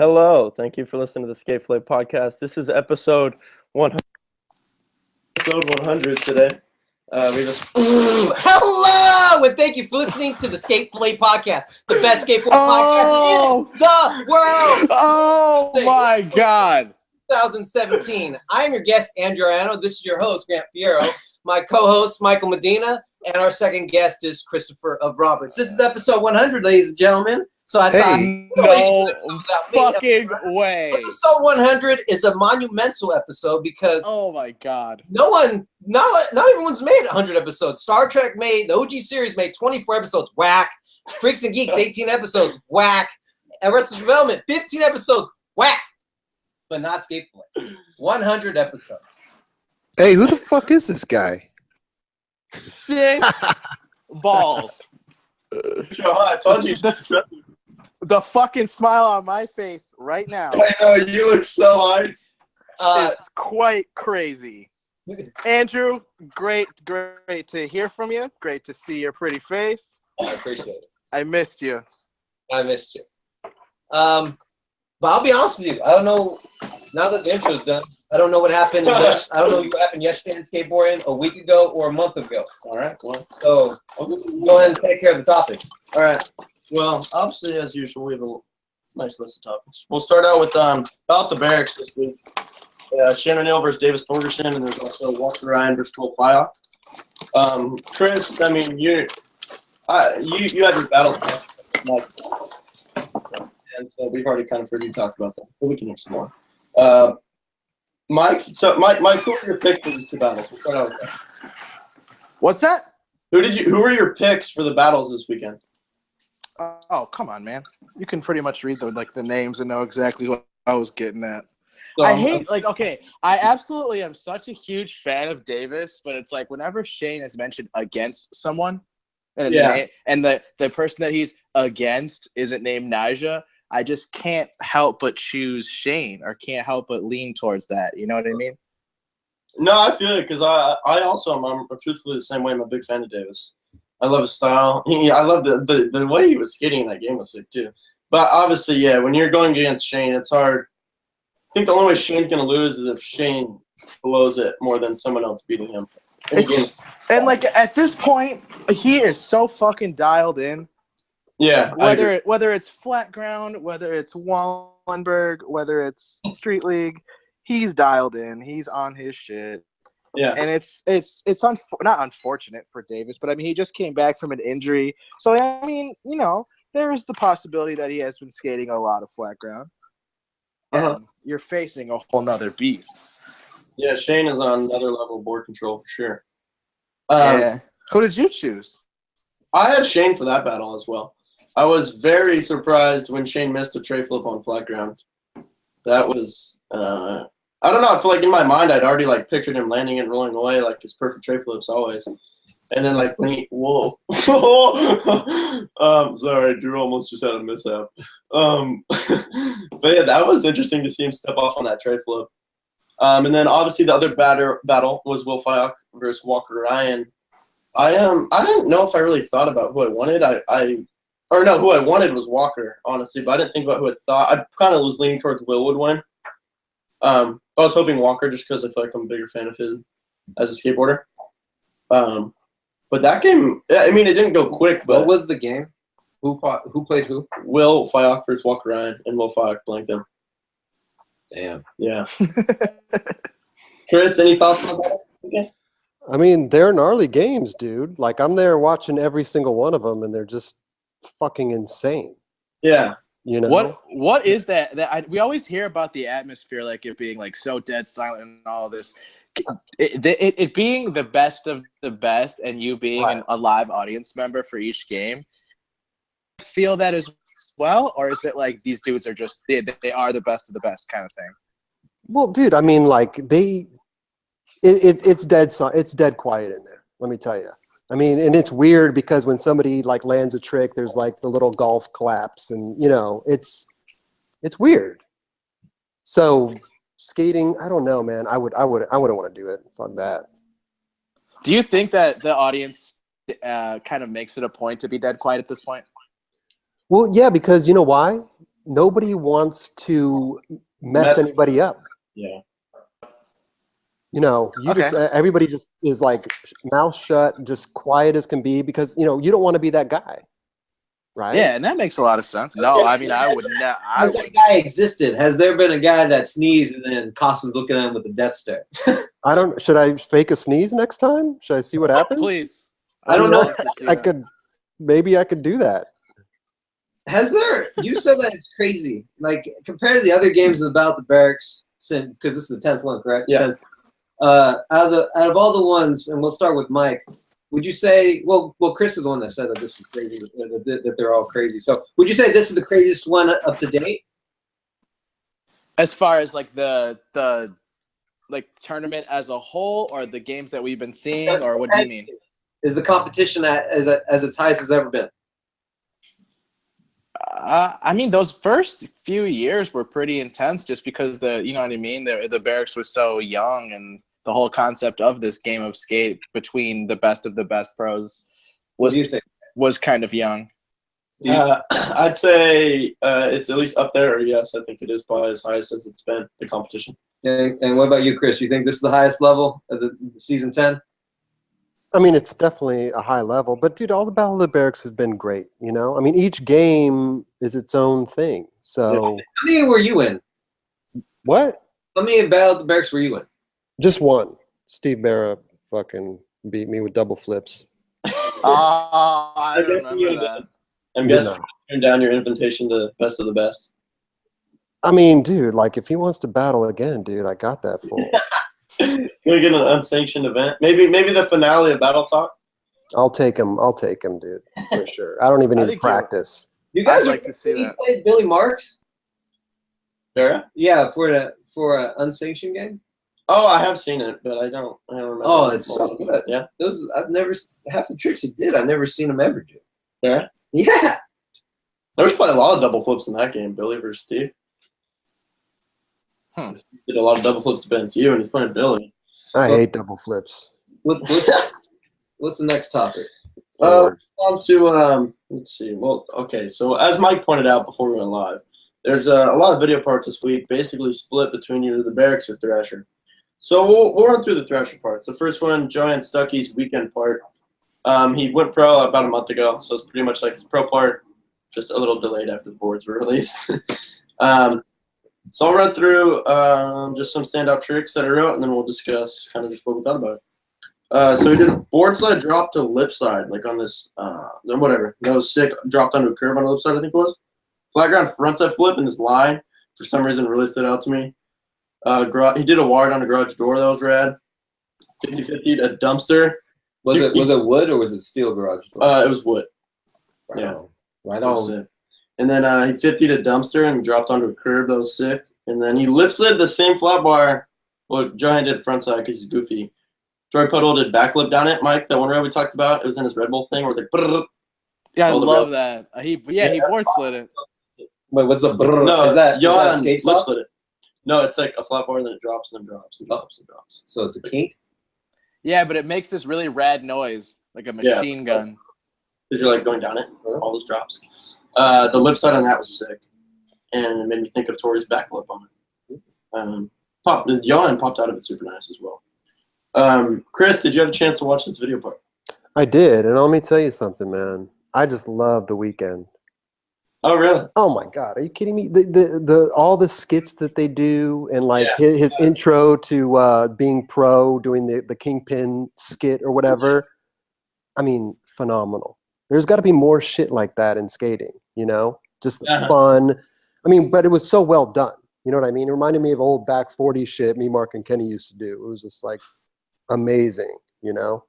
Hello, thank you for listening to the Skate Fillet podcast. This is episode 100. Episode 100 today. We just Hello, and thank you for listening to the Skate Fillet podcast, the best skateboard podcast in the world. Oh my God! 2017. I am your guest, Andrew Arano. This is your host, Grant Fierro. My co-host, Michael Medina, and our second guest is Christopher of Roberts. This is episode 100, ladies and gentlemen. So I thought, no fucking way. Episode 100 is a monumental episode because oh my God, not everyone's made 100 episodes. Star Trek made, the OG series made 24 episodes, whack. Freaks and Geeks, 18 episodes, whack. Arrested Development, 15 episodes, whack. But not Skate Fillet. 100 episodes. Hey, who the fuck is this guy? shit balls. I told you. The fucking smile on my face right now I know, you look so hyped. is quite crazy. Andrew, great to hear from you. Great to see your pretty face. I appreciate it. I missed you. I missed you. But I'll be honest with you. I don't know. Now that the intro's done, I don't know what happened. I don't know what happened yesterday in skateboarding, a week ago, or a month ago. All right. Well, so go ahead and take care of the topics. All right. Well, obviously, as usual, we have a nice list of topics. We'll start out with about the barracks this week. Shannon Hill versus Davis Torgerson, and there's also Walter Ryan versus Will Fyock. Chris, I mean, you had your battle, and so we've already kind of heard you talk about that, but we can hear some more. Mike, who were your picks for these two battles? We'll start out with that. What's that? Who were your picks for the battles this weekend? Oh, come on, man. You can pretty much read the names and know exactly what I was getting at. So, I absolutely am such a huge fan of Davis, but it's like whenever Shane is mentioned against someone, and the person that he's against isn't named Naja, I just can't help but choose Shane, or can't help but lean towards that. You know what I mean? No, I feel it because I also am truthfully the same way. I'm a big fan of Davis. I love his style. I love the way he was skating in that game was sick too. But obviously, yeah, when you're going against Shane, it's hard. I think the only way Shane's going to lose is if Shane blows it more than someone else beating him. And at this point, he is so fucking dialed in. Yeah. Whether it's flat ground, whether it's Wallenberg, whether it's Street League, he's dialed in. He's on his shit. Yeah. And it's not unfortunate for Davis, but I mean, he just came back from an injury. So, I mean, there is the possibility that he has been skating a lot of flat ground. And you're facing a whole nother beast. Yeah, Shane is on another level of board control for sure. Yeah. Who did you choose? I had Shane for that battle as well. I was very surprised when Shane missed a tray flip on flat ground. That was I don't know. I feel like in my mind I'd already pictured him landing and rolling away like his perfect tray flips always. And then when he sorry, Drew almost just had a mishap. But yeah, that was interesting to see him step off on that tray flip. And then obviously the other battle was Will Fyock versus Walker Ryan. I didn't know if I really thought about who I wanted. Who I wanted was Walker, honestly, but I didn't think about who I thought. I kind of was leaning towards Will would win. I was hoping Walker just because I feel like I'm a bigger fan of his as a skateboarder. But that game, I mean, it didn't go quick. But what was the game? Who played who? Will Fyock versus Walker Ryan, and Will Fyock blanked him. Damn. Yeah. Chris, any thoughts on that? Okay. I mean, they're gnarly games, dude. I'm there watching every single one of them, and they're just fucking insane. Yeah. What is that? We always hear about the atmosphere, it being so dead silent and all this. It being the best of the best, and you being a live audience member for each game. Feel that as well, or is it these dudes are just they are the best of the best kind of thing? Well, dude, I mean, it's dead quiet in there. Let me tell you. I mean, and it's weird because when somebody lands a trick, there's the little golf claps, and it's weird. So skating, I don't know, man. I wouldn't want to do it. Fuck that. Do you think that the audience kind of makes it a point to be dead quiet at this point? Well, yeah, because you know why? nobody wants to mess Mess- anybody up. Yeah. You know, everybody just is like mouth shut, just quiet as can be, because you know you don't want to be that guy, right? Yeah, and that makes a lot of sense. No, I mean I would not. I Has would. that guy existed? Has there been a guy that sneezed and then Costin's looking at him with a death stare? I don't. Should I fake a sneeze next time? Should I see what happens? Please. I don't know. I'd like to see I that. could. Maybe I could do that. Has there? You said that it's crazy. Like compared to the other games about the barracks, because this is the 10th one, correct? Yeah. 10th. Out of all the ones, and we'll start with Mike. Would you say? Well, Chris is the one that said that this is crazy. That they're all crazy. So, would you say this is the craziest one up to date? As far as like the like tournament as a whole, or the games that we've been seeing, or what do you mean? Is the competition as its highest as ever been? I mean, those first few years were pretty intense, just because you know what I mean. The barracks was so young, and the whole concept of this game of skate between the best of the best pros What do you think? was kind of young. I'd say it's at least up there. Or yes, I think it is probably as highest as it's been, the competition. And what about you, Chris? You think this is the highest level of the season 10? I mean, it's definitely a high level, but dude, all the Battle of the Barracks has been great. You know, I mean, each game is its own thing. So How many were you in? what? How many Battle of the Barracks were you in? Just one. Steve Barra fucking beat me with double flips. Oh, I I guess remember that. I'm guessing you turned down your invitation to best of the best. I mean, dude, like if he wants to battle again, dude, I got that fool. Gonna get an unsanctioned event. Maybe the finale of Battle Talk. I'll take him, dude, for sure. I don't even I need to think you're- practice. You guys I'd like to see you that. played Billy Marks? Sarah? Yeah, for an unsanctioned game. Oh, I have seen it, but I don't remember. Oh, it's so good. Yeah. I've never half the tricks he did. I've never seen him ever do. Yeah. Yeah. There was probably a lot of double flips in that game, Billy versus Steve. Hmm. He did a lot of double flips against you, and he's playing Billy. I hate double flips. What's the next topic? On to let's see. Well, okay. So as Mike pointed out before we went live, there's a lot of video parts this week, basically split between either the Barracks or Thrasher. So we'll run through the Thrasher parts. The first one, Joanne Stuckey's weekend part. He went pro about a month ago, so it's pretty much like his pro part, just a little delayed after the boards were released. So I'll run through just some standout tricks that I wrote, and then we'll discuss kind of just what we thought about it. So he did a board slide drop to lip side, like on this, whatever. That was sick. Dropped onto a curve on the lip side, I think it was. Flat ground front side flip in this line. For some reason, really stood out to me. He did a ward on a garage door that was rad. 50-50, a dumpster. Was it wood or was it steel garage door? It was wood. Right Yeah. on. Right That was on. sick. And then he 50'd a dumpster and dropped onto a curb. That was sick. And then he lip slid the same flat bar. Well, Johan did front side because he's goofy. Troy Puddle did backflip down it, Mike. That one ride we talked about. It was in his Red Bull thing where it was like, brrr. Yeah, I All the love real- that. He that's board slid it. Wait, what's the brrr? No, is that Johan skate lip stop? slid it. No, it's like a flat bar, then it drops, and then drops, and drops, and drops. So it's a kink? Yeah, but it makes this really rad noise, like a machine gun. Because you're like going down it, all those drops. The lip side on that was sick. And it made me think of Tori's back lip on it. Johan popped out of it super nice as well. Chris, did you have a chance to watch this video part? I did, and let me tell you something, man. I just love the weekend. Oh, really? Oh my God, are you kidding me? The all the skits that they do, and like Yeah. his intro to being pro, doing the Kingpin skit or whatever. I mean, phenomenal. There's got to be more shit like that in skating, you know? Just fun. I mean, but it was so well done. You know what I mean? It reminded me of old back 40 shit me, Mark, and Kenny used to do. It was just like amazing, you know?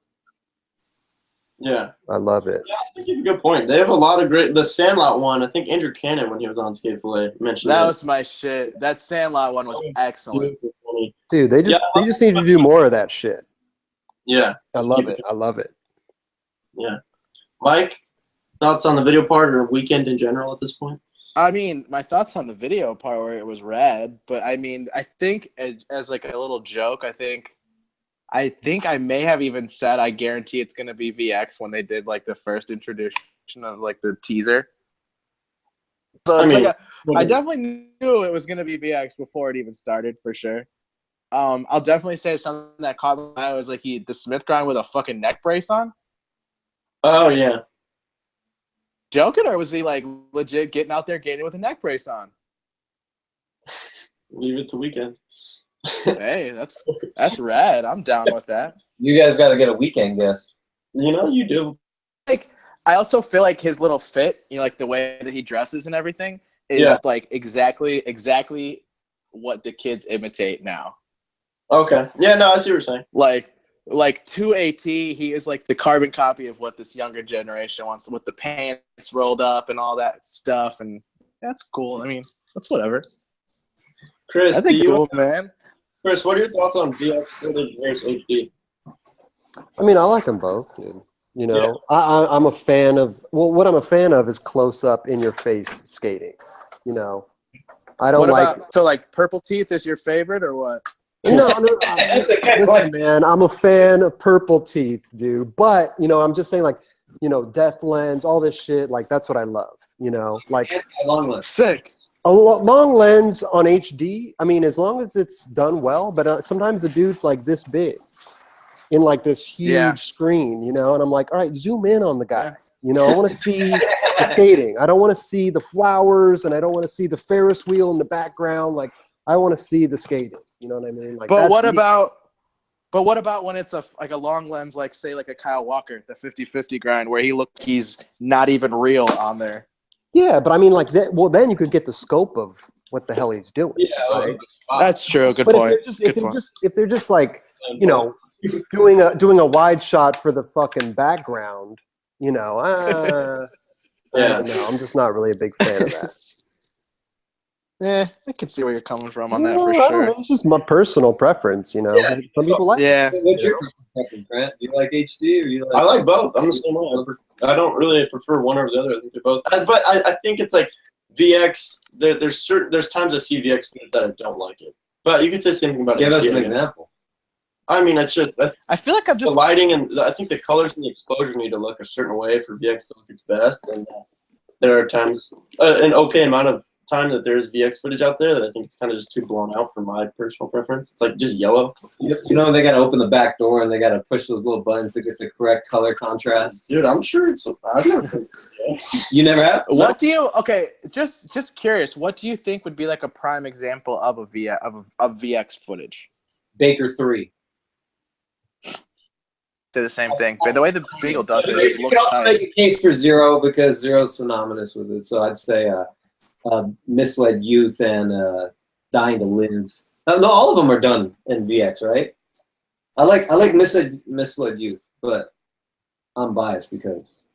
Yeah. I love it. Yeah, I think you have a good point. They have a lot of great. The Sandlot one, I think Andrew Cannon, when he was on Skate Fillet, mentioned That it. was my shit. That Sandlot one was excellent. Dude, they just need to do more of that shit. Yeah. I love it. I love it. Yeah. Mike, thoughts on the video part or weekend in general at this point? I mean, my thoughts on the video part where it was rad, but I mean, I think as like a little joke, I think I may have even said I guarantee it's gonna be VX when they did like the first introduction of like the teaser. So I it's mean, like I definitely knew it was gonna be VX before it even started for sure. I'll definitely say something that caught my eye was like the Smith grind with a fucking neck brace on. Oh yeah. Joking, or was he like legit getting out there getting with a neck brace on? Leave it to weekend. Hey, that's rad. I'm down with that. You guys got to get a weekend guest. You know, you do. Like, I also feel like his little fit, like the way that he dresses and everything, is like exactly what the kids imitate now. Okay. Yeah, no, I see what you're saying. Like to a T, he is like the carbon copy of what this younger generation wants, with the pants rolled up and all that stuff, and that's cool. I mean, that's whatever. Chris, I think cool, man. Chris, what are your thoughts on VX footage versus HD? I mean, I like them both, dude. You know, I'm a fan of, well, what I'm a fan of is close up in your face skating. You know, I don't like Purple Teeth is your favorite or what? No, listen, man, I'm a fan of Purple Teeth, dude. But, you know, I'm just saying, like, you know, Death Lens, all this shit, like, that's what I love, you know? Like, Long lens. Sick. a long lens on HD, I mean, as long as it's done well, but sometimes the dude's, like, this big in, like, this huge screen, you know? And I'm like, all right, zoom in on the guy. Yeah. You know, I want to see the skating. I don't want to see the flowers, and I don't want to see the Ferris wheel in the background. Like, I want to see the skating. You know what I mean? Like, But what about when it's a long lens, like say like a Kyle Walker, the 50-50 grind, where he's not even real on there? Yeah, but I mean, like that. Well, then you could get the scope of what the hell he's doing. Yeah, right? That's true. Good But point. if they're just like, you know, doing a wide shot for the fucking background, you know, I don't know. I'm just not really a big fan of that. I can see where you're coming from on that Well, for I don't sure. know, it's just my personal preference, you know. Yeah. Some people like. Yeah. What's your preference, Grant? Do you like HD or you like? I like both. I'm the same way. I don't really prefer one over the other. I think they're both. But I think it's like VX. There's times I see VX footage that I don't like it. But you could say the same thing about Give HD, us an I guess. example. I mean, it's just I feel like I'm the just lighting and I think the colors and the exposure need to look a certain way for VX to look its best. And there are times, an okay amount of time that there's VX footage out there that I think it's kind of just too blown out for my personal preference. It's like just yellow. You know, they got to open the back door and they got to push those little buttons to get the correct color contrast. Dude, I'm sure it's. I've never seen You never have? What do you? Okay, just curious. What do you think would be like a prime example of a VX footage? Baker 3. Say the same thing, but the way the Beagle does it, You it can looks also tight. make a case for Zero because Zero's synonymous with it. So I'd say Misled Youth and Dying to Live. No, all of them are done in VX, right? I like Misled Youth, but I'm biased because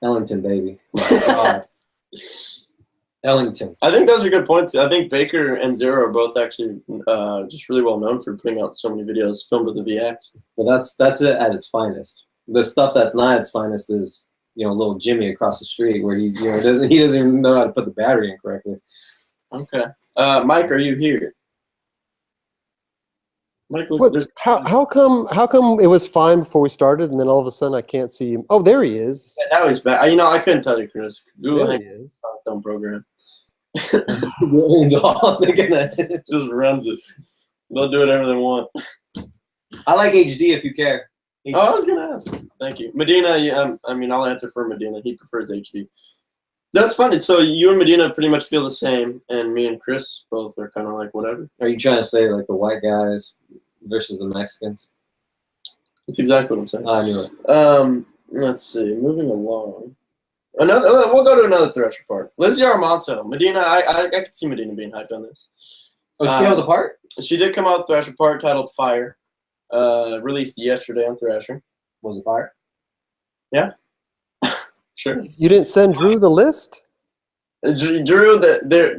Ellington, baby. My God. Ellington. I think those are good points. I think Baker and Zero are both actually just really well known for putting out so many videos filmed with the VX. Well, that's it at its finest. The stuff that's not at its finest is, you know, little Jimmy across the street where he doesn't even know how to put the battery in correctly. Okay. Mike, are you here? Mike, look, What, how come it was fine before we started, and then all of a sudden I can't see him? Oh, there he is. now he's back. You know, I couldn't tell you, Chris. Google There Hangout he is. film program. They're gonna. Just runs it. They'll do whatever they want. I like HD if you care. Oh, I was gonna ask. Thank you, Medina. I mean, I'll answer for Medina. He prefers HD. That's funny. So you and Medina pretty much feel the same, and me and Chris both are kind of like whatever. Are you trying to say like the white guys versus the Mexicans? That's exactly what I'm saying. I knew it. Let's see. Moving along. We'll go to another Thresher part. Lizzie Armanto. Medina. I could see Medina being hyped on this. Oh, she came out the part? She did come out with Thrasher part titled Fire. Released yesterday on Thrasher. Was it fire? Yeah. Sure. You didn't send Drew the list? Drew's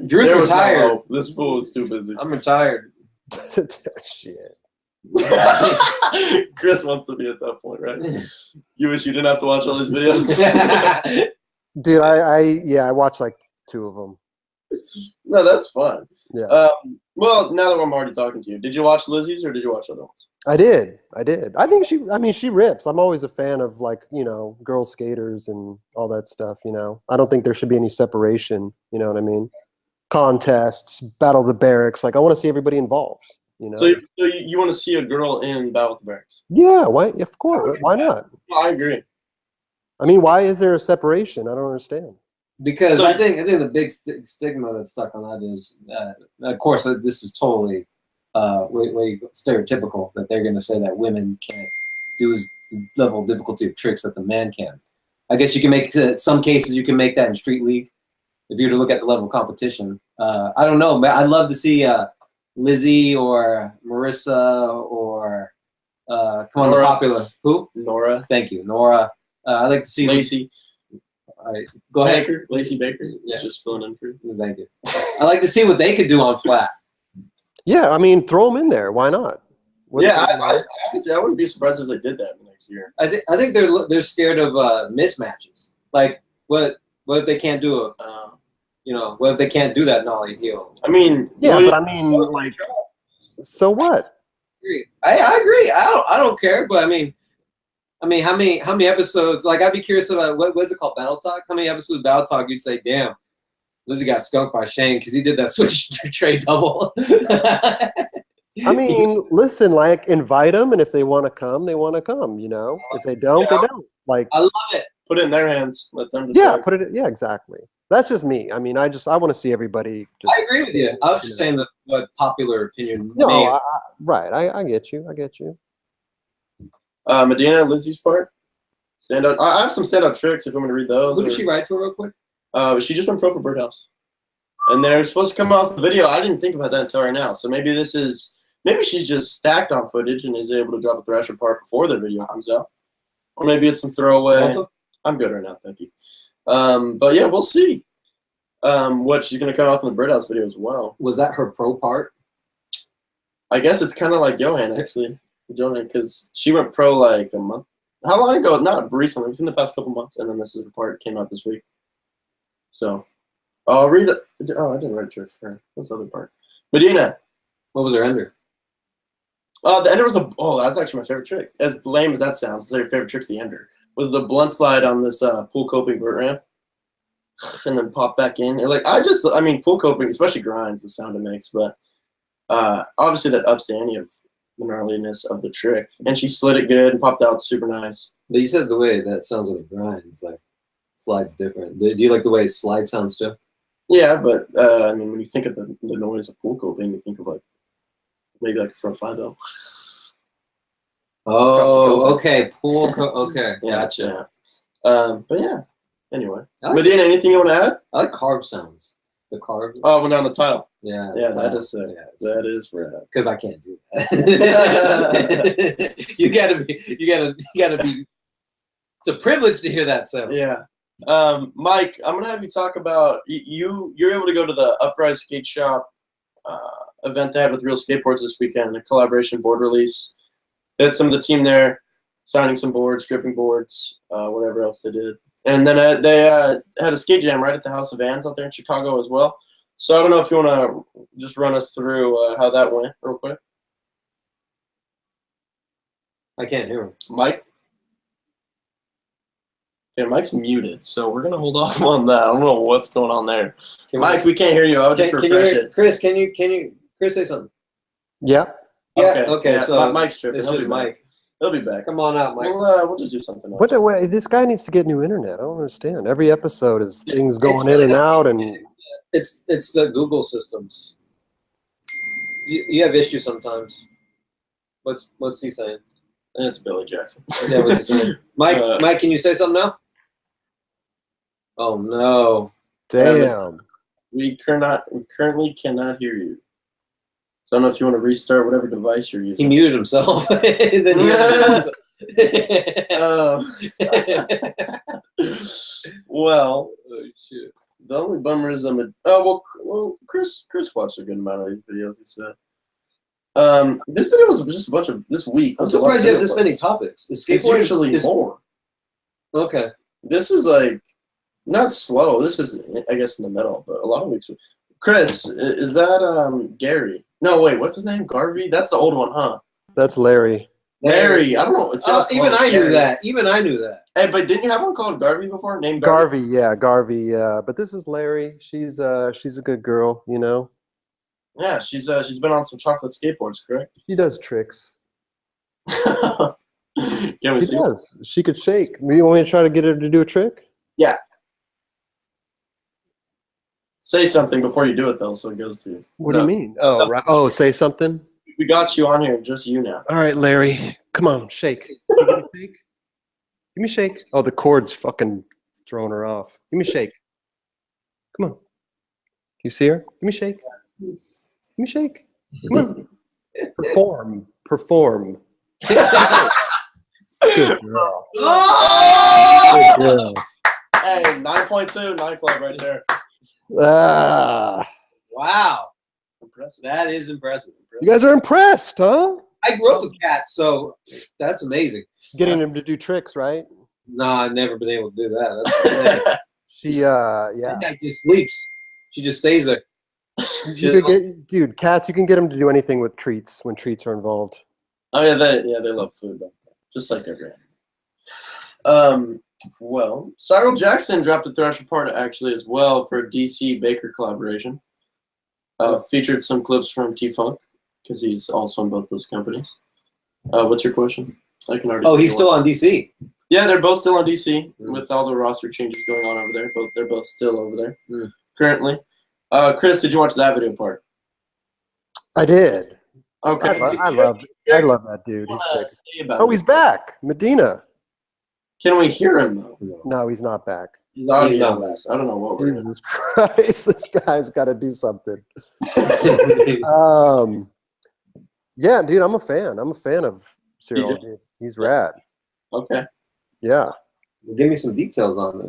Drew's retired. This fool was too busy. I'm retired. Shit. Chris wants to be at that point, right? You wish you didn't have to watch all these videos. Dude, I watched like 2 of them. No, that's fun. Yeah. Well, now that I'm already talking to you, did you watch Lizzie's or did you watch other ones? I did. I think she rips. I'm always a fan of, like, girl skaters and all that stuff, I don't think there should be any separation, you know what I mean? Contests, Battle of the Barracks. Like, I want to see everybody involved, So you want to see a girl in Battle of the Barracks? Yeah, why? Of course. Why not? I agree. I mean, why is there a separation? I don't understand. Because I think the big stigma that's stuck on that is, of course, this is totally way stereotypical that they're going to say that women can't do the level of difficulty of tricks that the man can. I guess you can make some cases you can make that in Street League if you were to look at the level of competition. I don't know, but I'd love to see Lizzie or Marissa or come on, the popular who? Nora. Thank you, Nora. I'd like to see Lacey. All right, go ahead. Lacey Baker. Yeah. It's just filling in for you. Thank you. I'd like to see what they could do on flat. Yeah, I mean, throw them in there. Why not? I wouldn't be surprised if they did that the next year. I think they're scared of mismatches. Like, what if they can't do a what if they can't do that nollie heel? I mean, but I mean, like, so what? I agree. I don't care, but I mean, how many episodes? Like, I'd be curious about what's it called, Battle Talk? How many episodes of Battle Talk you'd say, damn, Lizzie got skunked by Shane because he did that switch to tray double. I mean, listen, like, invite them, and if they want to come, they want to come. If they don't, they don't. Like, I love it. Put it in their hands. Let them decide. Yeah, exactly. That's just me. I mean, I want to see everybody. I agree with you. I was just saying what popular opinion. No, right. I get you. Medina, Lizzie's part. Standout. I have some standout tricks if you want me to read those. Who did she write for, real quick? She just went pro for Birdhouse, and they're supposed to come out with the video. I didn't think about that until right now. So maybe she's just stacked on footage and is able to drop a Thrasher part before the video comes out, or maybe it's some throwaway. I'm good right now, thank you. But yeah, we'll see. What she's gonna come out in the Birdhouse video as well. Was that her pro part? I guess it's kind of like Johan actually. Johan, because she went pro like a month. How long ago? Not recently. It's in the past couple months, and then this is the part came out this week. So, I'll read it. Oh, I didn't write tricks for her. What's the other part? Medina. What was her ender? The ender was that's actually my favorite trick. As lame as that sounds, it's your favorite trick's the ender. Was the blunt slide on this pool coping vert ramp, and then pop back in. And pool coping, especially grinds, the sound it makes, but obviously that ups the ante of the gnarliness of the trick. And she slid it good and popped out super nice. But you said the way that sounds when it grinds, like slides different. Do you like the way slide sounds too? Yeah, but when you think of the noise of pool coping, you think of maybe like a front 5-0. Oh, okay. Okay, Yeah, gotcha. But yeah, anyway. Medina, anything you want to add? I like carve sounds. The carve. Oh, went down the tile. Yeah. Yeah, that is sick. Yeah, that is rad. Because I can't do that. you gotta be. It's a privilege to hear that sound. Yeah. Mike, I'm gonna have you talk about you're able to go to the Uprise Skate Shop event they had with Real Skateboards this weekend, a collaboration board release. They had some of the team there signing some boards, stripping boards, whatever else they did. And then they had a skate jam right at the House of Vans out there in Chicago as well. So I don't know if you want to just run us through how that went real quick. I can't hear him. Mike? Okay, Mike's muted, so we're going to hold off on that. I don't know what's going on there. Mike, we can't hear you. I would just refresh it. Chris, can you Chris, say something? Yeah. Yeah, okay. Yeah, So Mike's tripping. it's just Mike. He'll be back. Come on out, Mike. We'll just do something else. What? This guy needs to get new internet. I don't understand. Every episode is things going in and out, and it's the Google systems. You have issues sometimes. What's he saying? It's Billy Jackson. Yeah, what's he saying? Mike, can you say something now? Oh no! damn. We currently cannot hear you. So I don't know if you want to restart whatever device you're using. He muted himself. Then Well, oh, shit. the only bummer is Chris watched a good amount of these videos. He said. This video was just a bunch of this week. I'm surprised you have this many topics. It's usually more. Okay. This is like not slow. This is, I guess, in the middle, but a lot of weeks. Chris, is that Gary? No, wait, what's his name? Garvey? That's the old one, huh? That's Larry. Larry. I don't know. It sounds Even close. I knew Gary. that. Even I knew that. Hey, but didn't you have one called Garvey before? Named Garvey? Garvey. But this is Larry. She's a good girl, you know. Yeah, she's been on some chocolate skateboards, correct? She does tricks. Can we She see? does. She could shake. You want me to try to get her to do a trick? Yeah. Say something before you do it, though, so it goes to you. What do you mean? Oh, right. Oh, say something. We got you on here, just you now. All right, Larry. Come on, shake. You get a shake? Give me a shake. Oh, the cord's fucking throwing her off. Give me a shake. Come on. You see her? Give me a shake. Give me a shake. Come on. Perform. Good girl. Oh! Good girl. Hey, 9.2, 9 club right there. Ah, Wow. Impressive. That is impressive. you guys are impressed, huh? I grew up with cats, so that's amazing. Getting them to do tricks, right? No, I've never been able to do that. She, yeah. That just sleeps. She just stays there. You could get, dude, cats. You can get them to do anything with treats when treats are involved. Oh yeah, they love food though, just like every animal. Well, Cyril Jackson dropped a Thrasher part actually as well for a DC Baker collaboration. Featured some clips from T-Funk because he's also in both those companies. What's your question? I can already. Oh, he's still on DC. Yeah, they're both still on DC with all the roster changes going on over there. They're both still over there currently. Chris, did you watch that video part? I did. Okay. I love that dude. He's sick. Say about Oh, it. he's back. Medina. Can we hear him though? No, he's not back. He's already He's not on this. I don't know what we're doing. Jesus Christ, this guy's got to do something. Yeah, dude, I'm a fan. I'm a fan of Cyril. Dude. He's rad. Okay. Yeah. Give me some details on it.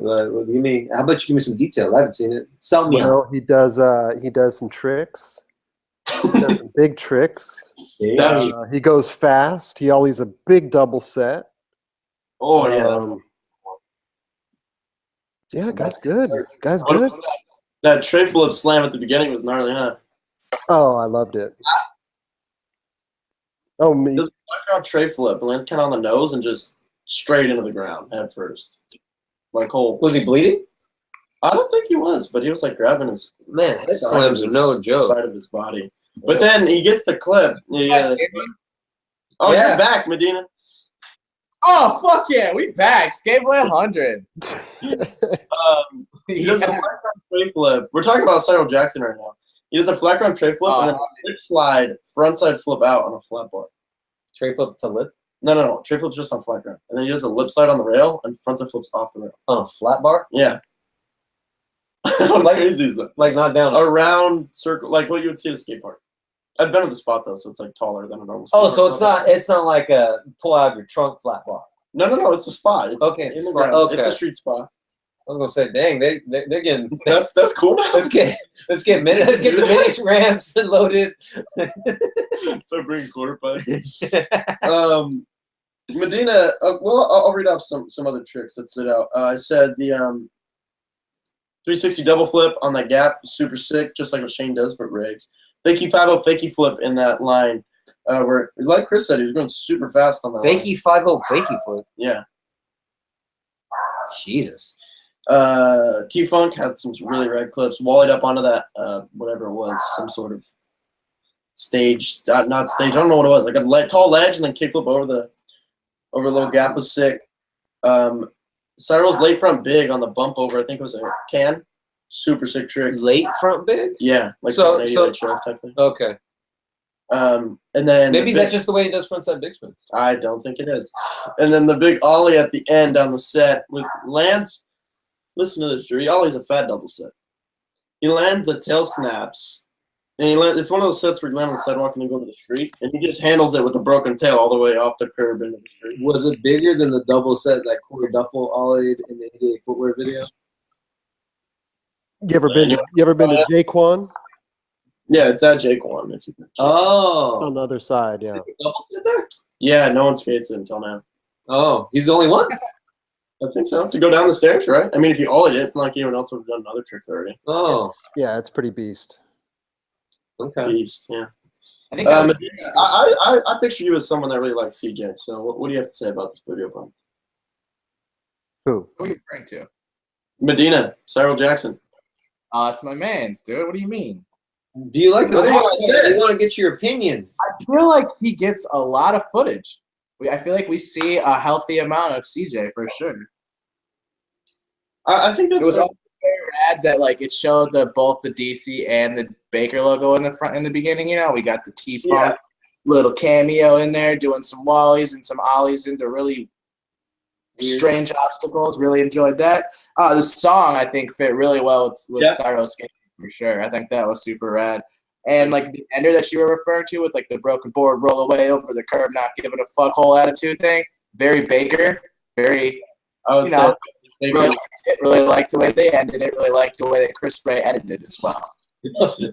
How about you give me some details? I haven't seen it. Sell me out. Well, he does some tricks. He does some big tricks. That's- He goes fast. He always a big double set. Oh yeah. Yeah, guy's good. Guy's good. That tray flip slam at the beginning was gnarly, huh? Oh, I loved it. Oh, me. Does a tray flip, lands kind of on the nose and just straight into the ground head first. Like whole. Was he bleeding? I don't think he was, but he was like grabbing his Man, that side slams of are no his- joke. side of his body. But then he gets the clip. Yeah. Oh, Yeah. you're back, Medina. Oh fuck yeah, we back. Skate Fillet 100. He does a flat ground tray flip. We're talking about Cyril Jackson right now. He does a flat ground tray flip and then a flip slide, front side flip out on a flat bar. Tray flip to lip No. Tray flip's just on flat ground. And then he does a lip slide on the rail and front side flips off the rail. on a flat bar? Yeah. How crazy is that? Like not down. A round circle, like what you would see at a skate park. I've been to the spot though, so it's like taller than a normal skate Oh, park. so it's not like a pull out of your trunk flat bar. No. It's a spot. It's Okay, in the flat- ground. okay. It's a street spot. I was gonna say, dang, they're getting. That's cool. Let's get the mini ramps loaded. So bring quarter pipes. Medina. Well, I'll read off some other tricks that stood out. I said the 360 double flip on that gap, super sick, just like what Shane does, but rigs. Fakey 5-0 fakey flip in that line, where like Chris said, he was going super fast on that. line. Fakey 5-0 fakey flip. Yeah. Jesus. T-Funk had some really rad clips, wallied up onto that, whatever it was, some sort of stage, not stage, I don't know what it was, like a tall ledge and then kickflip over the little gap was sick. Cyril's late front big on the bump over, I think it was a can, super sick trick. Late front big? Yeah, like So- 180 shove type thing. Okay. And then Maybe the that's big- just the way he does frontside big spins. I don't think it is. And then the big ollie at the end on the set with lands. Listen to this, Drew. He ollies a fat double set. He lands the tail snaps, and it's one of those sets where you land on the sidewalk and then go to the street, and he just handles it with a broken tail all the way off the curb into the street. Was it bigger than the double set that Corey Duffel ollied in the 88 footwear video? You ever been to Jaquan? Yeah, it's that Jake one. If you can. Oh. On the other side, yeah. Double set there? Yeah, no one skates it until now. Oh, he's the only one? I think so. To go down the stairs, right? I mean, if you ollied it, it's not like anyone else would have done other tricks already. Oh. Yeah, it's pretty beast. Okay. beast. Yeah. I think I picture you as someone that really likes CJ. So what do you have to say about this video bump? Who? who are you referring to? Medina, Cyril Jackson. It's my man's, dude. What do you mean? Do you like the That's what I video? said. We want to get your opinion. I feel like he gets a lot of footage. I feel like we see a healthy amount of CJ for sure. I think that's It was fair. also very rad that like it showed both the DC and the Baker logo in the front in the beginning. You know, we got the T-Funk little cameo in there, doing some wallies and some ollies into really strange obstacles. Really enjoyed that. The song I think fit really well with Cyro's skate for sure. I think that was super rad. And like the ender that you were referring to with like the broken board, roll away over the curb, not giving a fuck whole attitude thing. Very Baker. Very, I would you know, say really liked the way they ended it. Really liked the way that Chris Ray edited it as well.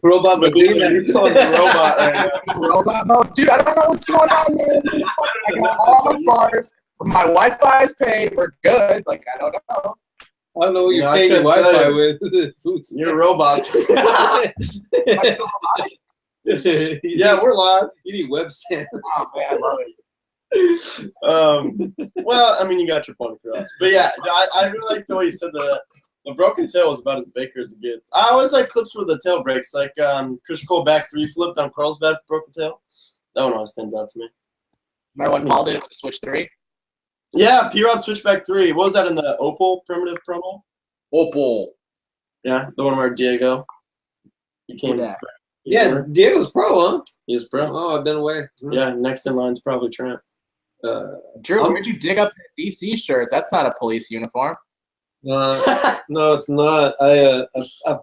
Robot Medina. You're calling the robot right now. Robot mode, dude. I don't know what's going on, man. I got all my bars. My Wi-Fi is paid. We're good. Like I don't know. I don't know what Yeah, you're I paying your couldn't Wi-Fi tell with. Food's You're a robot. Am I still alive? Yeah, we're live. You need webcams. Oh man, I love it. Well, I mean, you got your point across. But yeah, I really like the way you said the broken tail was about as Baker as it gets. I always like clips where the tail breaks, like Chris Cole back 3 flipped on Carlsbad broken tail. That one always stands out to me. Remember when Paul did it with the Switch 3? Yeah, P-Rod switchback 3. What was that in the Opal primitive promo? Opal. Yeah, the one where Diego. He came. Yeah. Yeah, Diego's pro, huh? He was pro. Oh, I've been away. Yeah, next in line's probably Trent. Drew, where'd you dig up that DC shirt? That's not a police uniform. No, it's not. I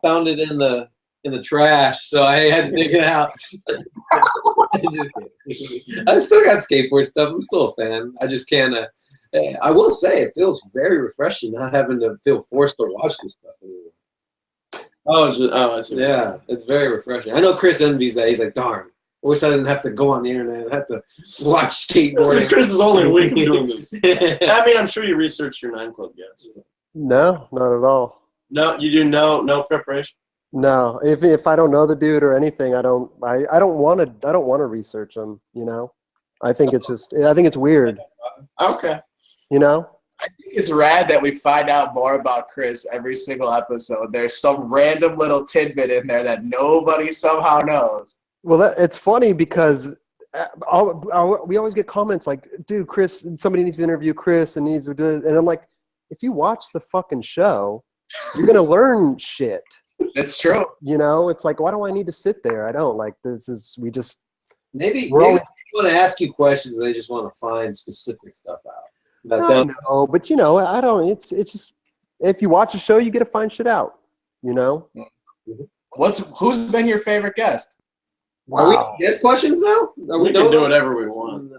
found it in the trash, so I had to dig it out. I still got skateboard stuff. I'm still a fan. I just can't. I will say it feels very refreshing not having to feel forced to watch this stuff anymore. I see. Yeah, it's very refreshing. I know Chris envies that. He's like, darn. I wish I didn't have to go on the internet. I have to watch skateboarding. Chris is only a week of doing this. I mean, I'm sure you researched your 9 Club guys. No, not at all. No, you do no preparation. No, if I don't know the dude or anything, I don't want to research him. You know, I think it's weird. Okay. You know. I think it's rad that we find out more about Chris every single episode. There's some random little tidbit in there that nobody somehow knows. Well, it's funny because we always get comments like, dude, Chris, somebody needs to interview Chris and needs to do this. And I'm like, if you watch the fucking show, you're going to learn shit. It's true. You know, it's like, why do I need to sit there? I don't like Maybe always, they want to ask you questions. They just want to find specific stuff out. no, but you know, I don't. It's just if you watch a show, you get to find shit out. You know. Who's been your favorite guest? Wow. Are we guest questions now? We can do whatever we want.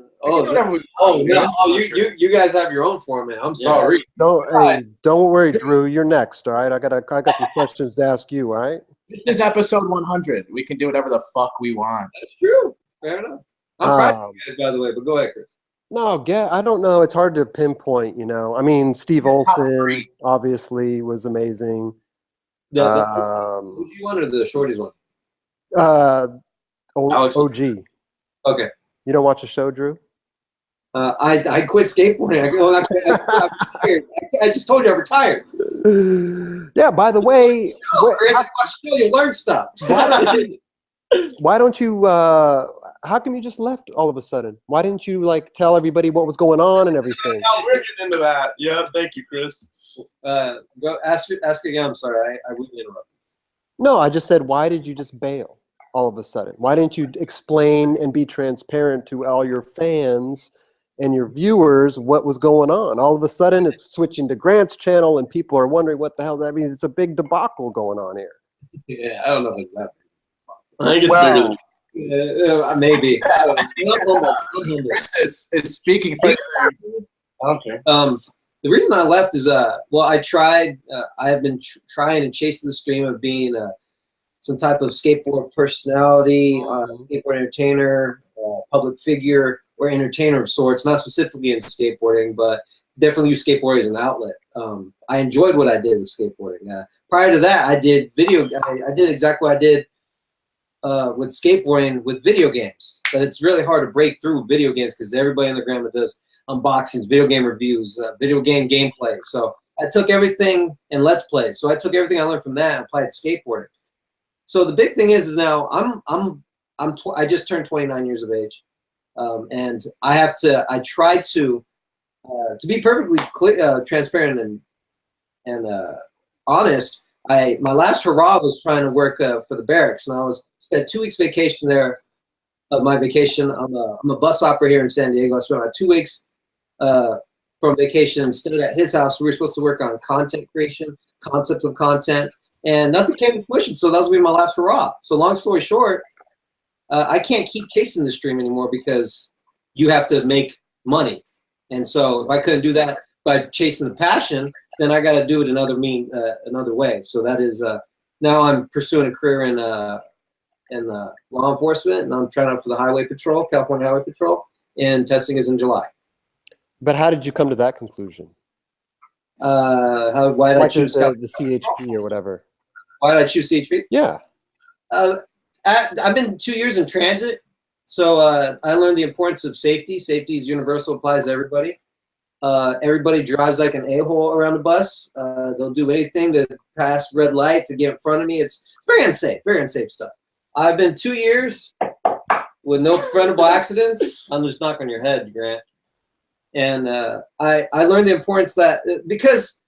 You guys have your own format. I'm sorry. Don't worry, Drew. You're next. All right. I got some questions to ask you. All right. This is episode 100. We can do whatever the fuck we want. That's true. Fair enough. I'm proud of you guys, by the way. But go ahead, Chris. No, I don't know. It's hard to pinpoint. You know. I mean, Steve Olson obviously was amazing. Who do you want or the shorties one? OG. Okay. You don't watch the show, Drew? I quit skateboarding. I just told you I retired. Yeah. By the way, Chris, watch the show. You learn stuff. Why don't you? How come you just left all of a sudden? Why didn't you like tell everybody what was going on and everything? No, we're getting into that. Yeah. Thank you, Chris. Go ask again. I'm sorry. I wouldn't interrupt. No, I just said, why did you just bail all of a sudden? Why didn't you explain and be transparent to all your fans and your viewers what was going on? All of a sudden, it's switching to Grant's channel, and people are wondering what the hell that means. It's a big debacle going on here. Yeah, I don't know if it's that big. I think it's bigger than maybe. Chris is speaking for okay. The reason I left is, I tried. I have been trying to chase the stream of being some type of skateboard personality, skateboard entertainer, public figure, or entertainer of sorts. Not specifically in skateboarding, but definitely use skateboarding as an outlet. I enjoyed what I did with skateboarding. Prior to that, I did video. I did exactly what I did with skateboarding with video games. That it's really hard to break through video games because everybody in the grandma does unboxings, video game reviews, video game gameplay. So I took everything and let's play. So I took everything I learned from that and applied it to skateboarding. So the big thing is now I just turned 29 years of age, and I try to be perfectly transparent and honest. My last hurrah was trying to work for the barracks, and I spent 2 weeks vacation there. Of my vacation, I'm a bus operator here in San Diego. I spent about 2 weeks from vacation, stayed at his house. We were supposed to work on content creation, concept of content, and nothing came to fruition. So that was gonna be my last hurrah. So long story short, I can't keep chasing this dream anymore because you have to make money. And so if I couldn't do that by chasing the passion, then I got to do it another way. So that is now I'm pursuing a career in law enforcement, and I'm trying out for the Highway Patrol, California Highway Patrol, and testing is in July. But how did you come to that conclusion? Why did I choose the CHP or whatever? Why did I choose CHP? Yeah. I've been 2 years in transit, so I learned the importance of safety. Safety is universal, applies to everybody. Everybody drives like an a-hole around the bus. They'll do anything to pass red light to get in front of me. It's very unsafe stuff. I've been 2 years with no preventable accidents. I'm just knocking on your head, Grant. And I learned the importance that because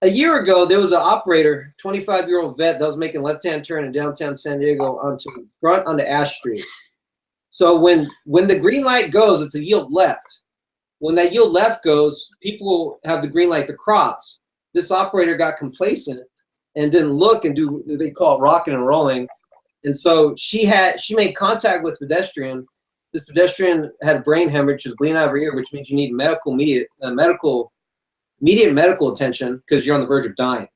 a year ago, there was an operator, 25-year-old vet, that was making left-hand turn in downtown San Diego onto Ash Street. So when the green light goes, it's a yield left. When that yield left goes, people have the green light to cross. This operator got complacent and didn't look and do, they call it rocking and rolling. And so she made contact with pedestrian. This pedestrian had brain hemorrhage, was bleeding out of her ear, which means you need immediate medical attention because you're on the verge of dying.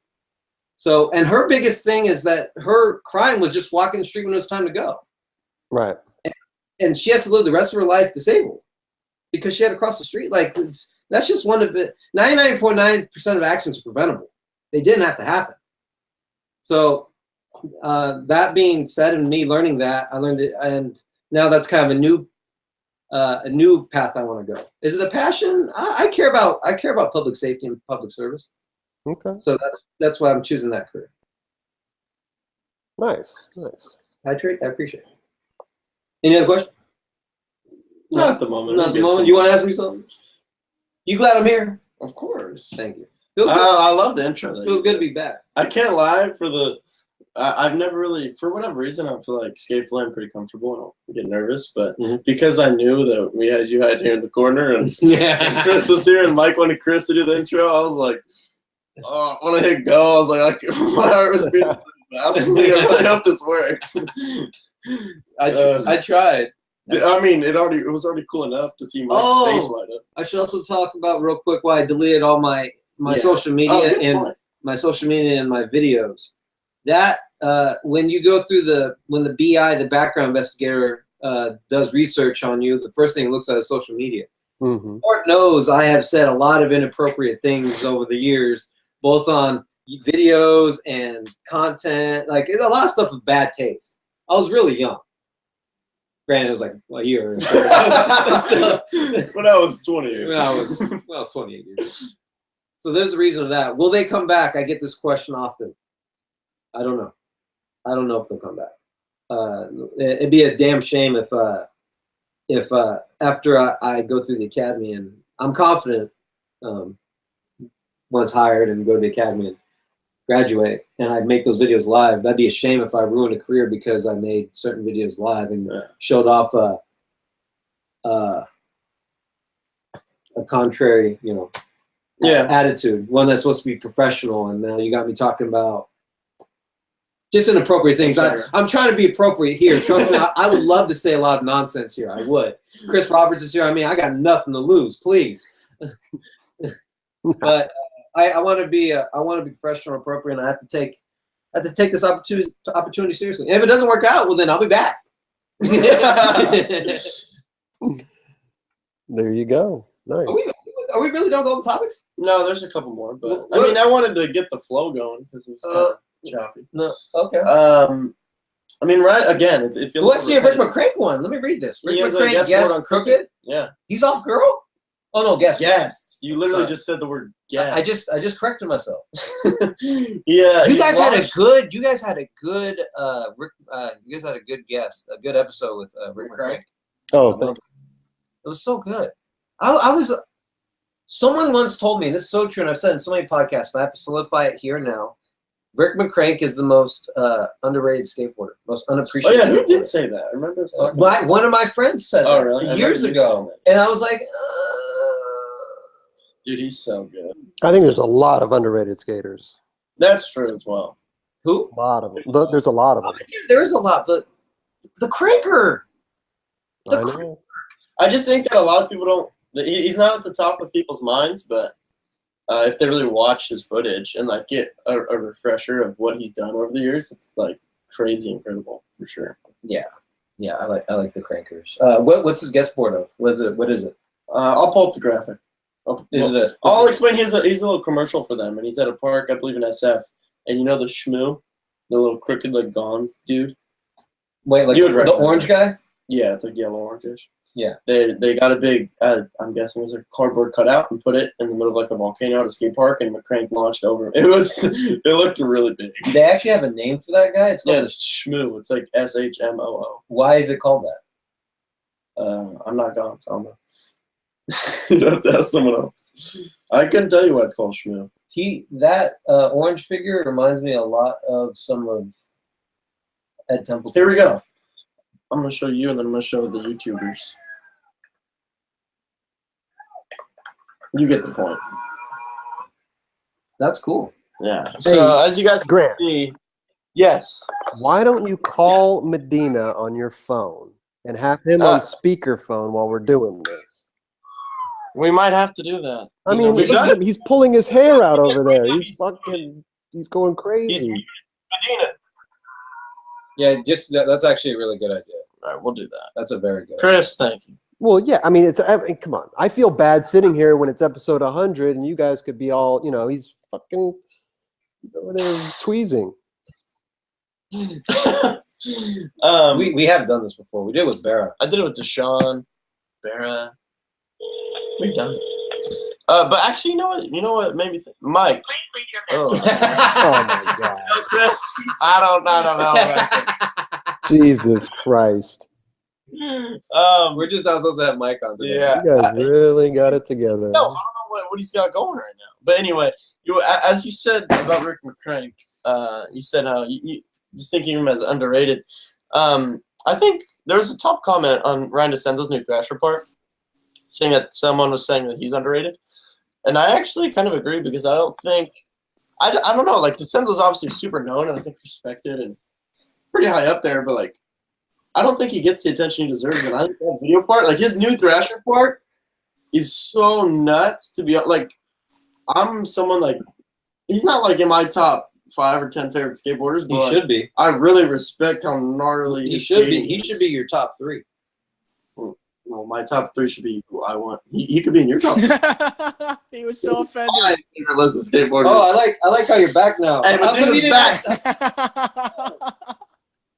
So, and her biggest thing is that her crime was just walking the street when it was time to go. Right. And she has to live the rest of her life disabled because she had to cross the street. Like, that's just one of it. 99.9% of accidents are preventable. They didn't have to happen. So that being said, and me learning that, I learned it, and now that's kind of a new path I want to go. Is it a passion? I care about public safety and public service. Okay. So that's why I'm choosing that career. Nice. I appreciate it. Any other questions? Not at the moment. Not at the moment. You want to ask me something? You glad I'm here? Of course. Thank you. Feels I love the intro. Feels good to be back. I can't lie I've never really, for whatever reason, I feel like Skate Fillet, I'm pretty comfortable. I don't get nervous, but because I knew that we had you here in the corner and, and Chris was here and Mike wanted Chris to do the intro, I was like, oh, I want to hit go. I was like, my heart was beating so fast. I really hope this works. I tried. I mean, it was already cool enough to see my face light up. I should also talk about real quick why I deleted all my social media and my videos. That when you go through when the BI, the background investigator, does research on you, the first thing it looks at is social media. Mm-hmm. Lord knows I have said a lot of inappropriate things over the years, both on videos and content. Like a lot of stuff with bad taste. I was really young. Granted, it was like a year. When I was 28. When I was 28 years. So there's a reason of that. Will they come back? I get this question often. I don't know. I don't know if they'll come back. It'd be a damn shame if after I go through the academy, and I'm confident once hired and go to the academy and graduate, and I make those videos live, that'd be a shame if I ruined a career because I made certain videos live and showed off a contrary, attitude, one that's supposed to be professional, and now you got me talking about just inappropriate things. I'm trying to be appropriate here. Trust me, I would love to say a lot of nonsense here. I would. Chris Roberts is here. I mean, I got nothing to lose. Please. But I want to be professional and appropriate, and I have to take this opportunity seriously. And if it doesn't work out, well, then I'll be back. There you go. Nice. Are we really done with all the topics? No, there's a couple more, but I mean, I wanted to get the flow going because it was kind of choppy. No, okay. I mean, right? Again, it's. Well, let's see a Rick McCrank one. Let me read this. Rick He has a McCrank guest guest board on crooked. Yeah. He's off girl. Oh no, guest. Guests. You literally Sorry. just said the word guest. I just corrected myself. Yeah. You guys had a good. You guys had a good. You guys had a good guest. A good episode with Rick McCrank. Oh, thanks. It was so good. I was. Someone once told me, and this is so true, and I've said it in so many podcasts, and I have to solidify it here now. Rick McCrank is the most underrated skateboarder, most Oh unappreciated. yeah, who skateboarder. did say that? I remember us talking. about One of my friends said Oh, that really? I years remember you ago, saying that. and I was like, Dude, he's so good. I think there's a lot of underrated skaters. That's true as well. who? A lot of them. There's a lot of them. There is a lot, but the Cranker. I know. I just think that a lot of people don't. He's not at the top of people's minds, but if they really watch his footage and like get a refresher of what he's done over the years, it's like crazy incredible for sure. Yeah, I like the Crankers. What's his guest board of? What is it? I'll pull up the graphic. I'll Is explain. He's a little commercial for them, and he's at a park, I believe in SF. And you know the Shmoo, the little crooked like Gons dude. Wait, like You would the recognize orange guy? Yeah, it's like yellow orangish. Yeah. They got a big, I'm guessing it was a cardboard cutout and put it in the middle of like a volcano at a skate park, and McCrank launched over. It looked really big. They actually have a name for that guy? It's called Yeah, Shmoo. It's like SHMOO. Why is it called that? I'm not gone, so I'm not. You'd have to ask someone else. I couldn't tell you why it's called Shmoo. That orange figure reminds me a lot of some of Ed Templeton's Here we go. stuff. I'm going to show you, and then I'm going to show the YouTubers. You get the point. That's cool. Yeah. So, as you guys can Grant, see, yes. why don't you call Medina on your phone and have him on speakerphone while we're doing this? We might have to do that. I mean, We've look done at him. He's pulling his hair out over there. He's going crazy. Medina. Yeah, that's actually a really good idea. All right, we'll do that. That's a very good idea. Chris, thank you. Well, yeah. I mean, come on. I feel bad sitting here when it's episode 100, and you guys could be all, he's over there tweezing. We have done this before. We did it with Barra. I did it with Deshaun, Barra. We've done it. But actually, you know what made me think? Mike. Oh. Oh my God. No, Chris. I don't know. Jesus Christ. We're just not supposed to have Mike on today. Yeah. You guys really got it together. No, I don't know what he's got going right now. But anyway, as you said about Rick McCrank, you said how you just thinking of him as underrated. I think there was a top comment on Ryan DeCenzo's new Thrasher part, saying that someone was saying that he's underrated. And I actually kind of agree, because I don't think – I don't know. Like, DeCenzo's obviously super known and I think respected and pretty high up there. But, like, I don't think he gets the attention he deserves. And I think that video part – like, his new Thrasher part is so nuts to be – like, I'm someone, like – he's not, like, in my top 5 or 10 favorite skateboarders. But He should be. I really respect how gnarly He his should be. skating He is. should be your top 3. Well, my top 3 should be who I want. He could be in your top 3. He was so offended. My favorite list of skateboarders. Oh, I like how you're back now. Hey, How come you didn't back.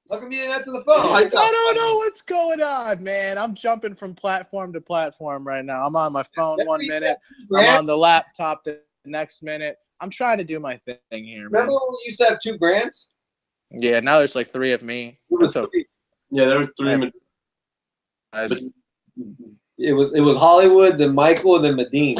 How come you didn't answer the phone? I don't know what's going on, man. I'm jumping from platform to platform right now. I'm on my phone 1 minute. I'm on the laptop the next minute. I'm trying to do my thing here, man. Remember when we used to have 2 Grants? Yeah, now there's like 3 of me. So, Yeah, there was 3. guys. It was Hollywood, then Michael, and then Medine.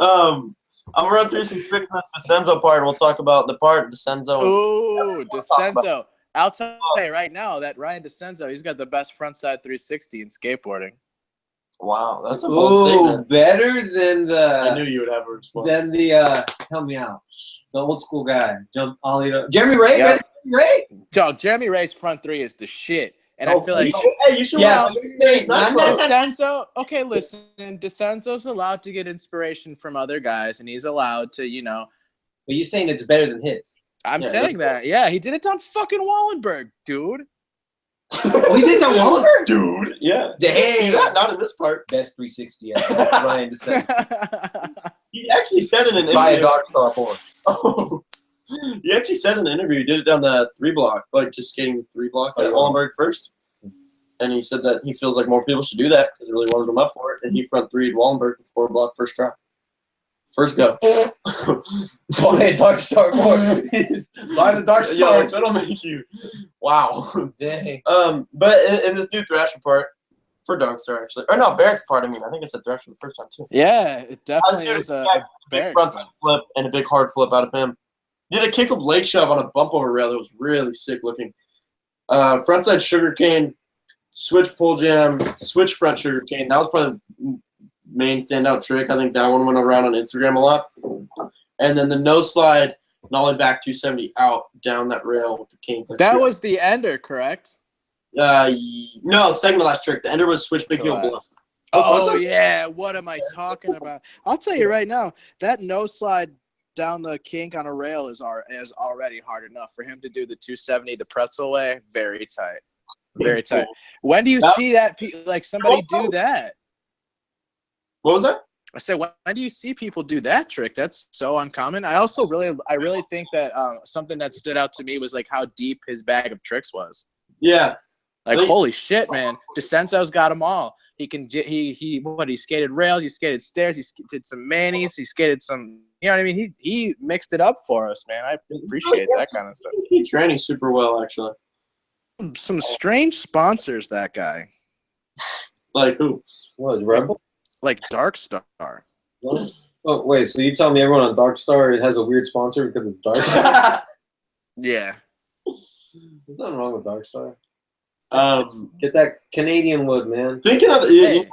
I'm gonna run through some quick DeCenzo part, and we'll talk about the part DeCenzo. Ooh, DeCenzo. I'll tell you right now that Ryan DeCenzo, he's got the best frontside 360 in skateboarding. Wow, that's a bold Ooh, statement. better than I knew you would have a response. help me out, the old school guy, jump ollie. Jeremy Ray, Yeah. Ray. Dog, Jeremy Ray's front 3 is the shit. And I feel like you should Yeah. DeCenzo, okay, listen, DeCenzo's allowed to get inspiration from other guys, and he's allowed to, But you're saying it's better than his? I'm Yeah, saying that. Yeah, he did it on fucking Wallenberg, dude. Oh, he did that Wallenberg? dude. Yeah. Damn. See that? Not in this part. Best 360 ever. Ryan DeCenzo. He actually said it in Buy a interview. Dark Star Force. Oh. He actually said in an interview he did it down the 3 block, like just skating 3 block at Wallenberg first. And he said that he feels like more people should do that because he really wanted him up for it. And he front 3'd Wallenberg the 4 block first try. First go. Why Dark Star more? Why the Dark Star? Yo, that'll make you. Wow. Dang. But in this new Thrasher part, for Darkstar actually, or no, Barrack's part. I mean, I think I said Thrasher the first time too. Yeah, it definitely is a big front side flip and a big hard flip out of him. Did a kick up leg shove on a bump over rail that was really sick looking. Frontside sugarcane, switch pull jam, switch front sugarcane. That was probably the main standout trick. I think that one went around on Instagram a lot. And then the no slide, nollie back 270 out down that rail with the cane. That was the ender, correct? No, second to last trick. The ender was switch big heel blow. Oh, yeah. What am I talking about? I'll tell you right now, that no slide down the kink on a rail is already hard enough. For him to do the 270 the pretzel way, very tight. Very tight. When do you see that, like, somebody do that? What was that? I said, when do you see people do that trick? That's so uncommon. I really think that something that stood out to me was, like, how deep his bag of tricks was. Yeah. Like, holy shit, man. DeCenzo's got them all. He skated rails, he skated stairs, he did some manis, he skated some, you know what I mean? He mixed it up for us, man. I appreciate that kind of stuff. He's training super well, actually. Some strange sponsors, that guy. Like who? What, Rebel? Like Dark Star. Oh, wait, so you tell me everyone on Dark Star has a weird sponsor because it's Dark Star? Yeah. There's nothing wrong with Dark Star. Get that Canadian wood, man. Thinking of you know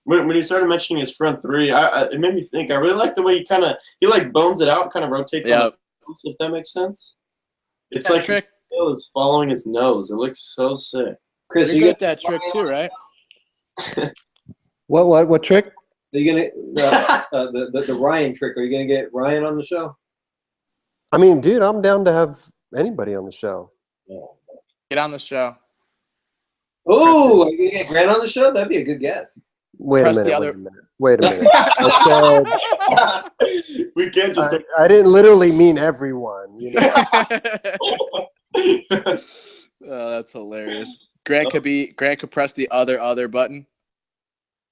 what, when you started mentioning his front 3, it made me think. I really like the way he like bones it out, kind of rotates on the nose, if that makes sense. It's like trick the is following his nose. It looks so sick. Chris, you get that trick too, right? What trick? Are you gonna the Ryan trick? Are you gonna get Ryan on the show? I mean, dude, I'm down to have anybody on the show. Get on the show. Oh, are you gonna get Grant on the show? That'd be a good guess. Wait a minute. I said we can't just. I didn't literally mean everyone. You know? Oh, that's hilarious. Grant could press the other button.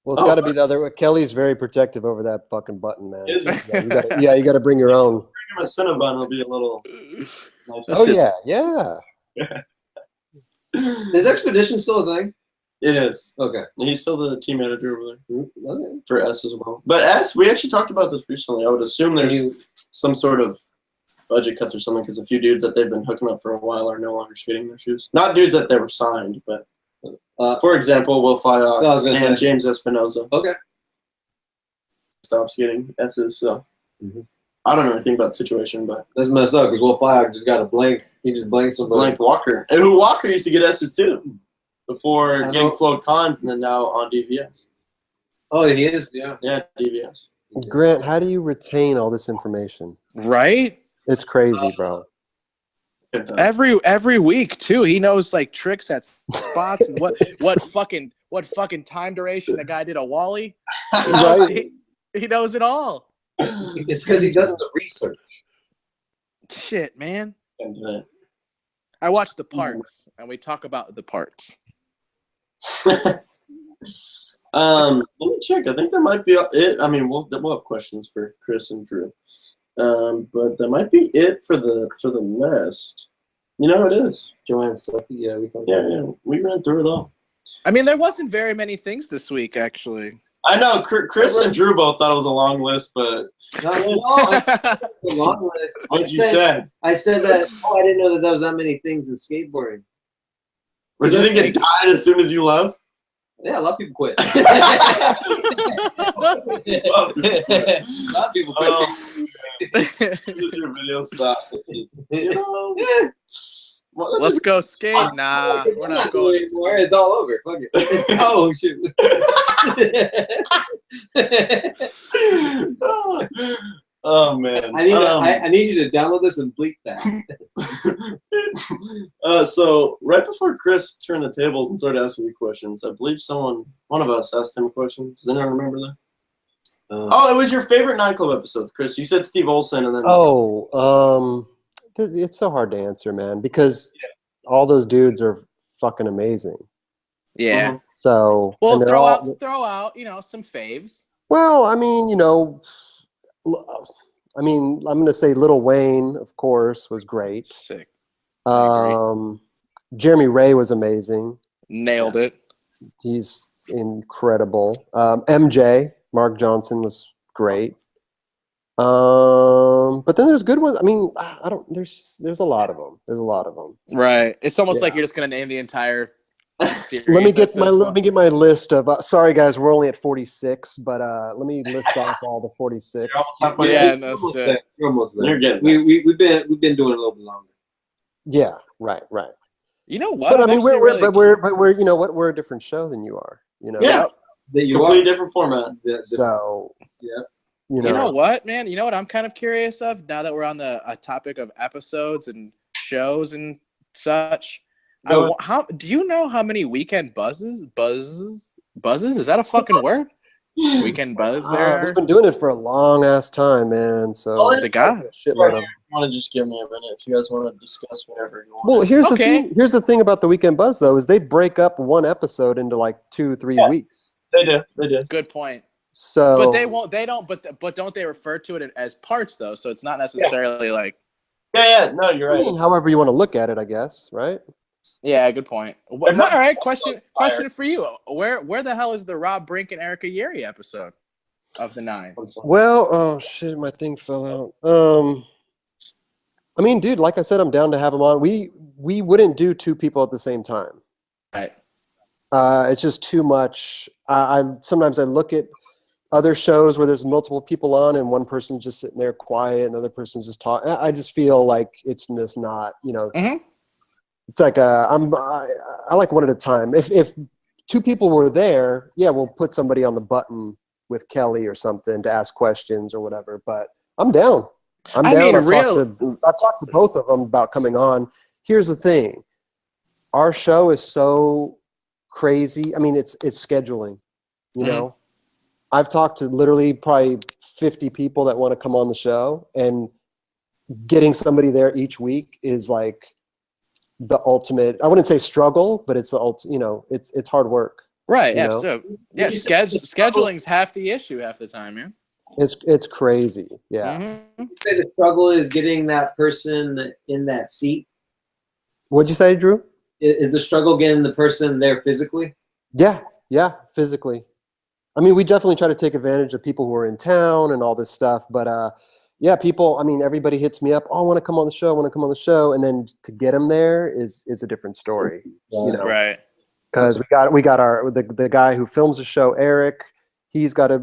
Well, it's got to be the other. Kelly's very protective over that fucking button, man. You got to bring your own. Bring him a Cinnabon. It'll be a little. Nice. Oh yeah. Is Expedition still a thing? It is. Okay. He's still the team manager over there for S as well. But S, we actually talked about this recently. I would assume there's some sort of budget cuts or something because a few dudes that they've been hooking up for a while are no longer skating their shoes. Not dudes that they were signed, but for example, Will Fyock and James Espinoza. Okay. Stop skating S's, so I don't know anything about the situation, but that's messed up because Will Fyock just got a blank. He just blanked somebody. Blanked Walker. And who Walker used to get S's too before getting flowed cons and then now on DVS. Oh, he is? Yeah. Yeah, DVS. Grant, how do you retain all this information? Right? It's crazy, bro. Every week too, he knows like tricks at spots and what fucking time duration the guy did a wally. He knows it all. It's because he does the research. Shit, man. I watch the parts and we talk about the parts. Let me check. I think that might be it. I mean, we'll have questions for Chris and Drew, but that might be it for the list. You know, it is Joanne stuff. Yeah, we ran through it all. I mean, there wasn't very many things this week, actually. I know Chris and Drew both thought it was a long list, but it's a long list. What did you say? I said that. Oh, I didn't know that was that many things in skateboarding. But do you think it died as soon as you left? Yeah, a lot of people quit. A lot of people quit. Your video stop. Well, let's go skate. Nah, we're not going anymore. It's all over. Fuck it. Oh shoot. Oh man. I need you to download this and bleep that. So right before Chris turned the tables and started asking me questions, I believe one of us asked him a question. Does anyone remember that? It was your favorite 9 Club episodes, Chris. You said Steve Olson and then it's so hard to answer, man, because all those dudes are fucking amazing. Yeah. So Well, and they're throw all out, some faves. well. I mean, I mean, I'm going to say Lil Wayne, of course, was great. Sick. I agree. Jeremy Ray was amazing. Nailed it. He's incredible. MJ, Mark Johnson was great. But then there's good ones. I mean, I don't. There's a lot of them. There's a lot of them. Right. It's almost Yeah. like you're just gonna name the entire series. Let me get my point. list of. Sorry guys, we're only at 46, but let me list off all the 46. Yeah, no shit. You're almost there. You're getting We've been doing it a little bit longer. Yeah, right. You know what? But I I'm mean, actually we're you know what? We're a different show than you are. You know. Yeah. That you completely are. different format. So Yeah. you know, You know what, man? You know what I'm kind of curious of now that we're on the topic of episodes and shows and such. How do you know how many weekend buzzes? Is that a fucking word? Weekend buzz there. they've been doing it for a long ass time, man. So The guy. shitload of. Want to just give me a minute if you guys want to discuss whatever you want. Well, here's the Okay. thing. Here's the thing about the Weekend Buzz, though, is they break up one episode into like 2-3 weeks. They do. Good point. So, But they won't. They don't. But don't they refer to it as parts though? So it's not necessarily like. Yeah. No, you're I right. mean, however you want to look at it, I guess, right? Yeah, good point. All not- right, question for you. Where the hell is the Rob Brink and Erica Yeri episode of the 9? Well, oh shit, my thing fell out. I mean, dude, like I said, I'm down to have them on. We wouldn't do 2 people at the same time. Right. It's just too much. Sometimes I look at other shows where there's multiple people on and one person's just sitting there quiet and the other person's just talking. I just feel like it's just not, Mhm. It's like I like one at a time. If 2 people were there, yeah, we'll put somebody on the button with Kelly or something to ask questions or whatever. But I'm down. I'm I down. mean, I've talked to both of them about coming on. Here's the thing. Our show is so crazy. I mean, it's scheduling, you know. I've talked to literally probably 50 people that want to come on the show, and getting somebody there each week is like the ultimate. I wouldn't say struggle, but it's it's hard work. Right. You Yeah. know? So yeah, scheduling's half the issue half the time, man. It's crazy. Yeah. Mhm. Say the struggle is getting that person in that seat. What'd you say, Drew? Is the struggle getting the person there physically? Yeah, physically. I mean, we definitely try to take advantage of people who are in town and all this stuff, but yeah, people. I mean, everybody hits me up. Oh, I want to come on the show. I want to come on the show, and then to get them there is a different story. You know, Right. because we got our the guy who films the show, Eric. He's got his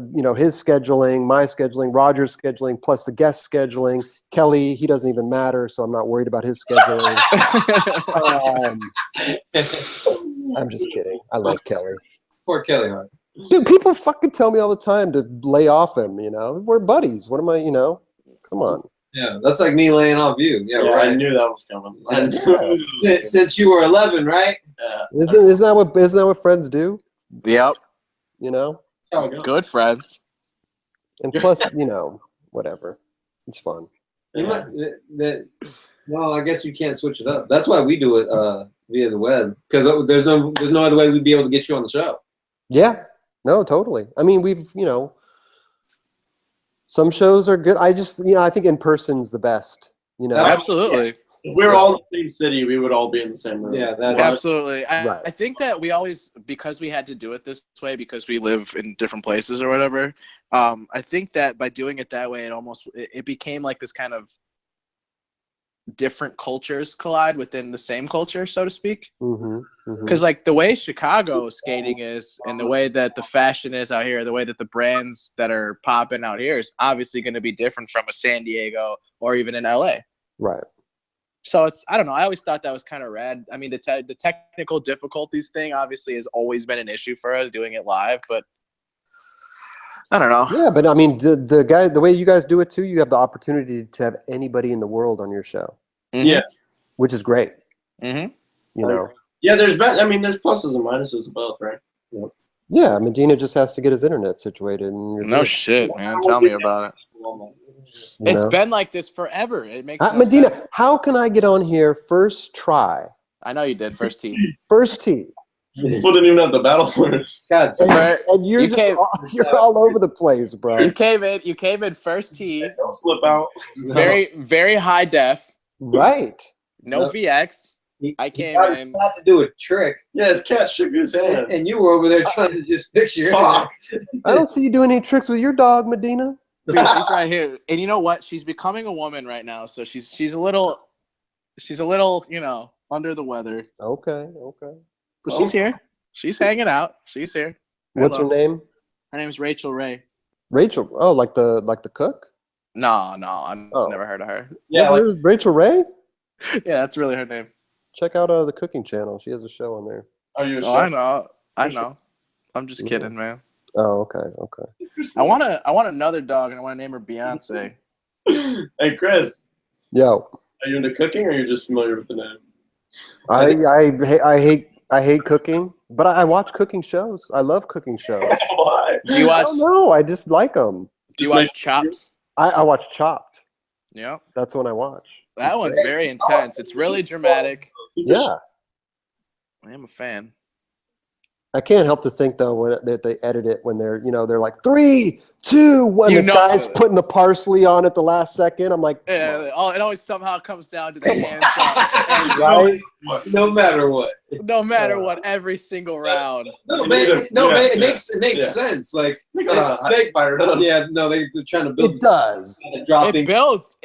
scheduling, my scheduling, Roger's scheduling, plus the guest scheduling. Kelly, he doesn't even matter, so I'm not worried about his scheduling. I'm just kidding. I love Kelly. Poor Kelly Hart. Dude, people fucking tell me all the time to lay off him, We're buddies. What am I, Come on. Yeah, that's like me laying off you. Yeah, Yeah, right. I knew that was coming. Since you were 11, right? Isn't that what friends do? Yep. Good. Good friends. And plus, whatever. It's fun. You might, well, I guess you can't switch it up. That's why we do it via the web, because there's no other way we'd be able to get you on the show. Yeah. No, totally. I mean, we've, some shows are good. I just, I think in person's the best, Absolutely. If we were all in the same city, we would all be in the same room. Yeah, Absolutely. Right. I think that we always, because we had to do it this way, because we live in different places or whatever, I think that by doing it that way, it became like this kind of different cultures collide within the same culture, so to speak. Because like the way Chicago skating is and the way that the fashion is out here, the way that the brands that are popping out here is obviously going to be different from a San Diego or even in LA. Right. So I don't know. I always thought that was kind of rad. I mean, the technical difficulties thing obviously has always been an issue for us doing it live, but I don't know. Yeah, but I mean, the way you guys do it too, you have the opportunity to have anybody in the world on your show. Yeah. Which is great. Mm-hmm. Yeah, there's pluses and minuses of both, right? Yeah, Medina just has to get his internet situated. And No shit, man. Tell me about it. You It's know? been like this forever. It makes no Medina, sense. how can I get on here first try? I know you did first tee. First tee. People didn't even have the battle for it. God, so And you're You just came- you're all over the place, bro. You came in first tee, Don't slip out. very high def, Right. no Yep. VX. he, I he came got his in. spot to do a trick, Yeah, his cat shook his hand. and you were over there trying to just fix your Talk. I don't see you doing any tricks with your dog, Medina. Dude, she's right here. And you know what? She's becoming a woman right now, so she's a little, you know, under the weather. Okay. But she's here. She's hanging out. She's here. What's her Hello. name? Her name is Rachel Ray. Rachel. Oh, like the cook? No, I've Oh. never heard of her. Yeah, Never like, heard of Rachel Ray? Yeah, that's really her name. Check out the cooking channel. She has a show on there. are you a Oh, chef? I know. I'm just kidding, man. Oh, okay. I want another dog, and I want to name her Beyonce. Hey, Chris, Yo, are you into cooking, or are you just familiar with the name? I hate cooking, but I watch cooking shows. I love cooking shows. Why? Do you I watch? don't know. I just like them. Do you watch Chopped? I watch Chopped. Yeah, That's what I watch. that one's very intense. It's really dramatic. Yeah. I am a fan. I can't help to think though when they edit it when they're like 3, 2, 1. You The know- guy's putting the parsley on at the last second. I'm like, come Yeah, it always somehow comes down to the hand shot. on, right? no matter what. No matter what, every single round. No, Yeah, it yeah, makes yeah. sense. Like, They fired up. yeah, no, they're trying to build It does. dropping. It builds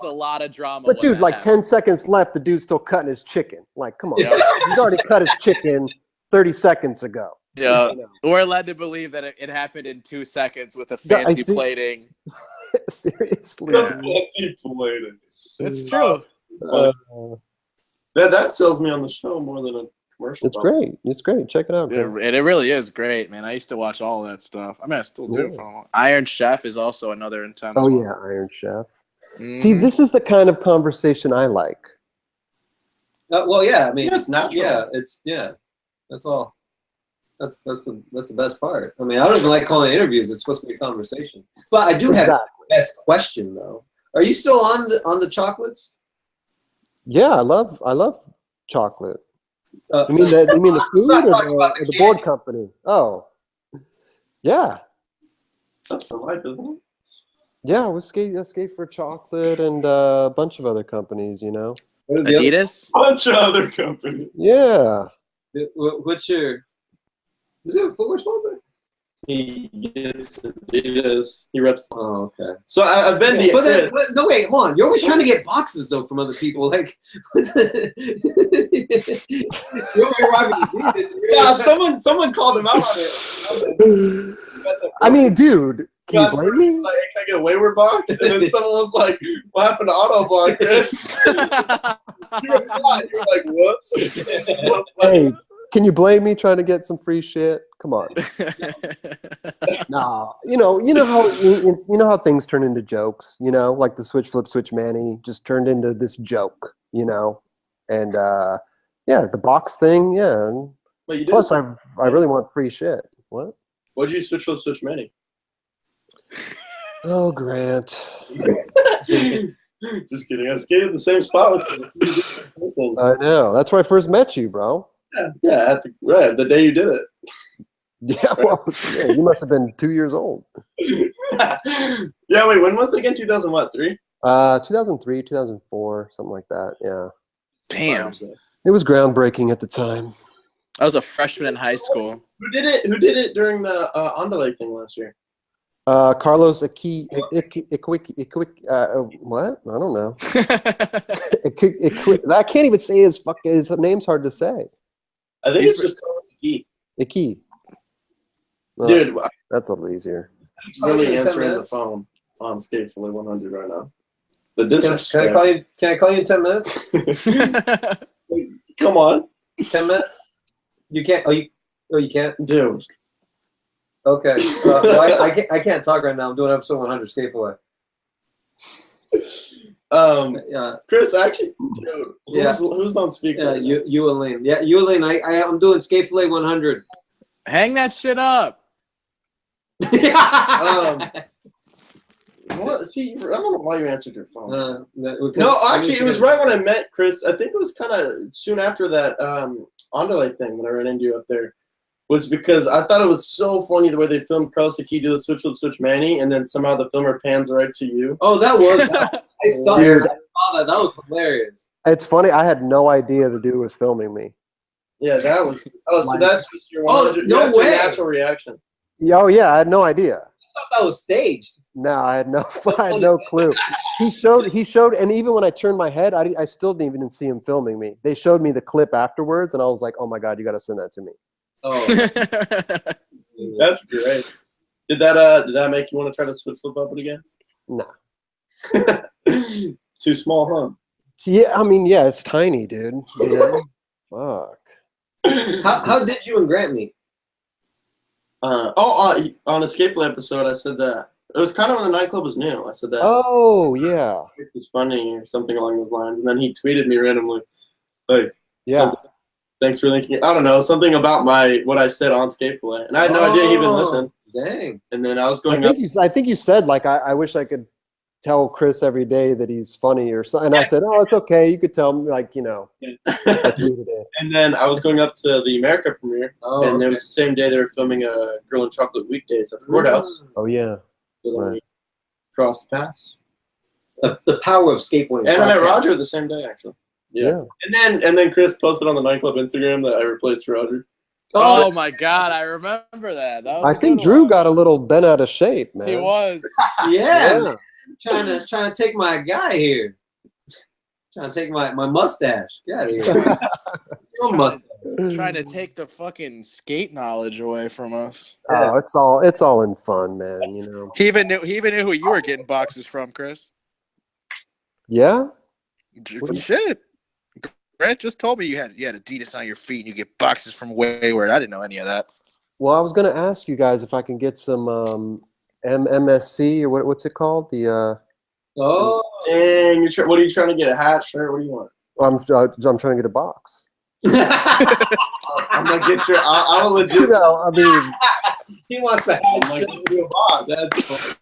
a lot of drama. But when dude, that like happens. 10 seconds left, the dude's still cutting his chicken. Like, come on. Yeah. He's already cut his chicken 30 seconds ago. Yeah, You know? we're led to believe that it happened in 2 seconds with a Yeah, I fancy see. plating. Seriously. Fancy plated. It's true. Uh, That sells me on the show more than a commercial. it's great. It's great. Check it out. It, Greg. and it really is great, man. I used to watch all that stuff. I mean, I still do. Yeah. For a while. Iron Chef is also another intense Oh, one. yeah. Iron Chef. Mhm. See, this is the kind of conversation I like. Well, yeah, I mean, Yeah, it's natural. Yeah, that's all. That's the best part. I mean, I don't even like calling it interviews. It's supposed to be a conversation. But I do have Exactly. the best question though. Are you still on the chocolates? Yeah, I love chocolate. Uh, You mean the food not or talking about the the board company? Oh, yeah. That's for life, isn't it? Yeah, we skate for chocolate and a bunch of other companies, you know. what are the other- Adidas. Bunch of other companies. Yeah. What's your? Is it a footwear sponsor? He gets Adidas. He reps. Oh, okay. So I've been to But Chris. no, wait, hold on. You're always trying to get boxes though from other people. Like, you're rocking Adidas. Yeah, someone called him out on it. I mean, dude, can you blame me? Like, can I get a wayward box? And then someone was like, "What happened to Autoblock, Chris?" You're like, "Whoops." Hey, can you blame me trying to get some free shit? Come on. Nah, you know how things turn into jokes, you know, like the switch flip switch Manny just turned into this joke, you know, and yeah, the box thing, yeah. And But you did. plus, I really want free shit. What? What'd you switch Manny? Oh, Grant. Just kidding. I skated at the same spot with you. I know. That's where I first met you, bro. Yeah, the day you did it. Yeah, well, yeah, you must have been 2 years old. Yeah, wait, when was it again? 2003? 2003, 2004, something like that. Yeah, Damn. it was groundbreaking at the time. I was a freshman in high school. Who did it during the Andale thing last year? Carlos what? I don't know. I can't even say his name's hard to say. I think it's just Carlos Aki. Iki. Well, Dude, that's a little easier. I'm really 10 answering the minutes. phone on Skate Fillet 100 right now. The Can I disrespect. call you? Can I call you in 10 minutes? Come on, 10 minutes? You can't. Oh, you can't. dude. Okay. Well, I can't talk right now. I'm doing episode 100 Skate Fillet. Yeah. Chris, actually, dude, Yeah. who's on speaker? Yeah. You Elaine. Yeah. You Elaine. I'm doing Skate Fillet 100. Hang that shit up. What? See, I don't know why you answered your phone. No, No, actually, it was right when I met Chris. I think it was kind of soon after that Underlay thing when I ran into you up there. Was because I thought it was so funny the way they filmed Karosaki do the switch flip switch Manny, and then somehow the filmer pans right to you. Oh, that was. I saw Dude. that. That was hilarious. It's funny. I had no idea the dude was filming me. Yeah, that was. Oh, so that's just your 100. no that's your way. natural reaction. Oh yeah, I had no idea. I thought that was staged. No, I had no clue. He showed, and even when I turned my head, I still didn't even see him filming me. They showed me the clip afterwards, and I was like, oh my god, you got to send that to me. Oh, That's great. Did that make you want to try to switch flip up it again? No. Too small, huh? Yeah, I mean, yeah, it's tiny, dude. You know? Fuck. how did you and Grant meet? On a Skate Fillet episode, I said that it was kind of when the nightclub was new. I said that. Oh yeah. It was funny or something along those lines, and then he tweeted me randomly, like, Yeah. Thanks for linking. I don't know, something about what I said on Skate Fillet, and I had no idea he even listened. Dang. And then I was going I think you said like I wish I could tell Chris every day that he's funny or something. And I said, oh, it's okay. You could tell me, like, you know. And then I was going up to the America premiere, and it was the same day they were filming a Girl in Chocolate Weekdays at the courthouse. Oh yeah. So then we crossed the paths. The power of skateboarding. And I met Roger the same day, actually. Yeah. And then Chris posted on the nightclub Instagram that I replaced Roger. Oh my god, I remember that. I think Drew got a little bent out of shape, man. He was. Yeah. Trying to take my guy here. Trying to take my mustache. Get out of here. Your mustache. Trying to take the fucking skate knowledge away from us. Oh, it's all in fun, man. You know. He even knew who you were getting boxes from, Chris. Yeah. Shit. Grant just told me you had Adidas on your feet and you get boxes from Wayward. I didn't know any of that. Well, I was gonna ask you guys if I can get some MSC or what's it called? The dang! What are you trying to get? A hat, shirt? What do you want? I'm trying to get a box. I'm gonna get your. I'm a legit. You know, I mean, he wants the hat. I'm gonna give you a box. That's.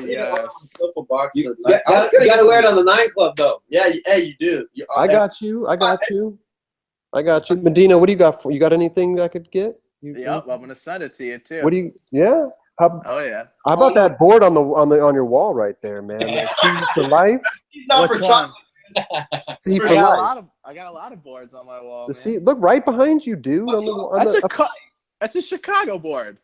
Yes. You gotta wear it on the 9 Club though. Yeah, hey, you do. I got you. Medina, what do you got? You got anything I could get? Yep, I'm gonna send it to you too. What do you? Yeah. Oh yeah. How about that board on your wall right there, man? See for life. He's not for chocolate. See for life. I got a lot of boards on my wall. Look right behind you, dude. That's a Chicago board.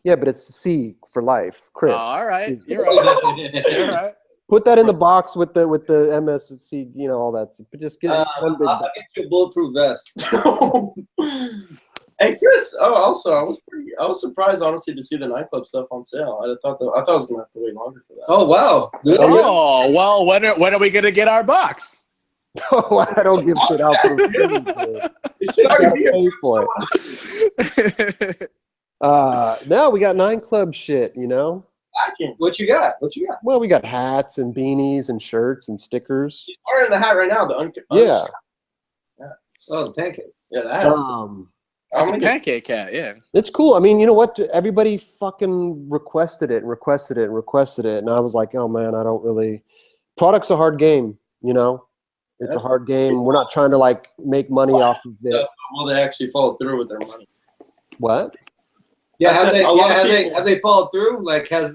Yeah, but it's C for life, Chris. Oh, all right, you're right. You're right. Put that in the box with the MSC, you know, all that. But just get one big. I'll get you a bulletproof vest. Hey Chris. Oh, also, I was surprised honestly to see the nightclub stuff on sale. I thought I was gonna have to wait longer for that. Oh wow. Oh well, when are we gonna get our box? Oh, I don't give shit out for It should already be for it. Now we got 9 Club shit, you know. What you got? Well, we got hats and beanies and shirts and stickers. He's wearing the hat right now. Yeah. Oh, the pancake. Yeah, that's a pancake hat. Yeah. It's cool. I mean, you know what? Everybody fucking requested it, and I was like, oh man, I don't really. Product's a hard game, you know. It's a hard game. We're not trying to like make money off of it. Will they actually follow through with their money? What? Yeah, have they followed through? Like, they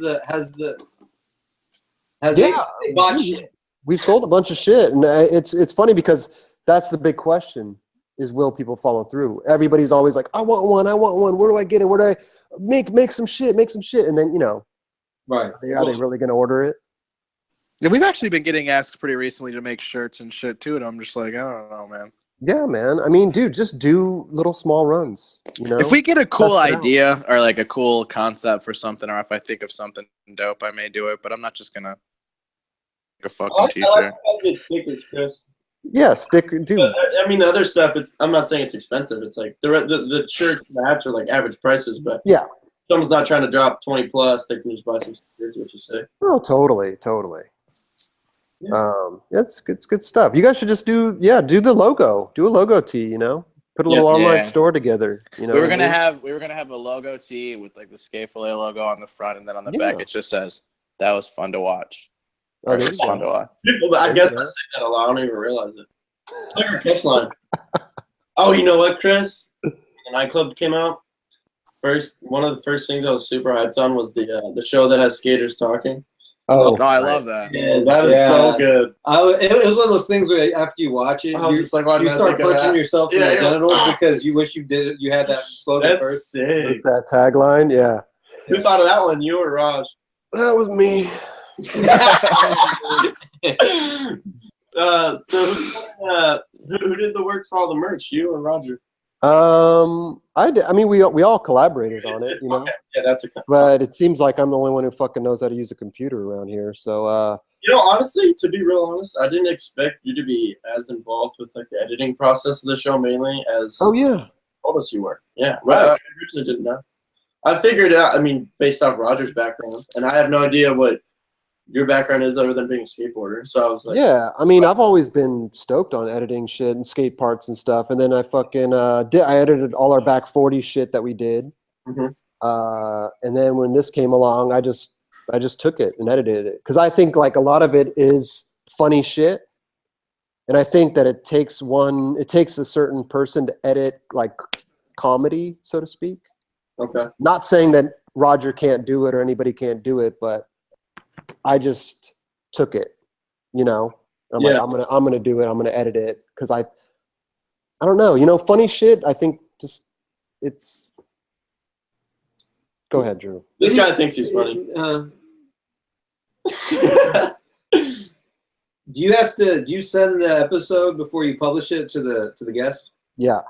bought shit? We've sold a bunch of shit, and it's funny because that's the big question: is will people follow through? Everybody's always like, I want one. Where do I get it? Where do I make some shit? And then, you know, right? Are they really going to order it? Yeah, we've actually been getting asked pretty recently to make shirts and shit too, and I'm just like, I don't know, man. Yeah, man. I mean, dude, just do little small runs. You know, if we get a cool idea or like a cool concept for something, or if I think of something dope, I may do it. But I'm not just gonna make a fucking t-shirt. I like get stickers, Chris. Yeah, sticker, dude. I mean, the other stuff. I'm not saying it's expensive. It's like the shirts and the hats are like average prices, but yeah, someone's not trying to drop 20 plus. They can just buy some stickers. What you say? Oh, totally. Yeah. It's good stuff. You guys should just do the logo. Do a logo tee, you know. Put a little online Yeah. store together. You know, we were what I gonna have a logo tee with like the Skate Fillet logo on the front, and then on the Yeah. back it just says that was fun to watch. Oh, Or there it you was fun go. to watch. People, I guess I say that a lot. I don't even realize it. Favorite catch line. Oh, you know what, Chris? When the nightclub came out, one of the first things I was super hyped on was the show that has skaters talking. Oh, No, I right. love that. Yeah, that is so good. It was one of those things where after you watch it, I was just like, why you did I start think of punching that? yourself in Yeah, the yeah. genitals because you wish you did it. You had that slogan That's first. sick. That tagline, yeah. Who thought of that one? You or Raj? That was me. So who did the work for all the merch? You or Roger? I did. I mean, we all collaborated on it, you know. Okay. Yeah, that's a. But it seems like I'm the only one who fucking knows how to use a computer around here. So, You know, honestly, to be real honest, I didn't expect you to be as involved with like the editing process of the show mainly as oh yeah, you told us you were. Yeah, right. I originally didn't know. I figured out. I mean, based off Roger's background, and I have no idea what your background is other than being a skateboarder. So I was like, yeah. I mean, I've always been stoked on editing shit and skate parts and stuff. And then I fucking I edited all our back 40 shit that we did. Mhm. And then when this came along, I just took it and edited it because I think like a lot of it is funny shit, and I think that it takes a certain person to edit like comedy, so to speak. okay. Not saying that Roger can't do it or anybody can't do it, but I just took it, you know. I'm like, I'm gonna do it. I'm gonna edit it because I don't know, you know, funny shit. I think just it's. Go ahead, Drew. This guy thinks he's funny. Do you send the episode before you publish it to the guest? Yeah.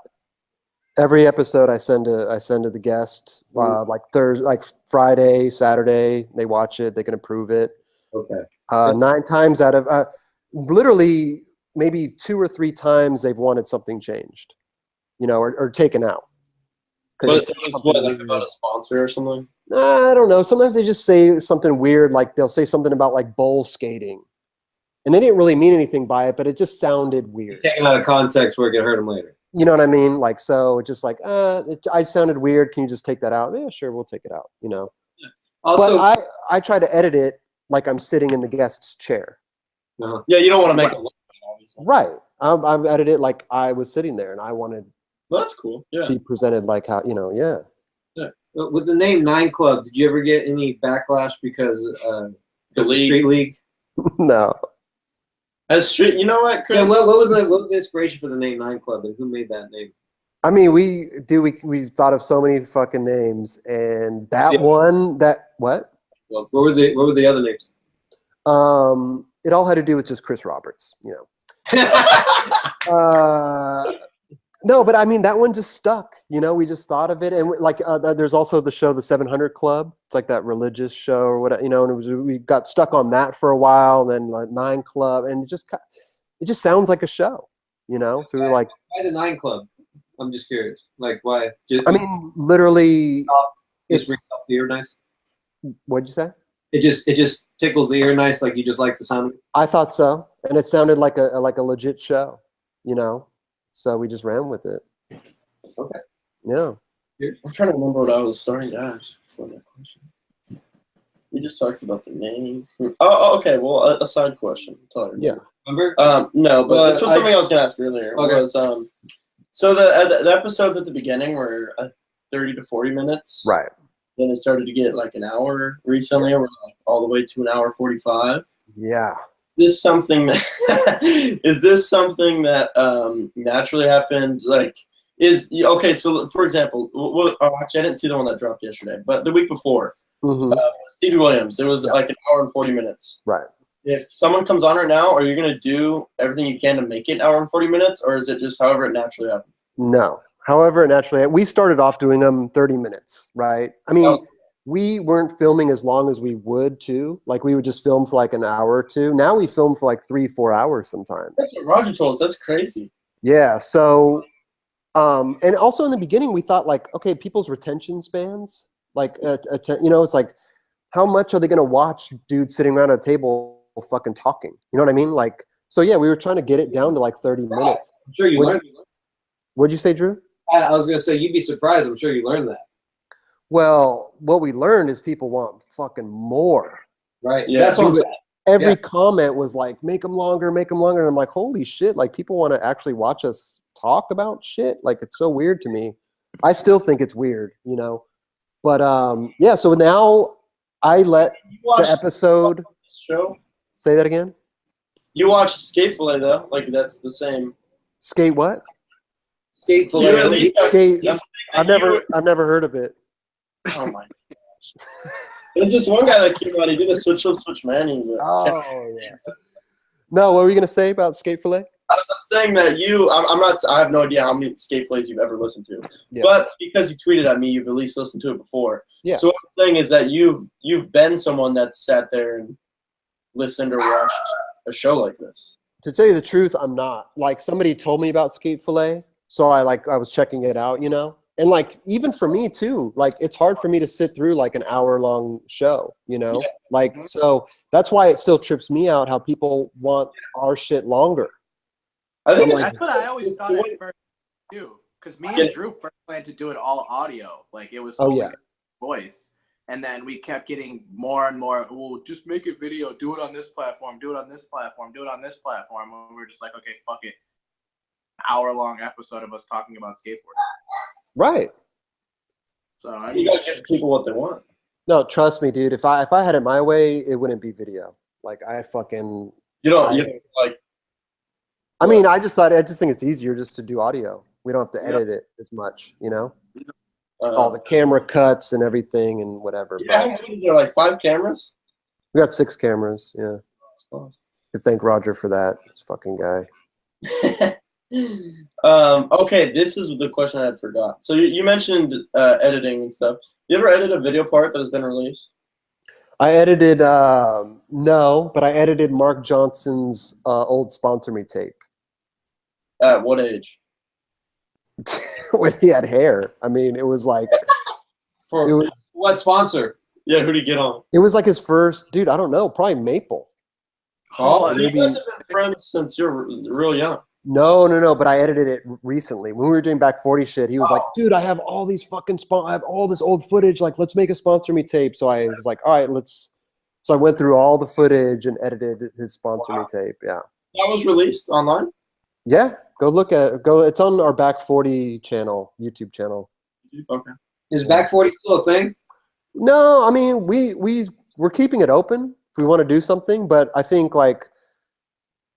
Every episode I send to the guest, like Thursday, like Friday, Saturday. They watch it. They can approve it. Okay. 9 times out of literally maybe 2 or 3 times they've wanted something changed, you know, or taken out. But what, like about a sponsor or something? I don't know. Sometimes they just say something weird, like they'll say something about like bowl skating, and they didn't really mean anything by it, but it just sounded weird. Taken out of context where it could hurt them later. You know what I mean? Like, so it's just like, I sounded weird. Can you just take that out? Yeah, sure, we'll take it out. You know. Also, but I try to edit it like I'm sitting in the guest's chair. Yeah, you don't want to make it look bad, obviously. Right. I've edited it like I was sitting there, and I wanted Well, that's cool. Yeah. to be presented like how, you know, yeah. with the name 9 Club, did you ever get any backlash because of the Street League? No. As street, you know what, Chris? Yeah, what was the inspiration for the name 9 Club, and who made that name? I mean, we thought of so many fucking names, and that one, what? Well, what were the other names? It all had to do with just Chris Roberts, you know. No, but I mean, that one just stuck, you know. We just thought of it, and like there's also the show, the 700 Club. It's like that religious show or whatever, you know. And we got stuck on that for a while, and then like 9 Club, and it just sounds like a show, you know. So we were like, why the 9 Club? I'm just curious. Like, why? I mean, literally, just rings off the ear nice. What'd you say? It just tickles the ear nice, like you just like the sound. I thought so, and it sounded like a legit show, you know. So we just ran with it. Okay. Yeah. I'm trying to remember what I was starting to ask for that question. We just talked about the name. Oh, okay. Well, a side question. Yeah. Remember? No, but Well, this was something I was going to ask earlier. Okay. Was so the episodes at the beginning were 30 to 40 minutes. Right. Then they started to get like an hour recently, or like all the way to an hour 45. Yeah. Is this something that naturally happens? Like, okay? So, for example, actually, I didn't see the one that dropped yesterday, but the week before, Stevie Williams. It was like an hour and 40 minutes. Right. If someone comes on right now, are you going to do everything you can to make it an hour and 40 minutes, or is it just however it naturally happens? No. However, naturally, we started off doing them 30 minutes, right? I mean, we weren't filming as long as we would too. Like we would just film for like an hour or two. Now we film for like 3-4 hours sometimes. That's what Roger told us. That's crazy. Yeah. So, and also in the beginning, we thought like, okay, people's retention spans, like, you know, it's like, how much are they going to watch dudes sitting around a table fucking talking? You know what I mean? Like, so yeah, we were trying to get it down to like 30 minutes. I'm sure you learned. What'd you say, Drew? I was gonna say you'd be surprised. I'm sure you learned that. Well, what we learned is people want fucking more. Right. Yeah. That's what I'm Dude, saying. Every Yeah. comment was like, make them longer, make them longer. And I'm like, holy shit, like people want to actually watch us talk about shit. Like it's so weird to me. I still think it's weird, you know. But yeah, so now I let You the watched episode this show? say that again. You watched Skate Fillet though? Like that's the same. Skate what? Skate You at Fillet. least Skate. you think I've that never heard of it. Oh my gosh. There's this one guy that came out. He did a switch up, switch manny. Oh yeah. No, what were you gonna say about Skate Fillet? I'm saying that I'm not. I have no idea how many Skate Fillets you've ever listened to, Yeah. but because you tweeted at me, you've at least listened to it before. Yeah. So what I'm saying is that you've been someone that's sat there and listened or watched a show like this. To tell you the truth, I'm not. Like somebody told me about Skate Fillet, so I was checking it out, you know. And like even for me too, like it's hard for me to sit through like an hour-long show, you know. Yeah. Like so that's why it still trips me out how people want our shit longer. I think I'm it's like- That's what I always thought at first too, because me and Drew first planned to do it all audio, like it was Oh, only yeah. voice, and then we kept getting more and more. Well, just make it video, do it on this platform, do it on this platform, do it on this platform. And we were just like, okay, fuck it, hour-long episode of us talking about skateboarding. Right. So I you mean, gotta give people what they want. No, trust me, dude. If I had it my way, it wouldn't be video. Like I fucking You don't like. I mean, I just think it's easier just to do audio. We don't have to Yep. edit it as much, you know? Uh, All the camera cuts and everything and whatever. yeah, how many is there? Like 5 cameras. We got 6 cameras, yeah. To thank Roger for that. This fucking guy. Okay, this is the question I had forgot. So you mentioned editing and stuff. You ever edit a video part that has been released? I edited no, but I edited Mark Johnson's old Sponsor Me tape. At what age? When he had hair. I mean, it was like For it was What sponsor? yeah, who'd he get on? it was like his first dude, I don't know, probably Maple. Oh, you maybe- guys have been friends since you're real young. No, but I edited it recently. When we were doing Back 40 shit, he was like, dude, I have all these fucking I have all this old footage. Like, let's make a Sponsor Me tape. So I was like, all right, let's. So I went through all the footage and edited his Sponsor Me tape. Yeah. That was released online. Yeah. Go look at it. It's on our Back 40 channel, YouTube channel. Okay. Is Back 40 still a thing? No, I mean, we're keeping it open if we want to do something. But I think, like,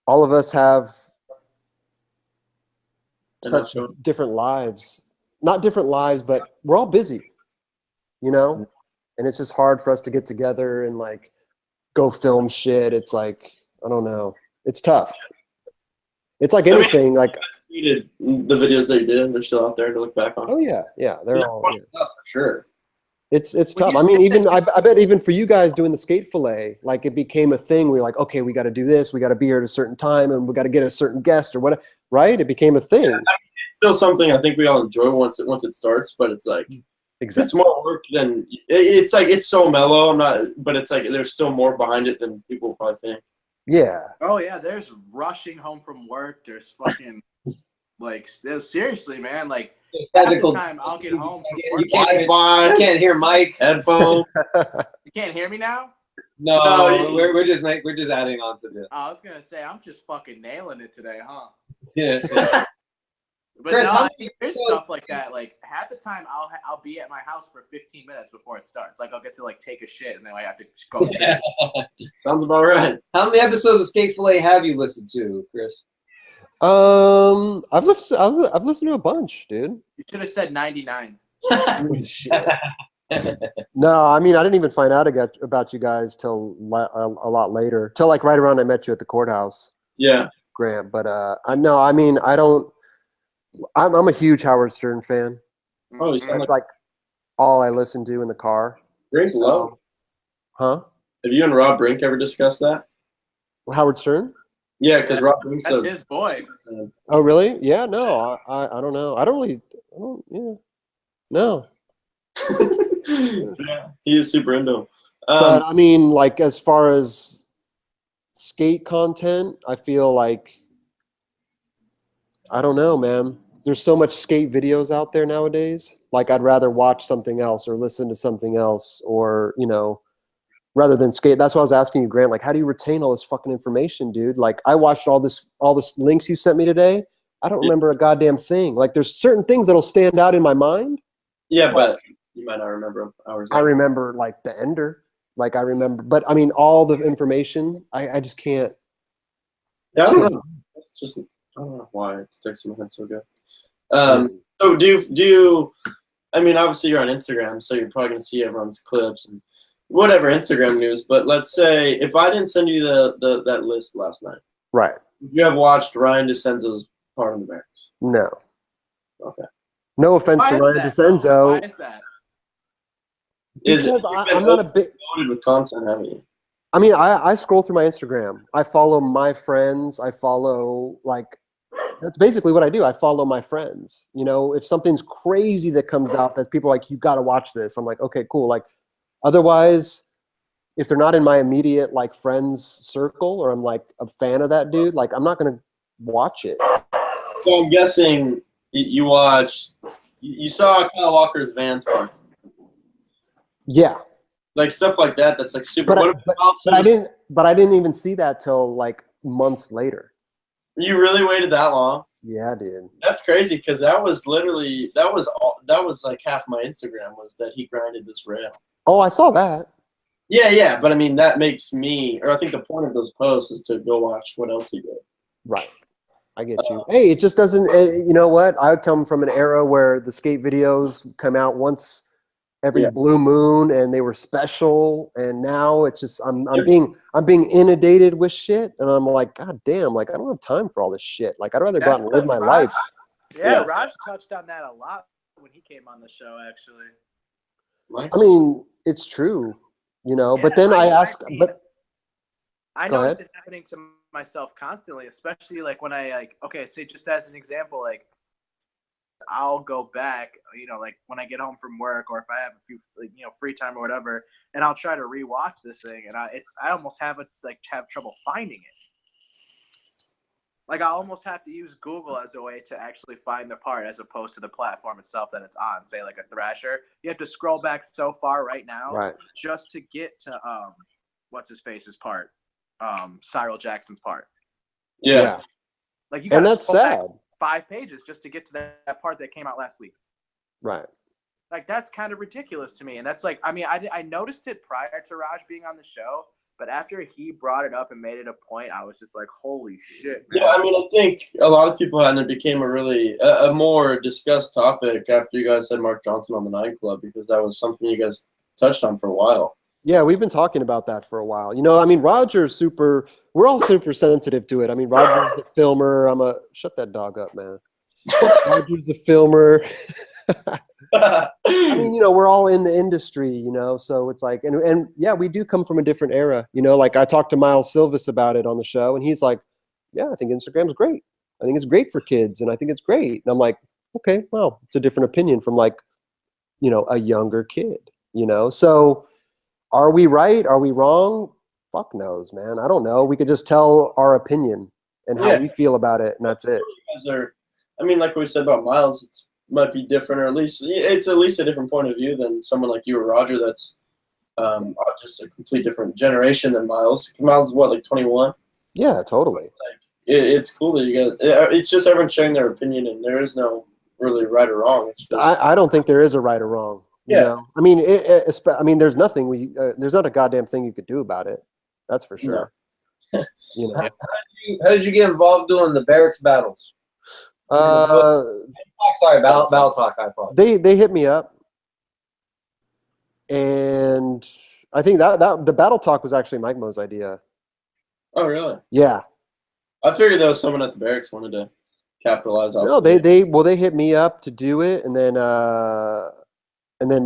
all of us have such different lives. Not different lives, but we're all busy, you know? And it's just hard for us to get together and like go film shit. It's like, I don't know. It's tough. It's like anything, like You did the videos that you did. They're still out there to look back on. oh yeah, they're all yeah. Oh, for sure. It's When tough. you I mean, say even I bet even for you guys doing the Skate Fillet, like it became a thing. We're like, okay, we got to do this. We got to be here at a certain time, and we got to get a certain guest or what. Right? It became a thing. It's still something I think we all enjoy once it starts, but it's like Exactly. it's more work than it's like it's so mellow. I'm not, but it's like there's still more behind it than people probably think. Yeah. oh yeah, there's rushing home from work. There's fucking like seriously, man. Like half the Technical. time I'll get home from You work. can't, Wi-Fi, you can't hear Mike. headphones. You can't hear me now? No, No, we're just adding on to this. I was gonna say I'm just fucking nailing it today, huh? Yeah. But Chris, no, how like, many there's episodes- stuff like that. Like half the time I'll be at my house for 15 minutes before it starts. Like I'll get to like take a shit and then I have to go. Sounds about right. How many episodes of Skate Fillet have you listened to, Chris? I've listened to a bunch, dude. You should have said 99. Shit. No, I mean I didn't even find out about you guys till a lot later. Till like right around I met you at the courthouse, Yeah. Grant. But I no, I mean I don't. I'm a huge Howard Stern fan. Oh, you sound That's like like all I listen to in the car. Brink's low. Huh? Have you and Rob Brink ever discussed that? Howard Stern? Yeah, because Rob Brink's That's a his boy. Oh, really? Yeah. No, I don't know. I don't. Yeah. No. yeah, he is super into him. But I mean, like as far as skate content, I feel like I don't know, man. there's so much skate videos out there nowadays. Like I'd rather watch something else or listen to something else, or rather than skate. That's why I was asking you, Grant. Like, how do you retain all this fucking information, dude? Like, I watched all this links you sent me today. I don't remember a goddamn thing. Like, there's certain things that'll stand out in my mind. Yeah, but you might not remember them hours I later. remember like the Ender. Like I remember, but I mean, all the information, I just can't. Yeah, I don't know. It's just I don't know why it sticks in my head so good. So do you? I mean, obviously you're on Instagram, so you're probably gonna see everyone's clips and whatever Instagram news. But let's say if I didn't send you that list last night, Right. would you have watched Ryan DeCenzo's part on the Bears? No. Okay. No offense Why to is Ryan that? DeCenzo. Why is that? Because I'm not a big. Loaded with content, haven't you? I mean, I scroll through my Instagram. I follow my friends. I follow that's basically what I do. I follow my friends. If something's crazy that comes out that people are like, you got to watch this. I'm like, okay, cool. Like, otherwise, if they're not in my immediate friends circle, or I'm like a fan of that dude, like I'm not gonna watch it. So I'm guessing you watched. You saw Kyle Walker's Vans part. Yeah. Like stuff like that. That's like super. But I didn't even see that till like months later. You really waited that long? Yeah, dude. That's crazy because that was like half my Instagram was that he grinded this rail. Oh, I saw that. Yeah, but I mean that makes me, or I think the point of those posts is to go watch what else he did. Right. I get you. Hey, it just doesn't. You know what? I come from an era where the skate videos come out once every blue moon, and they were special. And now it's just I'm being inundated with shit, and I'm like, God damn! Like I don't have time for all this shit. Like I'd rather go out and live my life. Yeah, Raj touched on that a lot when he came on the show. Actually, I mean, it's true, but then I notice it happening to myself constantly, especially like when I say just as an example, like I'll go back, like when I get home from work or if I have a few, free time or whatever, and I'll try to rewatch this thing, and I almost have trouble finding it. Like I almost have to use Google as a way to actually find the part, as opposed to the platform itself that it's on. Say like a Thrasher, you have to scroll back so far right now, just to get to what's his face's part, Cyril Jackson's part. Yeah. Like you and that's sad. 5 pages just to get to that part that came out last week. Right. Like that's kind of ridiculous to me, and that's like, I mean, I noticed it prior to Raj being on the show. But after he brought it up and made it a point, I was just like, holy shit, man. Yeah, I mean, I think a lot of people had, and it became a really a more discussed topic after you guys had Mark Johnson on the Nine Club, because that was something you guys touched on for a while. Yeah, we've been talking about that for a while. I mean, Roger's we're all super sensitive to it. I mean, Roger's a filmer. Shut that dog up, man. Roger's a filmer. I mean, we're all in the industry, so it's like, and yeah, we do come from a different era, like I talked to Miles Silvis about it on the show, and he's like, yeah, I think Instagram's great. I think it's great for kids, and I think it's great. And I'm like, okay, well, it's a different opinion from like, a younger kid, so are we right? Are we wrong? Fuck knows, man. I don't know. We could just tell our opinion and how we feel about it, and that's it. I mean, like we said about Miles, it might be different, or at least a different point of view than someone like you or Roger that's just a complete different generation than Miles. Miles is what, like 21? Yeah, totally. Like, it's cool that you guys. It's just everyone sharing their opinion, and there is no really right or wrong. It's just, I don't think there is a right or wrong. I mean, I mean, there's nothing there's not a goddamn thing you could do about it. That's for sure. No. How did you get involved doing the barracks battles? Sorry, Battle Talk. I apologize. They hit me up, and I think that the Battle Talk was actually Mike Mo's idea. Oh, really? Yeah. I figured there was someone at the barracks wanted to capitalize off. No, they hit me up to do it, and then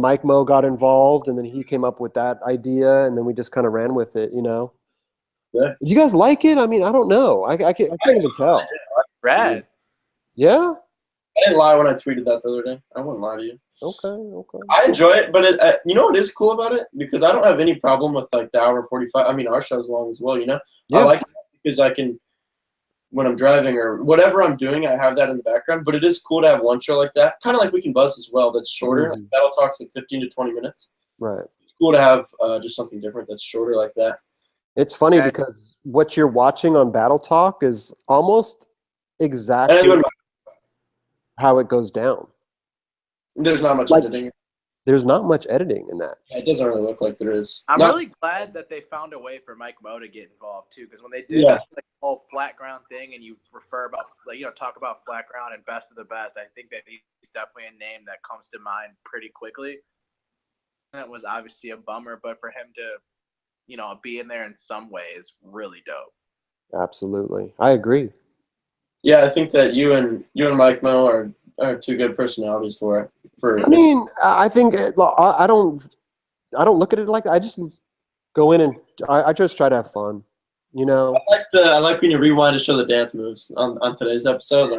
Mike Mo got involved, and then he came up with that idea, and then we just kind of ran with it, Yeah. Do you guys like it? I mean, I don't know. I can't even tell. Rad. Yeah? I didn't lie when I tweeted that the other day. I wouldn't lie to you. Okay. I enjoy it, but you know what is cool about it? Because I don't have any problem with like the hour 45. I mean, our show's long as well, Yeah. I like it because I can when I'm driving or whatever I'm doing, I have that in the background. But it is cool to have one show like that, kind of like We Can Buzz as well. That's shorter. Like Battle Talk's like 15 to 20 minutes. Right. It's cool to have just something different that's shorter like that. It's funny because what you're watching on Battle Talk is almost exactly how it goes down. There's not much editing. There's not much editing in that. Yeah, it doesn't really look like there is. I'm really glad that they found a way for Mike Moe to get involved too, because when they did like the whole flat ground thing, and you refer about talk about flat ground and best of the best, I think that he's definitely a name that comes to mind pretty quickly. And it was obviously a bummer, but for him to be in there in some way is really dope. Absolutely, I agree. Yeah, I think that you and Mike Moe are two good personalities for it. I mean, I think I don't look at it like that. I just go in and I just try to have fun, I like when you rewind to show the dance moves on today's episode.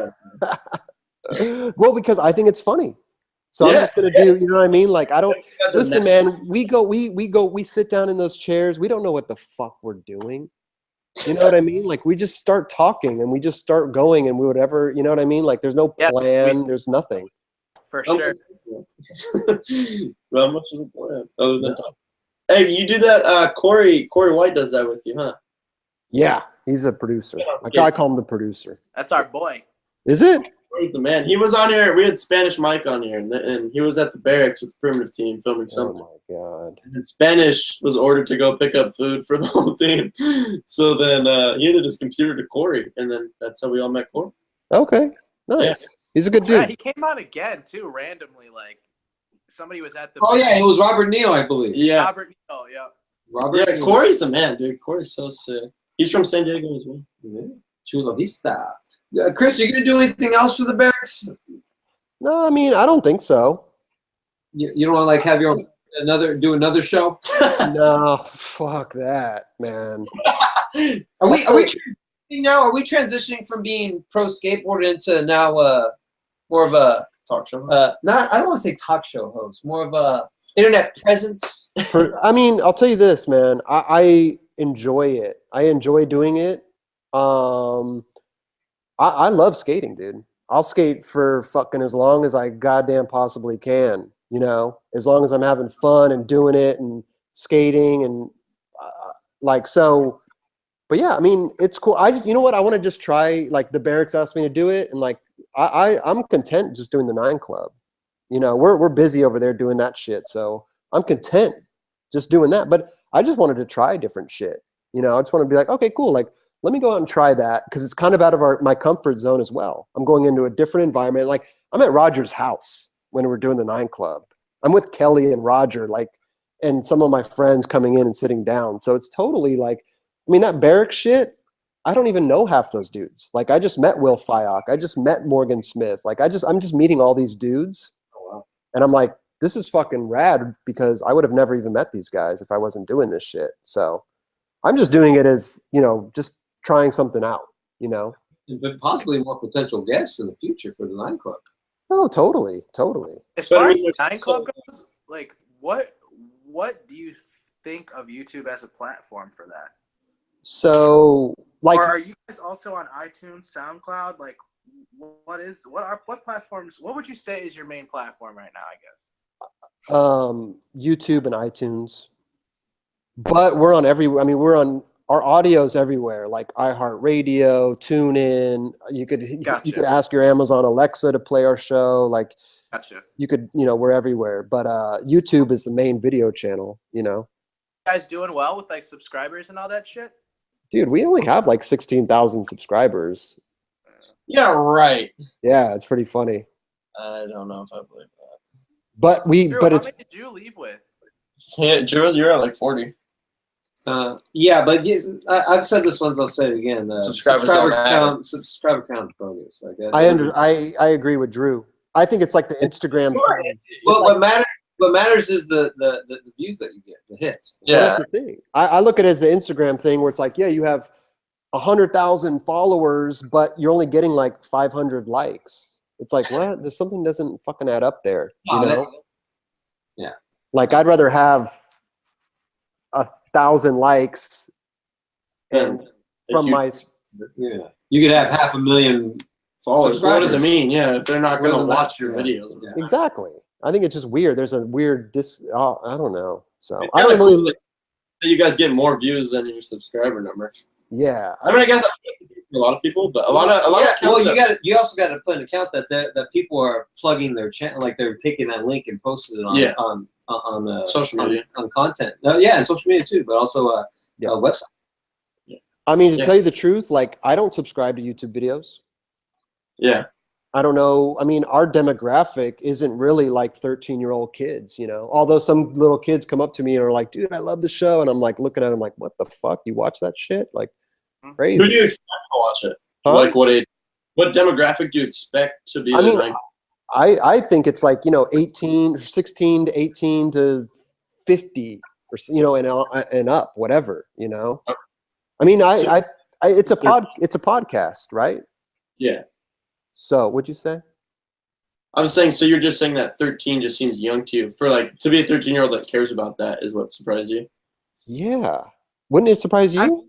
Well, because I think it's funny. So I'm just gonna do, you know what I mean? Like I don't listen, man. We sit down in those chairs. We don't know what the fuck we're doing. You know what I mean? Like we just start talking and we just start going and we whatever. You know what I mean? Like there's no plan. There's nothing. For sure. Not much of a plan other than hey, you do that. Corey White does that with you, huh? Yeah, he's a producer. I call him the producer. That's our boy. Is it? Corey's the man. He was on here. We had Spanish Mike on here, and he was at the barracks with the primitive team filming something. Oh my god! And Spanish was ordered to go pick up food for the whole team. So then he handed his computer to Corey, and then that's how we all met Corey. Okay, nice. Yeah. He's a good dude. Yeah, he came on again too, randomly. Like somebody was at the. Oh yeah, it was Robert Neal, I believe. Yeah, Robert Neal. Yeah. Robert. Yeah, Corey's the man, dude. Corey's so sick. He's from San Diego as well. Yeah. Chula Vista. Chris, are you gonna do anything else for the Barracks? No, I mean I don't think so. You don't want to like have your own another show? No, fuck that, man. Are we transitioning now? Are we transitioning from being pro skateboarder into now more of a talk show? I don't want to say talk show host, more of a internet presence. I mean, I'll tell you this, man. I enjoy it. I enjoy doing it. I love skating, dude. I'll skate for fucking as long as I goddamn possibly can, as long as I'm having fun and doing it and skating and so. But yeah, I mean, it's cool. You know what? I want to just try, like the Barracks asked me to do it. And like, I'm content just doing the 9 Club. We're busy over there doing that shit. So I'm content just doing that. But I just wanted to try different shit. I just want to be like, okay, cool. Like, let me go out and try that because it's kind of out of my comfort zone as well. I'm going into a different environment. Like I'm at Roger's house when we're doing the 9 Club. I'm with Kelly and Roger, and some of my friends coming in and sitting down. So it's totally like, I mean, that Barracks shit, I don't even know half those dudes. Like I just met Will Fyock. I just met Morgan Smith. Like I'm just meeting all these dudes. Oh, wow. And I'm like, this is fucking rad because I would have never even met these guys if I wasn't doing this shit. So I'm just doing it as, just trying something out, But possibly more potential guests in the future for the 9 Club. Oh, totally. As far as the 9 Club goes, like what do you think of YouTube as a platform for that? So, like, or are you guys also on iTunes, SoundCloud? Like, what platforms? What would you say is your main platform right now? I guess. YouTube and iTunes, but we're on we're on. Our audio's everywhere, like iHeartRadio, TuneIn. You could ask your Amazon Alexa to play our show. Like, gotcha. You could, we're everywhere. But YouTube is the main video channel. You guys doing well with like subscribers and all that shit? Dude, we only have like 16,000 subscribers. Yeah, right. Yeah, it's pretty funny. I don't know if I believe that. But Drew, how many did you leave with? Yeah, Drew, you're at like 40. Yeah, but I've said this once. I'll say it again. Subscriber count is bogus. I agree with Drew. I think it's like the Instagram. Well, what matters is the views that you get, the hits. Yeah, well, that's the thing. I look at it as the Instagram thing, where it's like, yeah, you have 100,000 followers, but you're only getting like 500 likes. It's like, what? There's something doesn't fucking add up there. Yeah. Like I'd rather have 1,000 likes and from my Yeah, you could have 500,000 followers. What does it mean? Yeah, if they're not going to watch your videos. Yeah. Exactly. I think it's just weird. There's a weird I don't know. So It's I kinda don't really. cool that you guys get more views than your subscriber number. Yeah. I mean, I guess a lot of people, but a lot of Well, accounts you also got to put an account that people are plugging their channel, like they're taking that link and posting it on social media, on content. Yeah, and social media too, but also a website. I mean, to tell you the truth, like I don't subscribe to YouTube videos. Yeah. I don't know. I mean, our demographic isn't really like 13-year-old kids, you know. Although some little kids come up to me and are like, "Dude, I love the show," and I'm like looking at them like, "What the fuck? You watch that shit?" Like crazy. Who do you expect to watch it? Huh? Like what age? What demographic do you expect to be? I mean, I think it's like 16 to 18 to 50, or and up, whatever, Okay. I mean, it's a podcast, right? Yeah. So, what'd you say? I'm saying, so you're just saying that 13 just seems young to you. For like to be a 13-year-old that cares about that is what surprised you. Yeah. Wouldn't it surprise you?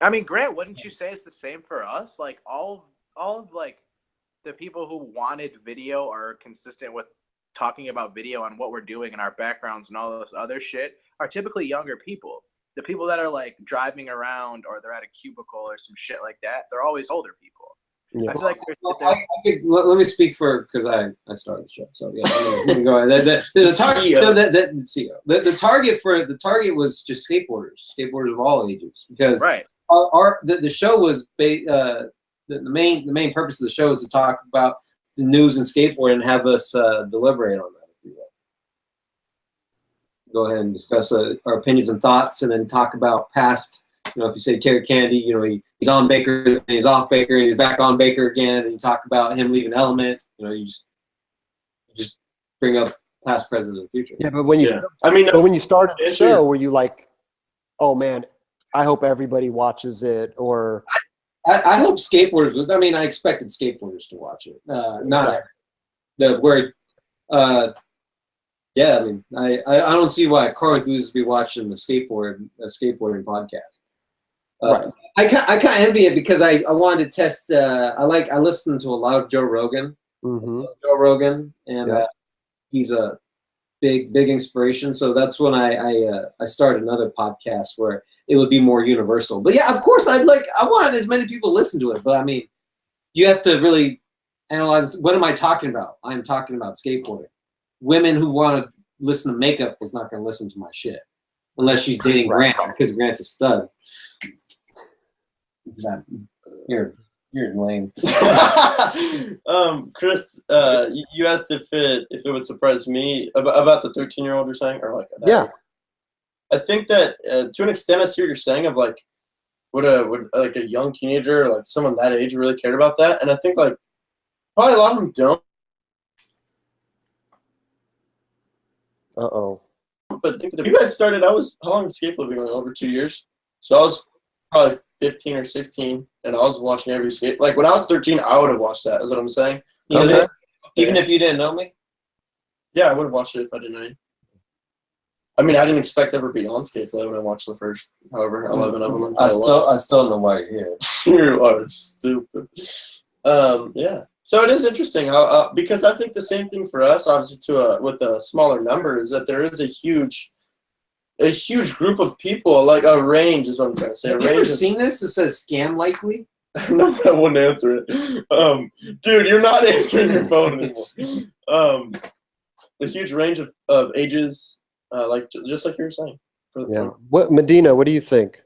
I mean, Grant, wouldn't you say it's the same for us? Like all of like the people who wanted video are consistent with talking about video and what we're doing and our backgrounds and all this other shit are typically younger people. The people that are like driving around or they're at a cubicle or some shit like that, they're always older people. Yeah. I feel like let me speak for because I started the show, so yeah, you can go ahead. The target was just skateboarders of all ages, because the show was the main purpose of the show is to talk about the news and skateboard and have us deliberate on that. If you will. Go ahead and discuss our opinions and thoughts, and then talk about past. If you say Terry Candy, he's on Baker, and he's off Baker, and he's back on Baker again, and you talk about him leaving Element. You just bring up past, present, and future. Yeah, but when you started the show, were you like, oh man, I hope everybody watches it, or? I hope skateboarders. I mean, I expected skateboarders to watch it. Yeah, I mean, I don't see why car enthusiasts be watching a skateboarding podcast. Right. I kind of envy it because I wanted to test. I listened to a lot of Joe Rogan. Mm-hmm. Joe Rogan, and he's a big inspiration. So that's when I started another podcast where it would be more universal. But yeah, of course, I want as many people to listen to it. But I mean, you have to really analyze. What am I talking about? I'm talking about skateboarding. Women who want to listen to makeup is not going to listen to my shit unless she's dating Grant, because Grant's a stud. You're lame. Chris, you asked if it would surprise me about the 13-year-old you're saying, or like that. Yeah. I think that to an extent I see what you're saying of like would a young teenager or like someone that age really cared about that, and I think like probably a lot of them don't. But you guys started. How long was Skate Fillet going? Over 2 years. So I was probably 15 or 16, and I was watching every skate. Like when I was 13, I would have watched that. Is what I'm saying. Even if you didn't know me. Yeah, I would have watched it if I didn't know you. I mean, I didn't expect to ever be on Skate Fillet when I watched the first, however, 11 of them. I still don't know why you're here. You are stupid. Yeah. So it is interesting because I think the same thing for us, obviously, with a smaller number, is that there is a huge group of people, like a range is what I'm trying to say. Have you ever seen this? It says scam likely. No, I wouldn't answer it. Dude, you're not answering your phone anymore. A huge range of ages, just like you were saying. Yeah. What, Medina? What do you think?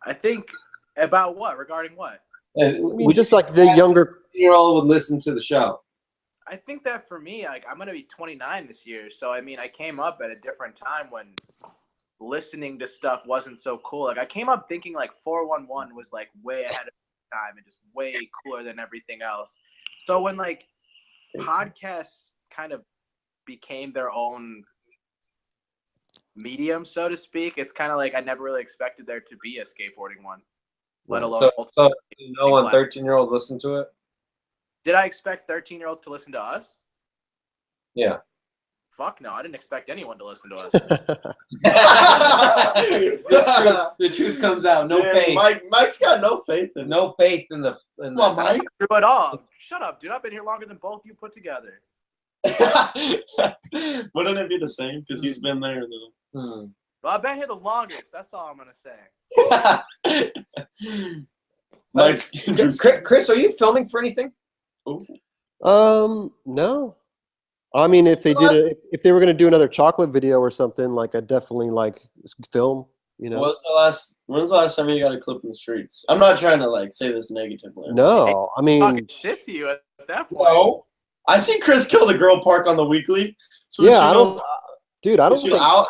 I think about what? Regarding what? I mean, just like the younger year-old would listen to the show. I think that for me, like I'm gonna be 29 this year, so I mean, I came up at a different time when listening to stuff wasn't so cool. Like I came up thinking like 411 was like way ahead of time and just way cooler than everything else. So when like podcasts kind of became their own medium, so to speak, it's kind of like I never really expected there to be a skateboarding one, let alone. So no one 13-year-olds listen to it. Did I expect 13-year-olds to listen to us? Yeah. Fuck no, I didn't expect anyone to listen to us. The truth comes out. No Damn, faith. Mike's got no faith in No faith in the. Come on, Mike. True at all. Shut up, dude. I've been here longer than both you put together. Wouldn't it be the same? Because he's been there. Well, I've been here the longest. That's all I'm gonna say. Mike's Chris, are you filming for anything? No. I mean, if they were gonna do another chocolate video or something, like I'd definitely like film. You know. When's the last time you got a clip in the streets? I'm not trying to like say this negatively. No, I mean, Talking shit to you at that point. No. I see Chris kill the girl park on the weekly. So yeah, I don't, dude. I don't think, out.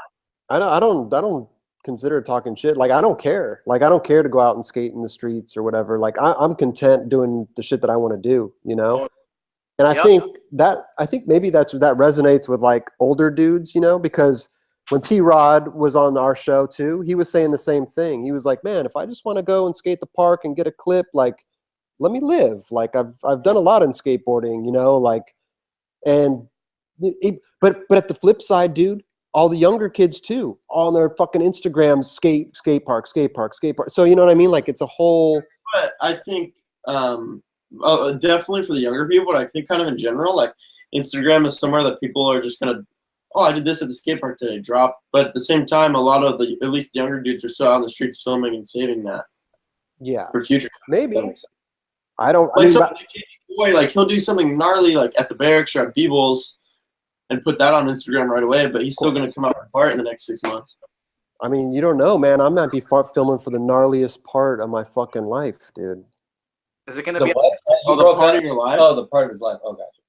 I don't consider talking shit. Like I don't care. Like I don't care to go out and skate in the streets or whatever. Like I'm content doing the shit that I want to do. You know. And I think maybe that resonates with like older dudes, you know, because when P-Rod was on our show too, he was saying the same thing. He was like, man, if I just want to go and skate the park and get a clip, like, let me live. Like I've done a lot in skateboarding, you know, like, and but at the flip side, dude, all the younger kids too, all on their fucking Instagrams, skate park. So you know what I mean? Like it's a whole. But I think. Definitely for the younger people, but I think kind of in general, like Instagram is somewhere that people are just gonna, oh, I did this at the skate park today, drop. But at the same time, a lot of the, at least the younger dudes, are still out on the streets filming and saving that. Yeah. For future. Maybe. I don't. Like, I mean, boy, like he'll do something gnarly, like at the barracks or at Beebles, and put that on Instagram right away. But he's still gonna come out with a part in the next 6 months. I mean, you don't know, man. I might be filming for the gnarliest part of my fucking life, dude. Is it going to be? The part of your life? Oh, the part of his life. Oh, gotcha.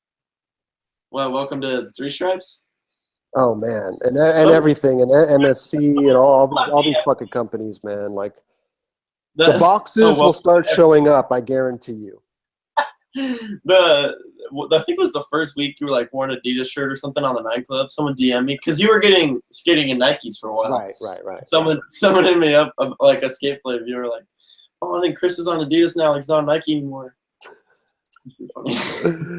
Well, welcome to Three Stripes. Oh man, and everything, and MSC, and all these fucking companies, man. Like the boxes will start showing up. I guarantee you. I think it was the first week you were like wore an Adidas shirt or something on the nightclub. Someone DM'd me because you were skating in Nikes for a while. Right. Someone hit me up like a Skate Fillet viewer, like, oh, I think Chris is on Adidas now. Like he's not on Nike anymore. You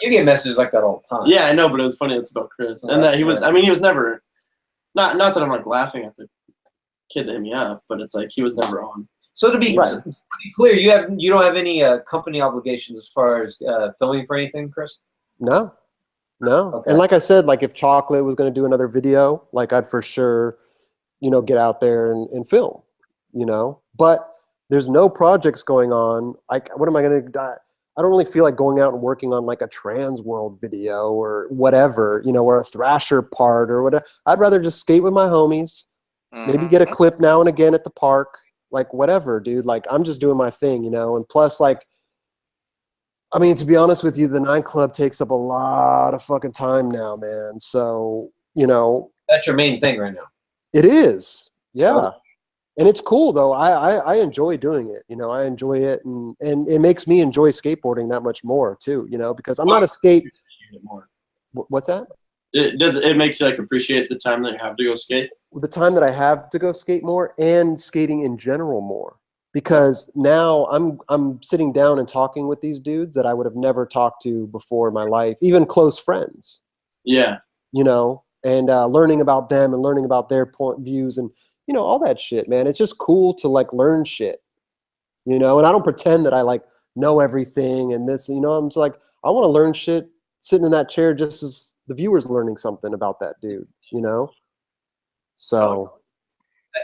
get messages like that all the time. Yeah, I know, but it was funny. It's about Chris, and that he was. I mean, he was never. Not that I'm like laughing at the kid that hit me up, but it's like he was never on. So to be clear, you don't have any company obligations as far as filming for anything, Chris? No. Okay. And like I said, like if Chocolate was going to do another video, like I'd for sure, you know, get out there and film, you know. But there's no projects going on. Like, what am I going to? I don't really feel like going out and working on like a Trans World video or whatever, you know, or a Thrasher part or whatever. I'd rather just skate with my homies, maybe get a clip now and again at the park, like whatever, dude. Like I'm just doing my thing, you know. And plus, like, I mean, to be honest with you, the nightclub takes up a lot of fucking time now, man. So, you know, that's your main thing right now. It is, yeah. And it's cool though. I enjoy doing it. You know, I enjoy it, and it makes me enjoy skateboarding that much more too. You know, because I'm not a skate. What's that? It makes you like appreciate the time that you have to go skate. The time that I have to go skate more, and skating in general more, because now I'm sitting down and talking with these dudes that I would have never talked to before in my life, even close friends. Yeah. You know, and learning about them and learning about their point views and, you know, all that shit, man. It's just cool to like learn shit, you know, and I don't pretend that I like know everything and this, you know, I'm just like, I want to learn shit sitting in that chair just as the viewer's learning something about that dude, you know? So.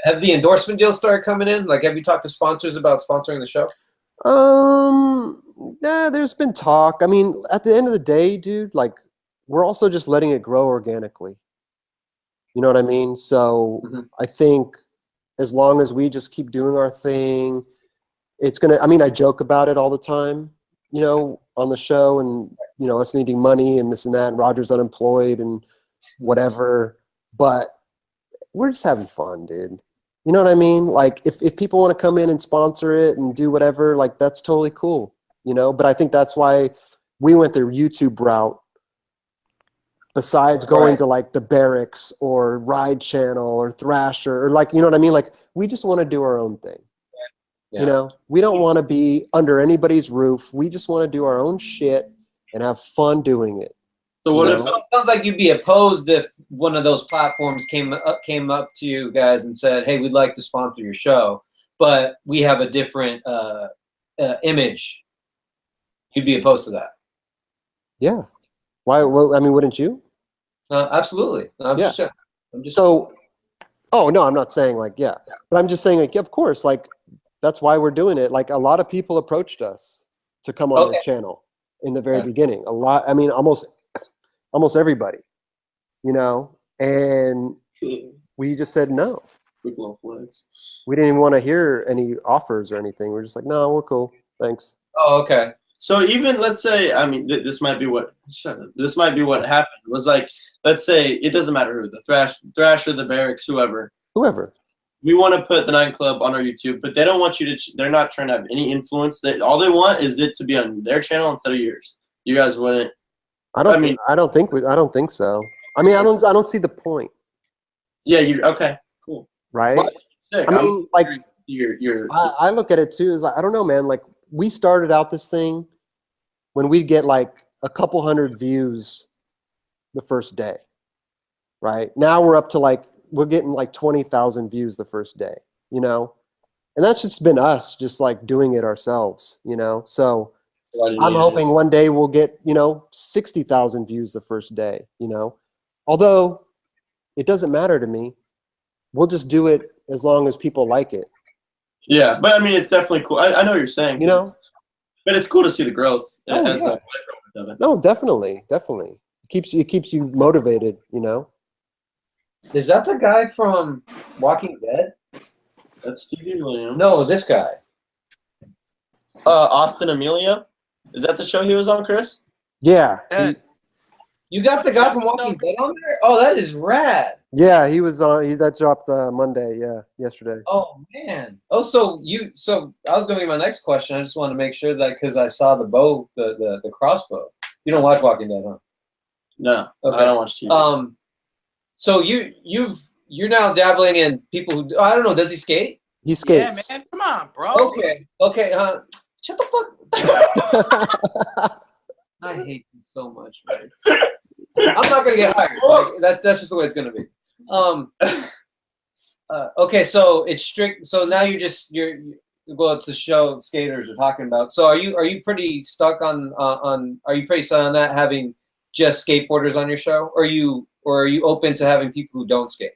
Have the endorsement deals started coming in? Like, have you talked to sponsors about sponsoring the show? Yeah, there's been talk. I mean, at the end of the day, dude, like, we're also just letting it grow organically. You know what I mean? So I think as long as we just keep doing our thing, it's going to, I mean, I joke about it all the time, you know, on the show and, you know, us needing money and this and that, and Roger's unemployed and whatever, but we're just having fun, dude. You know what I mean? Like if people want to come in and sponsor it and do whatever, like that's totally cool, you know? But I think that's why we went the YouTube route. Besides going to like the Barracks or Ride Channel or Thrasher or like, you know what I mean? Like we just want to do our own thing. Yeah. You know, we don't want to be under anybody's roof. We just want to do our own shit and have fun doing it. So what if So it sounds like you'd be opposed if one of those platforms came up to you guys and said, "Hey, we'd like to sponsor your show, but we have a different image." You'd be opposed to that. Yeah. Why? I mean, wouldn't you? Absolutely. I'm Yeah. just So, oh no, I'm not saying like yeah, but I'm just saying like of course, like that's why we're doing it. Like a lot of people approached us to come on Okay. their channel in the very Okay. beginning. A lot. I mean, almost everybody, you know, and we just said no. quick little flags? We didn't even want to hear any offers or anything. We're just like, no, we're cool, thanks. Oh, okay. So even let's say, I mean, this might be what happened was like, let's say it doesn't matter who, the Thrasher, the Barracks, whoever. Whoever. We want to put the 9 Club on our YouTube, but they don't want you to. They're not trying to have any influence. All they want is it to be on their channel instead of yours. You guys wouldn't. I don't think so. I mean, I don't see the point. Yeah. You okay? Cool. Right. Well, sick. I mean, like you're. I look at it too as like, I don't know, man. Like we started out this thing when we'd get like a couple hundred views the first day, right? Now we're up to like we're getting like 20,000 views the first day, you know, and that's just been us just like doing it ourselves, you know. So I'm hoping one day we'll get 60,000 views the first day, you know. Although it doesn't matter to me. We'll just do it as long as people like it. Yeah, but I mean, it's definitely cool. I know what you're saying, you know. But it's cool to see the growth. Oh, as yeah. of it. No, definitely. It keeps you motivated, you know. Is that the guy from Walking Dead? That's Stevie Williams. No, this guy. Austin Amelia. Is that the show he was on, Chris? Yeah. You got the guy from Walking Dead on there? Oh, that is rad. Yeah, he was on. That dropped Monday. Yeah, yesterday. Oh man. Oh, so I was going to be my next question. I just wanted to make sure that because I saw the bow, the crossbow. You don't watch Walking Dead, huh? No, Okay. I don't watch TV. So you're now dabbling in people who I don't know. Does he skate? He skates. Yeah, man. Come on, bro. Okay. Shut the fuck. I hate you so much, man. I'm not gonna get hired. Like, that's just the way it's gonna be. Okay, so it's strict. So now you're it's a show skaters are talking about. So are you pretty stuck on are you pretty set on that having just skateboarders on your show? Or are you open to having people who don't skate?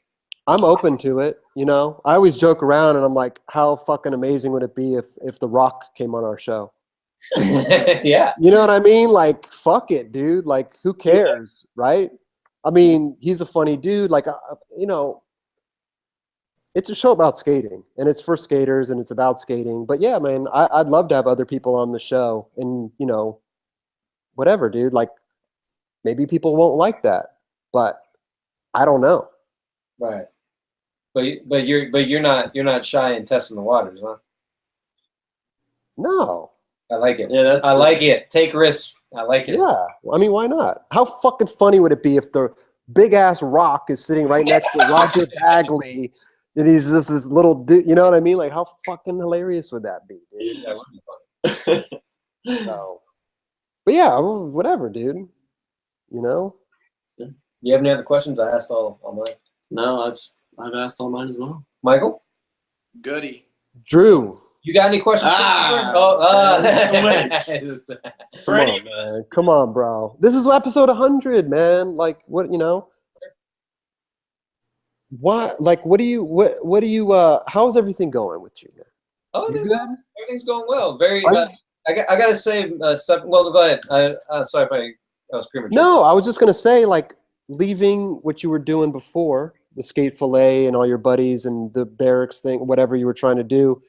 I'm open to it. You know, I always joke around and I'm like, how fucking amazing would it be if The Rock came on our show? Yeah. You know what I mean? Like, fuck it, dude. Like, who cares, right? I mean, he's a funny dude. Like, it's a show about skating, and it's for skaters, and it's about skating. But yeah, man, I'd love to have other people on the show, and whatever, dude. Like, maybe people won't like that, but I don't know. Right. But you're not shy in testing the waters, huh? No. I like it. Yeah, I like it. Take risks. I like it. Yeah. I mean, why not? How fucking funny would it be if the big ass Rock is sitting right next to Roger Bagley, and he's just this little dude? You know what I mean? Like, how fucking hilarious would that be, dude? That would be fun. So, but yeah, whatever, dude. You know. You have any other questions? I asked all mine. No, I've asked all mine as well. Michael, Goody. Drew. you got any questions? Come on, bro. This is episode 100, man. Like, what, what, like, what do you, how's everything going with you, man? Oh, You good? everything's going well. Very. Are you- I got to say stuff. Well, go ahead. Sorry if I was premature. No, I was just going to say, like, leaving what you were doing before, the Skate Fillet and all your buddies and the Barracks thing, whatever you were trying to do,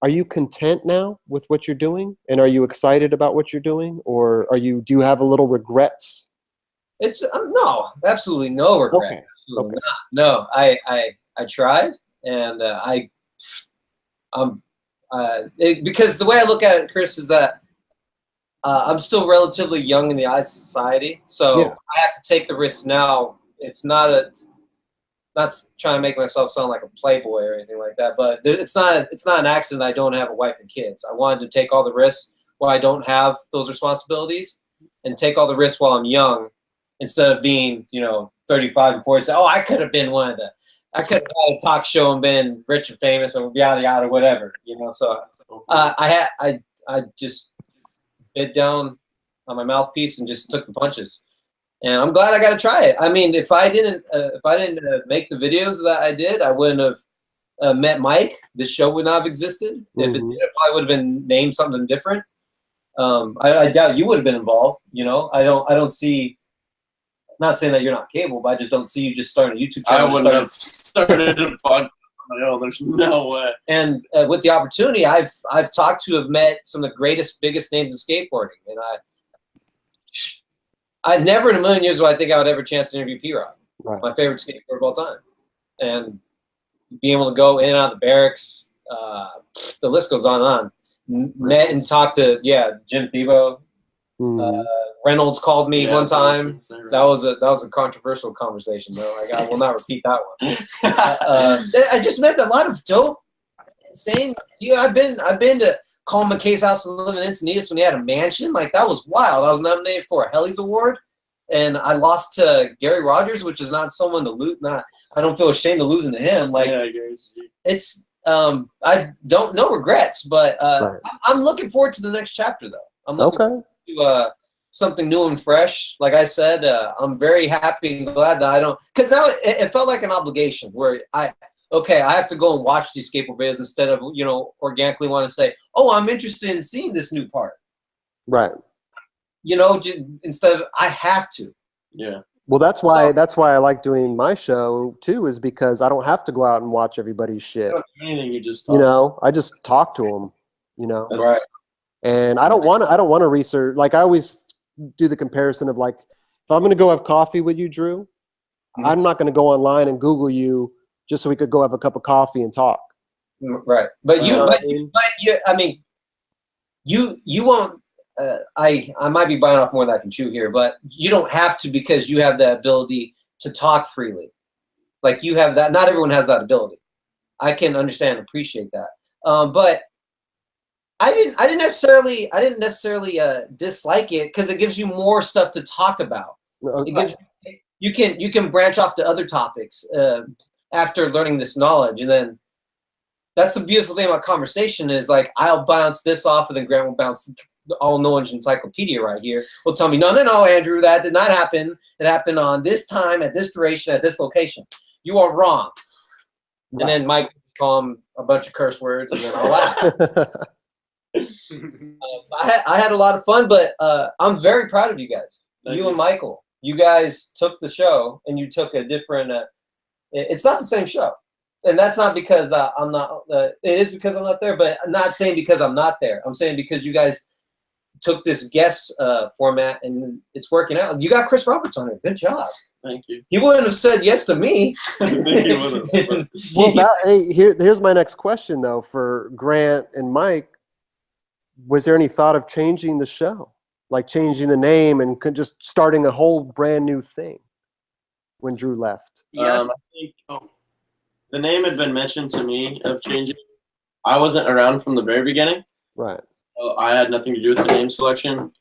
are you content now with what you're doing? And are you excited about what you're doing? Or do you have a little regrets? It's no, absolutely no regret. Okay. Absolutely not. No, I tried, and because the way I look at it, Chris, is that I'm still relatively young in the eyes of society, so Yeah. I have to take the risks now. It's not trying to make myself sound like a playboy or anything like that, but it's not an accident I don't have a wife and kids. I wanted to take all the risks while I don't have those responsibilities, and take all the risks while I'm young, instead of being, 35 and 40, say, oh, I could have been I could have had a talk show and been rich and famous and yada yada whatever, So I just bit down on my mouthpiece and just took the punches, and I'm glad I got to try it. I mean, if I didn't make the videos that I did, I wouldn't have met Mike. This show would not have existed. If it did, it probably would have been named something different. I doubt you would have been involved. I don't see. Not saying that you're not capable, but I just don't see you just starting a YouTube channel. I wouldn't have started a podcast. There's no way. And with the opportunity, I've talked to, have met some of the greatest, biggest names in skateboarding, and I never in a million years would I think I would ever chance to interview P-Rock, my favorite skateboarder of all time, and being able to go in and out of the barracks, the list goes on and on. Met and talked to Jim Thibault. Reynolds called me one time. That was a controversial conversation though. Like, I will not repeat that one. I just met a lot of dope. Saying, I've been to Colin McKay's house and live in Encinitas when he had a mansion. Like, that was wild. I was nominated for a Helly's Award, and I lost to Gary Rogers, which is not someone to lose. I don't feel ashamed of losing to him. Like, it's I don't no regrets, but I'm looking forward to the next chapter though. I'm looking forward to something new and fresh. Like I said, I'm very happy and glad that I don't, because now it felt like an obligation where I have to go and watch these skateboard videos instead of, organically want to say, oh, I'm interested in seeing this new part. Right. Instead of I have to. Yeah. Well, that's why I like doing my show too, is because I don't have to go out and watch everybody's shit. Anything, you just talk. I just talk to them. Right. And I don't want to research. Like, I always do the comparison of, like, if I'm going to go have coffee with you, Drew, I'm not going to go online and Google you just so we could go have a cup of coffee and talk. Right. But you won't. I might be biting off more than I can chew here, but you don't have to, because you have the ability to talk freely. Like, you have that. Not everyone has that ability. I can understand and appreciate that. But I didn't necessarily dislike it, because it gives you more stuff to talk about. Okay. It gives you can branch off to other topics after learning this knowledge, and then that's the beautiful thing about conversation is, like, I'll bounce this off, and then Grant will bounce all knowledge encyclopedia right here. Will tell me, no, Andrew, that did not happen. It happened on this time, at this duration, at this location. You are wrong. Right. And then Mike will call him a bunch of curse words, and then I'll laugh. I had a lot of fun, but I'm very proud of you guys. You and Michael. You guys took the show, and you took a different. It's not the same show, and that's not because I'm not. It is because I'm not there, but I'm not saying because I'm not there. I'm saying because you guys took this guest format, and it's working out. You got Chris Roberts on it. Good job. Thank you. He wouldn't have said yes to me. Well, here's my next question though for Grant and Mike. Was there any thought of changing the show, like changing the name and just starting a whole brand new thing when Drew left? Yes. I think the name had been mentioned to me of changing. I wasn't around from the very beginning. Right. So I had nothing to do with the name selection.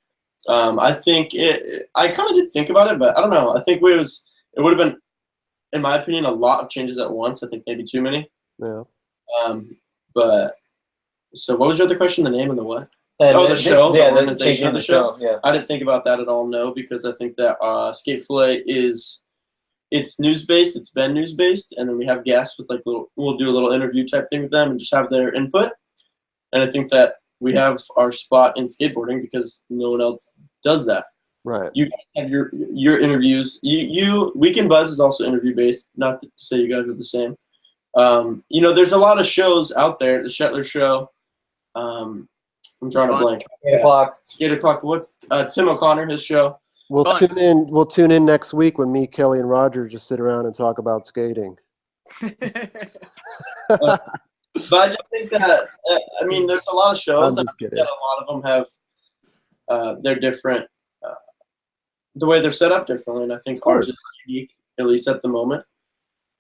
I think I kind of did think about it, but I don't know. I think it would have been, in my opinion, a lot of changes at once. I think maybe too many. Yeah. But so what was your other question? The name and the what? The show. Yeah, the organization of the show. Yeah. I didn't think about that at all. No, because I think that Skate Fillet it's news based. It's been news based, and then we have guests with we'll do a little interview type thing with them and just have their input. And I think that we have our spot in skateboarding because no one else does that. Right. You guys have your interviews. Weekend Buzz is also interview based. Not to say you guys are the same. There's a lot of shows out there. The Shetler Show. I'm drawing a blank. 8 o'clock. Skate O'Clock. What's Tim O'Connor? His show. We'll tune in next week when me, Kelly, and Roger just sit around and talk about skating. But I just think that there's a lot of shows. I'm just kidding. A lot of them have they're different. The way they're set up differently, and I think ours is unique, at least at the moment.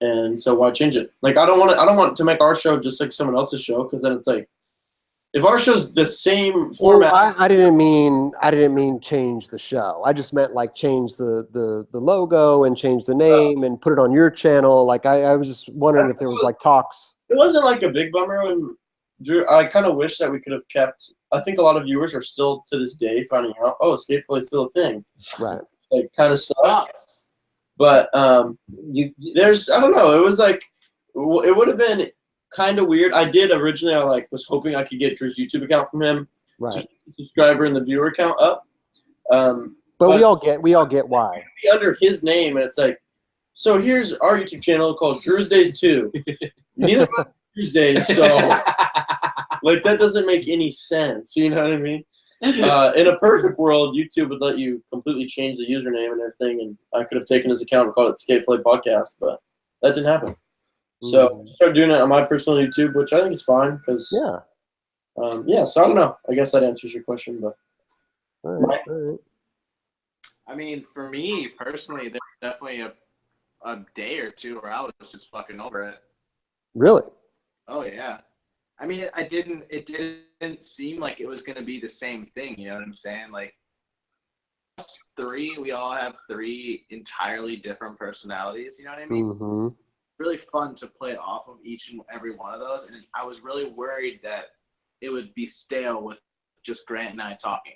And so why change it? Like I don't want to make our show just like someone else's show, because then it's like if our show's the same Well, format, I didn't mean change the show. I just meant like change the logo and change the name and put it on your channel. Like I was just wondering if there was like talks. it wasn't like a big bummer when Drew. I kind of wish that we could have kept. I think a lot of viewers are still to this day finding out, oh, Skate Fillet is still a thing. Right. Like, kind of sucks. But there's, I don't know. It was like, it would have been kind of weird. I did originally. I was hoping I could get Drew's YouTube account from him, Right. to keep the subscriber and the viewer count up. But we all get why. Be under his name, and it's like, so here's our YouTube channel called Drew's Days 2. Neither of us Drew's Days, so like that doesn't make any sense. You know what I mean? In a perfect world, YouTube would let you completely change the username and everything, and I could have taken his account and called it Skate Fillet Podcast, but that didn't happen. So I started doing it on my personal YouTube, which I think is fine because so I don't know. I guess that answers your question, but All right. I mean, for me personally, there's definitely a day or two where I was just fucking over it. Really? Oh yeah. I mean, it didn't seem like it was gonna be the same thing. You know what I'm saying? Like, us three, we all have three entirely different personalities. You know what I mean? Mm-hmm. Really fun to play off of each and every one of those, and I was really worried that it would be stale with just Grant and I talking.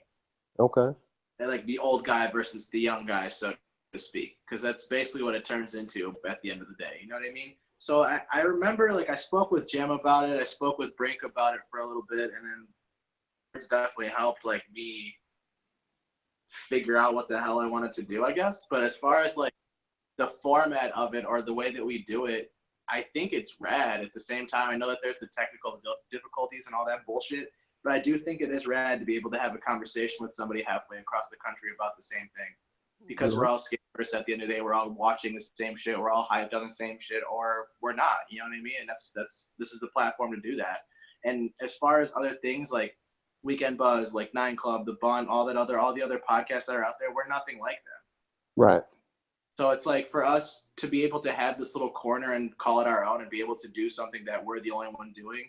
Okay. And like the old guy versus the young guy, so to speak, because that's basically what it turns into at the end of the day. You know what I mean? So I remember, like, I spoke with Jem about it. I spoke with Brink about it for a little bit, and then it's definitely helped, like, me figure out what the hell I wanted to do, I guess. But as far as, like, the format of it or the way that we do it, I think it's rad. At the same time, I know that there's the technical difficulties and all that bullshit, but I do think it is rad to be able to have a conversation with somebody halfway across the country about the same thing. Because we're all skaters at the end of the day, we're all watching the same shit, we're all hyped on the same shit, or we're not, you know what I mean? And this is the platform to do that. And as far as other things like Weekend Buzz, like Nine Club, The Bun, all the other podcasts that are out there, we're nothing like them. Right. So it's like for us to be able to have this little corner and call it our own and be able to do something that we're the only one doing,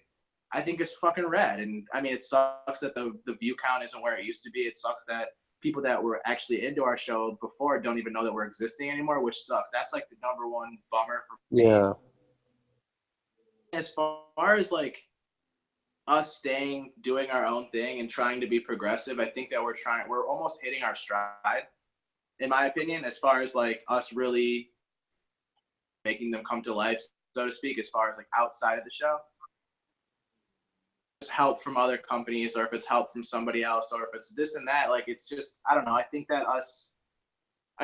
I think it's fucking rad. And I mean, it sucks that the view count isn't where it used to be. It sucks that people that were actually into our show before don't even know that we're existing anymore, which sucks. That's like the number one bummer for me. Yeah. As far as like us doing our own thing and trying to be progressive, I think that we're almost hitting our stride, in my opinion, as far as like us really making them come to life, so to speak, as far as like outside of the show. Help from other companies, or if it's help from somebody else, or if it's this and that, like it's just, I don't know. I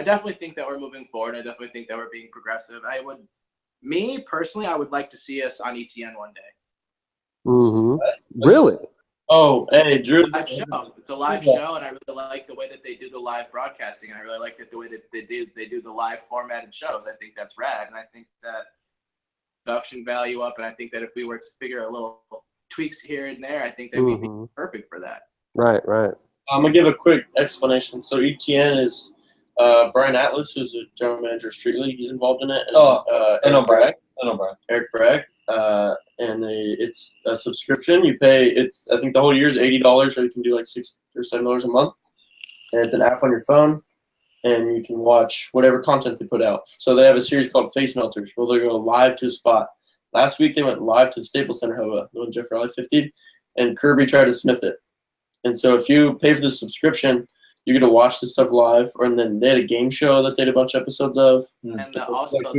definitely think that we're moving forward. I definitely think that we're being progressive. Me personally, I would like to see us on ETN one day. Mm-hmm. Really? oh, hey, Drew. Live show. It's a live show, and I really like the way that they do the live broadcasting, and I really like the way that they do the live formatted shows. I think that's rad, and I think that production value up, and I think that if we were to figure a little tweaks here and there, I think that would be perfect for that. Right. I'm gonna give a quick explanation. So ETN is Brian Atlas, who's a general manager of Street League. He's involved in it. And, I know Brian. Eric Bragg. And it's a subscription. You pay. I think the whole year is $80, or you can do like $6 or $7 a month. And it's an app on your phone, and you can watch whatever content they put out. So they have a series called Face Melters, where they go live to a spot. Last week they went live to the Staples Center, when Jeff Raleigh 50'd, and Kirby tried to smith it. And so if you pay for the subscription, you get to watch this stuff live. And then they had a game show that they had a bunch of episodes of. And also like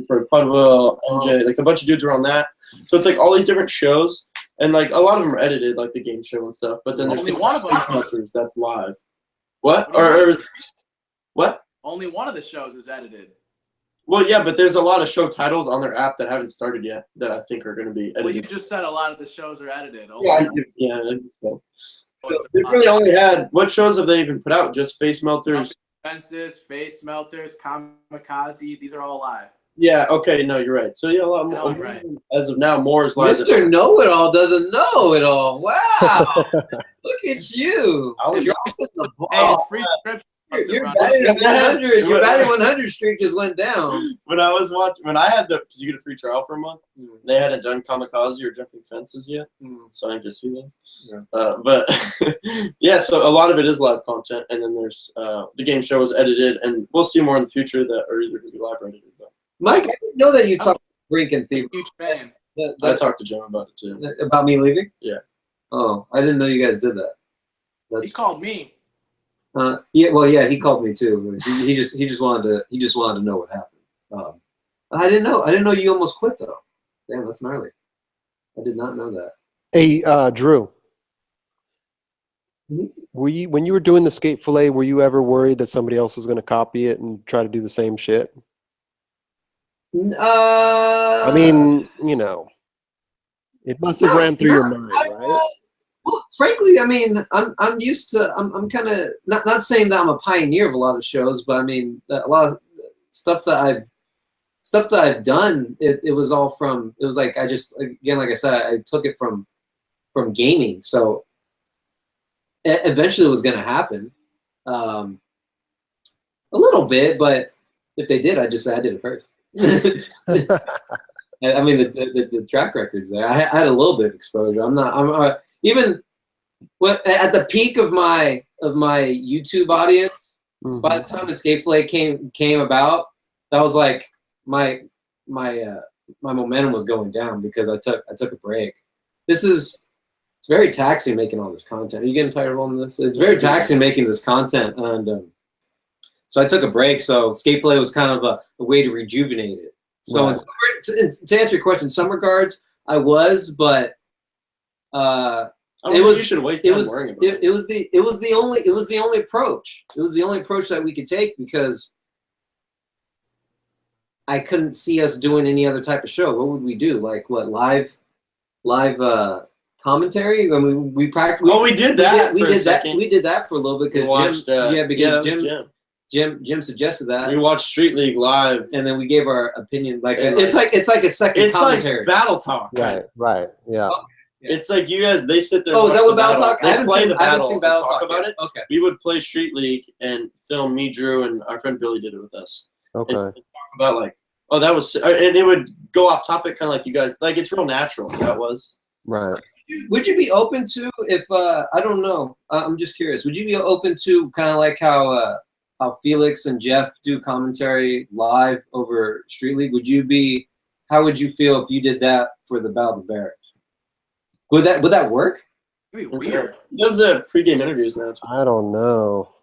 for Pudville, MJ, like a bunch of dudes were on that. So it's like all these different shows, and like a lot of them are edited, like the game show and stuff. But then there's only one of them that's live. What? Or what? Only one of the shows is edited. Well, yeah, but there's a lot of show titles on their app that haven't started yet that I think are going to be edited. Well, you just said a lot of the shows are edited. Yeah, I think so. They really only had, what shows have they even put out? Just Face Melters? Fences, Face Melters, Kamikaze, these are all live. Yeah, okay, no, you're right. So, yeah, a lot more. Right. As of now, more is live. Mr. Know-It-All doesn't know it all. Wow. Look at you. I was Hey, it's free subscription. Your batting 100. Your batting 100 streak just went down. When I was watching, when I had because you get a free trial for a month, they hadn't done kamikaze or jumping fences yet, so I didn't get to see those. Yeah. But yeah, so a lot of it is live content, and then there's the game show is edited, and we'll see more in the future that are either going to be live or edited. But Mike, I didn't know that you talked Brink and Thief. Huge fan. I talked to Jim about it too. About me leaving? Yeah. Oh, I didn't know you guys did that. He called me. Yeah, well, yeah, he called me too. He just wanted to know what happened. I didn't know you almost quit though. Damn, that's gnarly. I did not know that. Hey, Drew. Mhm. When you were doing the Skate Fillet, were you ever worried that somebody else was going to copy it and try to do the same shit? I mean, you know, it must have ran through your mind, right? Well, frankly, I mean, I'm used to. I'm kind of not saying that I'm a pioneer of a lot of shows, but I mean, a lot of stuff that I've done. It was all from. It was like I just, again, like I said, I took it from gaming. So eventually, it was going to happen. A little bit, but if they did, I just say I did it first. I mean, the track record's there. I had a little bit of exposure. I'm even at the peak of my YouTube audience. Mm-hmm. By the time the Skate Fillet came about, that was like my momentum was going down because I took a break. It's very taxing making all this content. Are you getting tired of all this? It's very taxing making this content, and so I took a break. So Skate Fillet was kind of a way to rejuvenate it. So Right. to answer your question, in some regards I was, but you should waste time worrying about it. it was the only approach. It was the only approach that we could take because I couldn't see us doing any other type of show. What would we do? Like what, live commentary? I mean, we practiced. Oh, we did that. We did that for a little bit because watched, Jim suggested that. We watched Street League live, and then we gave our opinion. Like And it's like a second it's commentary. like battle talk. Right, yeah. It's like you guys. They sit there. Oh, and is watch that what the Battle Talk? They play the I haven't battle. seen Battle and talk Talk about yet. it. Okay. We would play Street League and film me, Drew, and our friend Billy did it with us. Okay. And talk about like, oh, that was, and it would go off topic, kind of like you guys. Like it's real natural. That was. Right. Would you be open to if I don't know? I'm just curious. Would you be open to kind of like how Felix and Jeff do commentary live over Street League? How would you feel if you did that for the Battle of the Barracks? Would that work? It'd be weird. He does the pregame interviews now. Too. I don't know.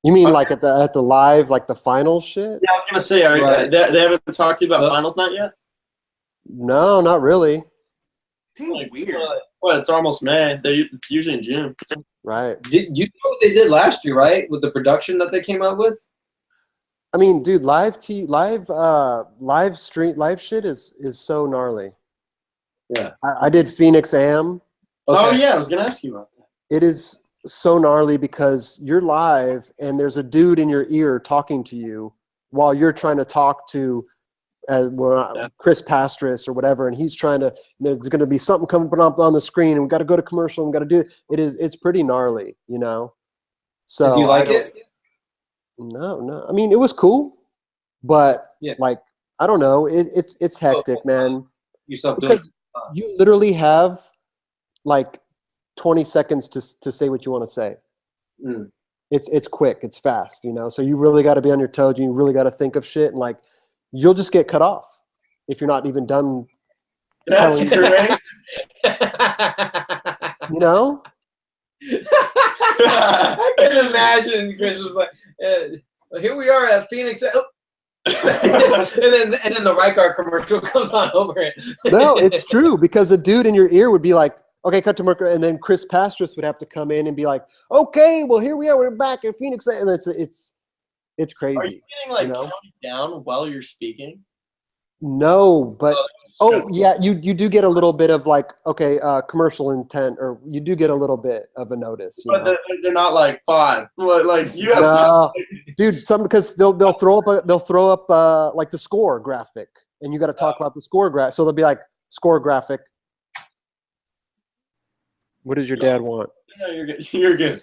You mean like at the live, like the final shit? Yeah, I was gonna say, Right. they haven't talked to you about No. finals night yet. No, not really. Seems weird. Well, it's almost May. It's usually in June. Right. Did you know what they did last year, right? With the production that they came out with? I mean, dude, live shit is so gnarly. Yeah. I did Phoenix Am. Oh Okay. yeah, I was gonna ask you about that. It is so gnarly because you're live and there's a dude in your ear talking to you while you're trying to talk to Chris Pastris or whatever, and he's trying to. There's going to be something coming up on the screen, and we got to go to commercial. And we got to do it. It's pretty gnarly, you know. So Do you like it? No. I mean, it was cool, but Yeah. like I don't know. It's hectic, man. You stopped doing. Because you literally have like 20 seconds to say what you want to say. Mm. It's quick, it's fast, you know. So you really got to be on your toes. You really got to think of shit, and like you'll just get cut off if you're not even done. That's telling- correct. You know. I can imagine Chris was like, "Here we are at Phoenix." Oh. and then the Rycar commercial comes on over it. No, it's true because the dude in your ear would be like, "Okay, cut to Merker," and then Chris Pastris would have to come in and be like, "Okay, well here we are, we're back in Phoenix," and it's crazy. Are you getting like You know? counted down while you're speaking? No, but yeah, you do get a little bit of like, okay, commercial intent, or you do get a little bit of a notice. You But know? they're not like 5. Like you have. No, dude, because they'll throw up like the score graphic, and you got to talk about the score graphic. So they'll be like, score graphic. What does your dad want? No, you're good. You're good.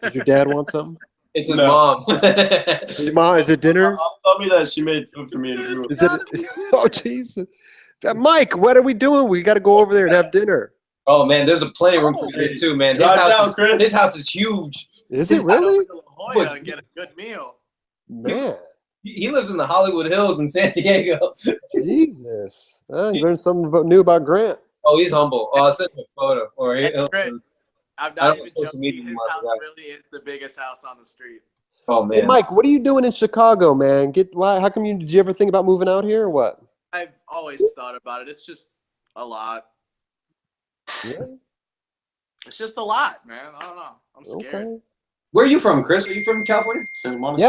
Does your dad want something? It's his No. mom. Ma, is it dinner? Tell me that she made food for me and Drew. Is it? Oh, Jesus. Mike, what are we doing? We got to go over there and have dinner. Oh man, there's a plenty of room for you too, man. Drive down, Chris. His house is huge. Is it really? Go to La Jolla and get a good meal. Man, He lives in the Hollywood Hills in San Diego. Jesus. You learned something new about Grant. Oh, he's humble. Oh, I'll send you a photo. Or Great. I'm I not don't even know social media joking. His anymore, house right? really is the biggest house on the street. oh Hey, man, Mike, what are you doing in Chicago, man? How come did you ever think about moving out here or what? I've always thought about it. It's just a lot. Yeah. It's just a lot, man. I don't know. I'm scared. Okay. where are you from, Chris? Are you from California? Santa Monica.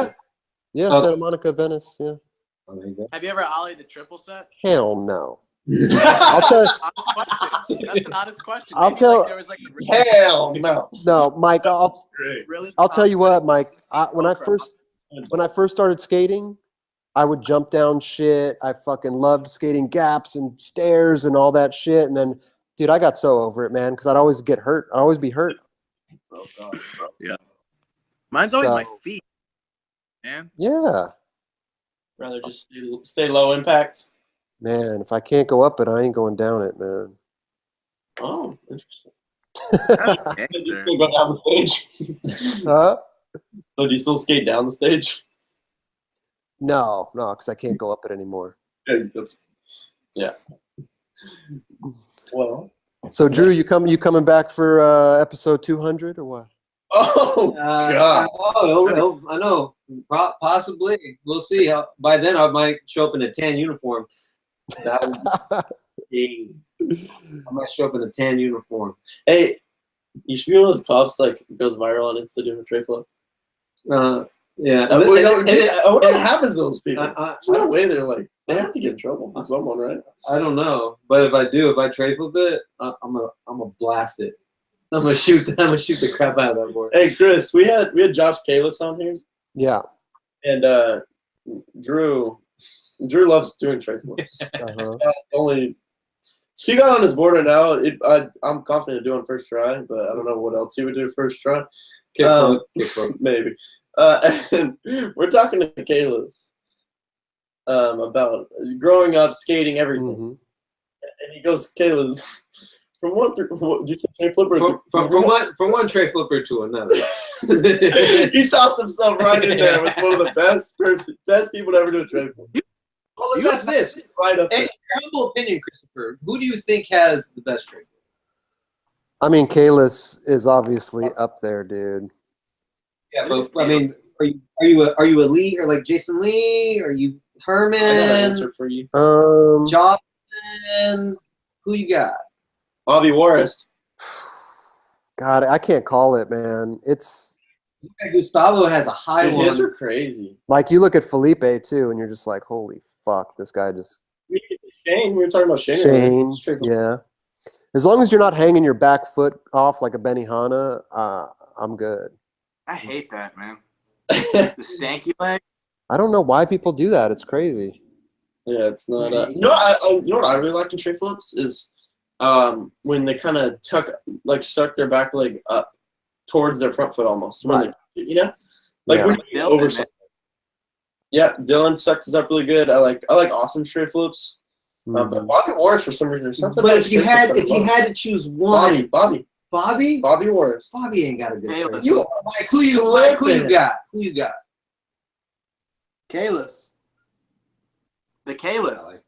Yeah. Yeah, Oh. Santa Monica, Venice. Yeah. Oh, there you go. Have you ever ollied the triple set? Hell no. I'll tell you. Honest question. That's an honest question. I'll Maybe, tell- Like, there was like a really, Hell no. No, Mike. really I'll tell you what, Mike. When I GoPro. first started skating, I would jump down shit. I fucking loved skating gaps and stairs and all that shit. And then, dude, I got so over it, man, because I'd always get hurt. I'd always be hurt. Mine's always So- my feet, man. Yeah, Rather just stay low impact. man. If I can't go up it, I ain't going down it, man. Oh, interesting. That's Do you gangster. still go down the stage? Huh? So do you still skate down the stage? No, because I can't go up it anymore. Yeah. Well. So, Drew, you coming back for episode 200 or what? Oh God. I know. Possibly. We'll see. By then, I might show up in a tan uniform. That would be I might show up in a tan uniform. Hey, you should be one of those cops like goes viral on Insta doing a tray flip. Yeah. I wonder what happens to those people. I There's no way they're like they have to get in trouble from someone, right? don't know, but if I tray flip it, I'm gonna blast it. I'm gonna shoot the crap out of that board. Hey Chris, we had Josh Kalis on here, Yeah. and Drew loves doing tray flips. Uh-huh. Only he got on his board right now. I'm confident of doing first try, but I don't know what else he would do first try. Kickflip. Maybe. And we're talking to Kalis about growing up, skating, everything. Mhm. And he goes, Kalis, from one through what, did you say tray flipper? From one tray flipper to another. He tossed himself right in there with one of the best people to ever do a tray flip. Well, let's ask this. Right up In there. your humble opinion, Christopher, who do you think has the best tray flip? I mean, Kalis is obviously up there, dude. Yeah, but I mean, are you elite or like Jason Lee? Are you I got an Herman? answer for you. Johnson? Who you got? Bobby Warris. God, I can't call it, man. It's Gustavo has a high Dude, one. his are crazy. like you look at Felipe too, and you're just like, holy fuck, this guy just Shane, we were talking about Shane. Shane. Straight from- Yeah. As long as you're not hanging your back foot off like a Benihana, I'm good. I hate that, man. The stanky leg. I don't know why people do that. It's crazy. Yeah, it's not. You know what I really like in tray flips is when they kind of suck their back leg up towards their front foot almost. When Right. they, like Yeah. when you Dylan, over man. something. Yeah, Dylan sucks us up really good. I like Austin's tray flips. But Mhm. Bobby Warris for some reason. There's something But about if you tray had flips I love. to choose one, Bobby Bobby Warris. ain't got a good Hey, tray You flip. are like Who you slipping. got? Who you got? Kalis. The Kalis.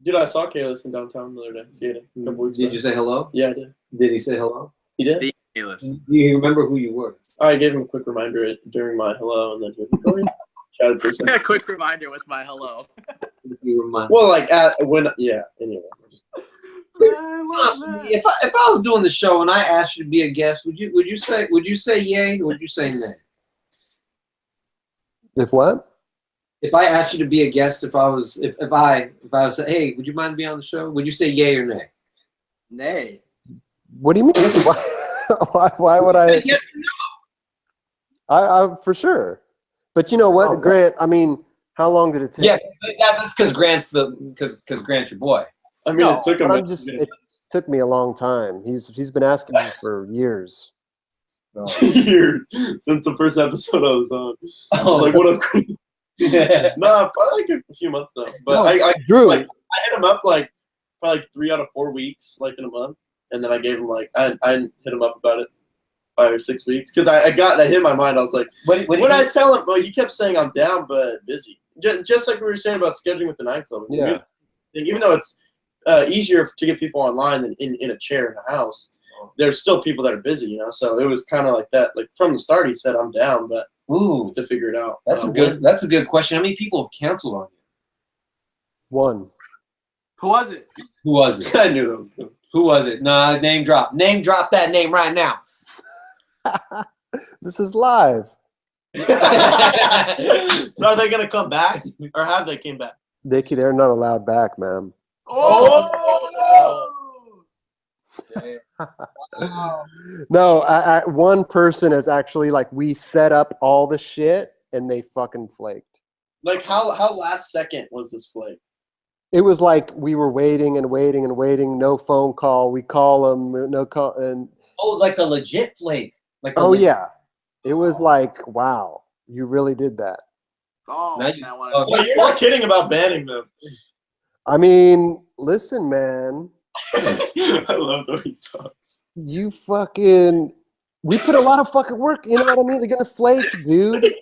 Dude, I saw Kalis in downtown the other day skating. A couple weeks Did back. you say hello? Yeah, I did. Did he say hello? He did. The Kalis. Do you remember who you were? I gave him a quick reminder during my hello, and then he was like, chatted for a second. A quick reminder with my hello. You were mine. Well, anyway. If I was doing the show and I asked you to be a guest, would you say yay or would you say nay? If what? If I asked you to be a guest, if I was say, hey, would you mind being on the show? Would you say yay or nay? Nay. What do you mean? Why would I? Yes or I for sure. But you know what, Oh, Grant? I mean, how long did it take? Yeah, that's because Grant's Grant's your boy. I mean, No, it took him. but it took me a long time. He's been asking me for years. years since the first episode I was on. I was like, what up, Chris? Nah, probably like a few months though. But No, I Drew. like I hit him up like probably like 3 out of 4 weeks, like in a month, and then I gave him like I hit him up about it 5 or 6 weeks because I hit in my mind. I was like, what did I tell him? Well, he kept saying I'm down but busy, just like we were saying about scheduling with the 9 Club. Yeah. Even though it's easier to get people online than in a chair in a house, there's still people that are busy, you know. So it was kind of like that. Like from the start, he said I'm down, but to figure it out. That's a good question. How many people have canceled on you? 1. Who was it? Who was it? I knew that was good. Who was it? Nah, name drop. Name drop that name right now. This is live. So are they gonna come back, or have they came back? They're not allowed back, man. No, one person is actually like we set up all the shit and they fucking flaked. Like how last second was this flake? It was like we were waiting and waiting and waiting. No phone call. We call them. No call. And like a legit flake. Like yeah, it was like wow, you really did that. Oh, now So you're not kidding about banning them. I mean, listen, man. I love the way he talks. We put a lot of fucking work. You know what I mean? They're gonna flake, dude.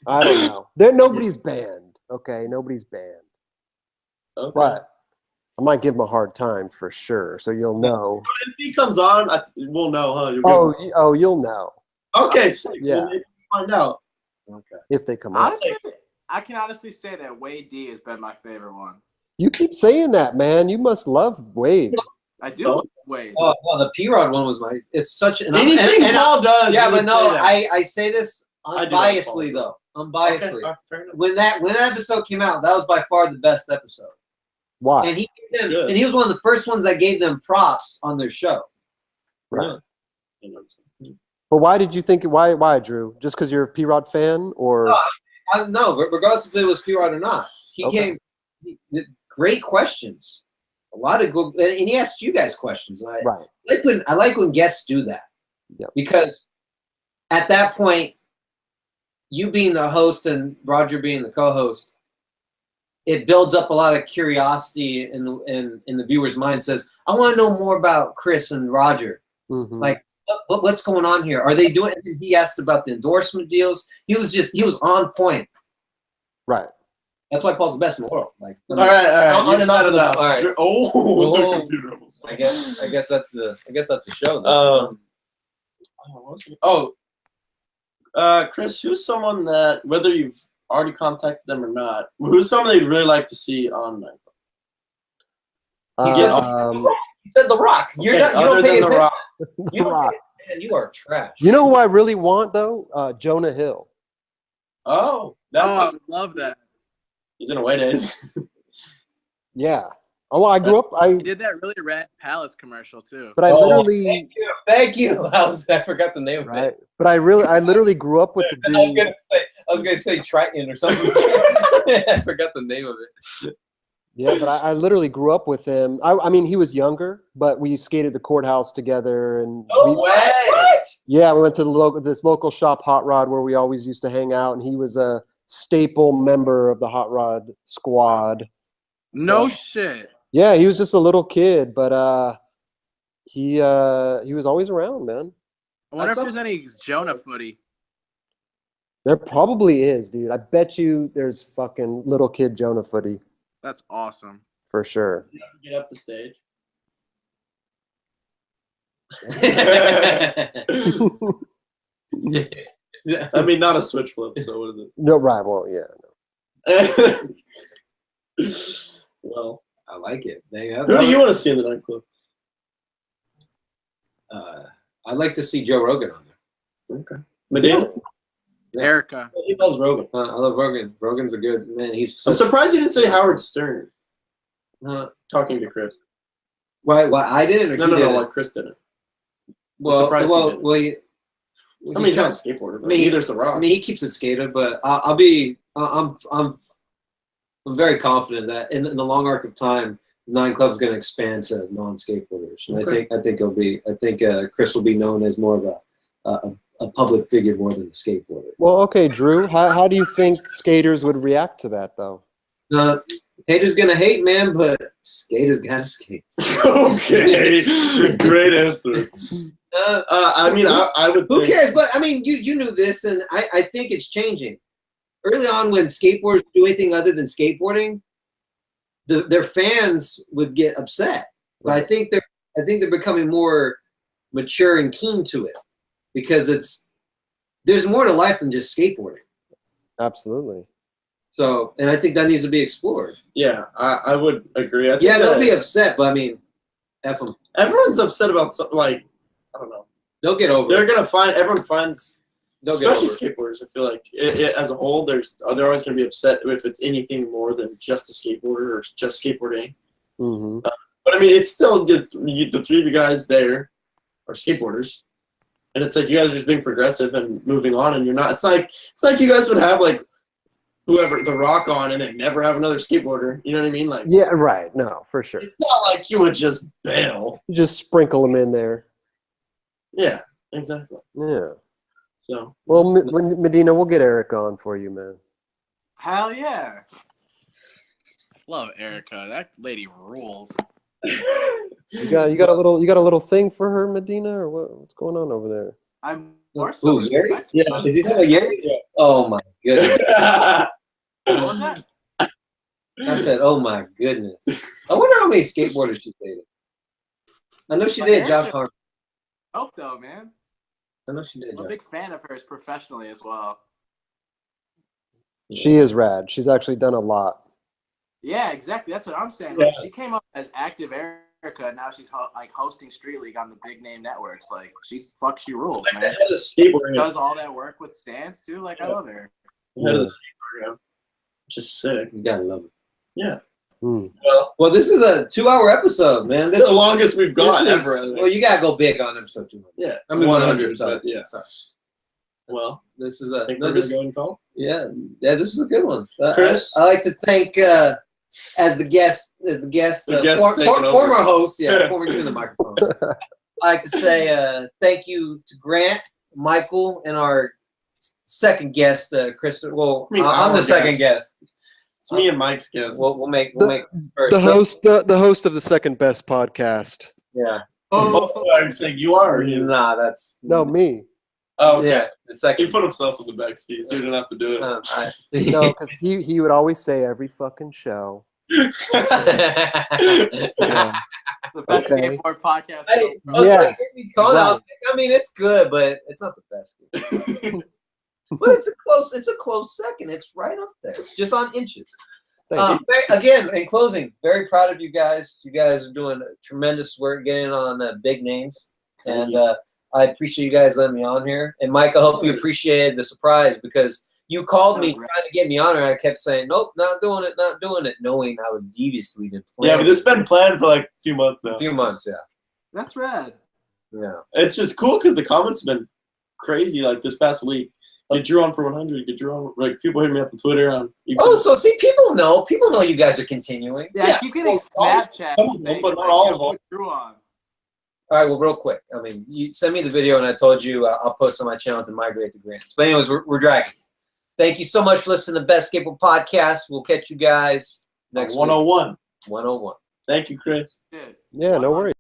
I don't know. Nobody's banned. Okay, nobody's banned. Okay. But I might give him a hard time for sure, so you'll know. If he comes on, we'll know, huh? You'll know. Okay, sick. Yeah. We'll maybe find out. Okay. If they come on. Honestly, I can honestly say that Wade D has been my favorite one. You keep saying that, man. You must love Wade. I do love Wade. Oh, well, the P-Rod one was it's such an Anything Paul does, yeah, you but would no, say that. I say this I do like Paul's unbiasedly though. Unbiasedly. Okay, fair enough. When that episode came out, that was by far the best episode. Why? And he was one of the first ones that gave them props on their show. Right. But why did you think? Why, Drew? Just because you're a P-Rod fan, or? No, regardless if it was P-Rod or not, he Okay. great questions. A lot of good, and he asked you guys questions. And Right. I like when guests do that. Yep. Because at that point, you being the host and Roger being the co-host, it builds up a lot of curiosity in the viewer's mind. Says, I want to know more about Chris and Roger. Mm-hmm. Like, what's going on here? Are they doing? And he asked about the endorsement deals. He was on point. Right. That's why Paul's the best in the world. Like, All right. On and off of the that. all right. Oh, the Oh. computer almost fell. I guess that's the show. Though. Chris, who's someone that, whether you've already contacted them or not, who's someone you'd really like to see on Night Club? You said The Rock. You're Okay, not. You other don't pay than The attention. Rock. The You don't Rock. pay attention. You are trash. You know who I really want though? Jonah Hill. Oh, that's I love that. he's in Away Days. Yeah. Oh, well, I grew up. He did that really Rat Palace commercial too. But I literally. Thank you. I forgot the name of Right. it. But I literally grew up with the dude. I was gonna say Triton or something. I forgot the name of it. Yeah, but I literally grew up with him. I mean, he was younger, but we skated the courthouse together, and What? yeah, we went to this local shop, Hot Rod, where we always used to hang out, and he was a staple member of the Hot Rod squad. No shit. Yeah, he was just a little kid, but he was always around, man. I wonder if there's any Jonah footy. There probably is, dude. I bet you there's fucking little kid Jonah footy That's awesome. for sure. Get up the stage. I mean, not a switch flip, so what is No, right? Well, yeah. it? Well, I like it. who do you want to see in the nightclub? I'd like to see Joe Rogan on there. Okay. Medina? Yeah. Erica. He loves Rogan. I love Rogan. Rogan's a good man. I'm surprised you didn't say Howard Stern. Talking to Chris. Why I didn't or No, he no, didn't? like Chris didn't. Well, surprised he didn't. I mean, he's not a trying- skateboarder, but I mean, neither's The Rock. I mean, he keeps it skated, but I'm very confident that in the long arc of time, Nine Club's going to expand to non-skateboarders, and Okay. I think Chris will be known as more of a public figure more than a skateboarder. Well, okay, Drew. How do you think skaters would react to that, though? Haters gonna hate, man, but skaters gotta skate. Okay, great answer. I mean, I would. Who cares? But I mean, you knew this, and I think it's changing. Early on, when skateboarders do anything other than skateboarding, their fans would get upset. But I think they're becoming more mature and keen to it because there's more to life than just skateboarding. Absolutely. So, and I think that needs to be explored. Yeah, I would agree. I think they'll be upset, but I mean, F them. Everyone's upset about something like, I don't know. They'll get over They're it. going to find, everyone finds, They'll get over especially skateboarders, I feel like, as a whole, they're always going to be upset if it's anything more than just a skateboarder or just skateboarding. Mm-hmm. But I mean, it's still good. The three of you guys there are skateboarders. And it's like you guys are just being progressive and moving on, and you're not. It's like you guys would have like whoever The Rock on, and they never have another skateboarder. You know what I mean? Like, yeah, right. No, for sure. it's not like you would just bail. You just sprinkle them in there. Yeah, exactly. Yeah. So, well, Medina, we'll get Eric on for you, man. Hell yeah. Love Erica. That lady rules. You got a little thing for her, Medina, or what's going on over there? I'm more so. Yeri? Yeah. Is he talking about Yeri? Yeah. Oh my goodness! What was that? I said, "Oh my goodness." I wonder how many skateboarders she dated. I know she did Josh Harmon. Oh, though, man. I know she did. I'm a big fan of hers professionally as well. She is rad. She's actually done a lot. Yeah, exactly. That's what I'm saying. Yeah. Like, she came up as active Erica, and now she's hosting Street League on the big name networks. Like, she rules, Like man. the head of skateboarding. Does all that work with stands too. Like, I love her. The head of the skateboarding. Just sick. You gotta love it. Yeah. Mm. Well, this is a 2-hour episode, man. This is the longest we've gone this is- ever. I think. Well, you gotta go big on episode 200. Yeah. I mean 100. but yeah. Sorry. Well, This is I think we're going to go and call. yeah. This is a good one. Chris? I like to thank as the guest guest taking former over. host, former doing the microphone. I like to say thank you to Grant, Michael, and our second guest, Chris. Well, I mean, I'm our the second guest. It's me and Mike's guest. We'll make first. The host of the second best podcast. Yeah. Oh, I'm saying you are. Or you? Nah, that's No, me. Oh, okay. yeah. The He second. put himself in the back seat, so he didn't have to do it. No, because he would always say every fucking show. Yeah. The best Okay. skateboard podcast. I was Yes. like, I mean, it's good, but it's not the best. But it's a close second. It's right up there, just on inches. Thank you. Again, in closing, very proud of you guys. You guys are doing tremendous work getting on big names, and I appreciate you guys letting me on here. And Mike, I hope you appreciated the surprise because you called me trying to get me on here. And I kept saying, nope, not doing it, knowing I was deviously been Yeah, planning. but this has been planned for like a few months now. A few months, yeah. That's rad. Yeah. It's just cool because the comments have been crazy like this past week. Like Drew on for 100. Get Drew on. Like people hit me up on Twitter. Oh, so see, people know you guys are continuing. Yeah, I keep getting Snapchat. some of them, but not all of them. Put Drew on. All right, well, real quick. I mean, you send me the video, and I told you I'll post on my channel to migrate to Grants. But anyways, we're dragging. Thank you so much for listening to Best Skateboard Podcast. We'll catch you guys next 101. week. 101. Thank you, Chris. Dude. Yeah, no worries.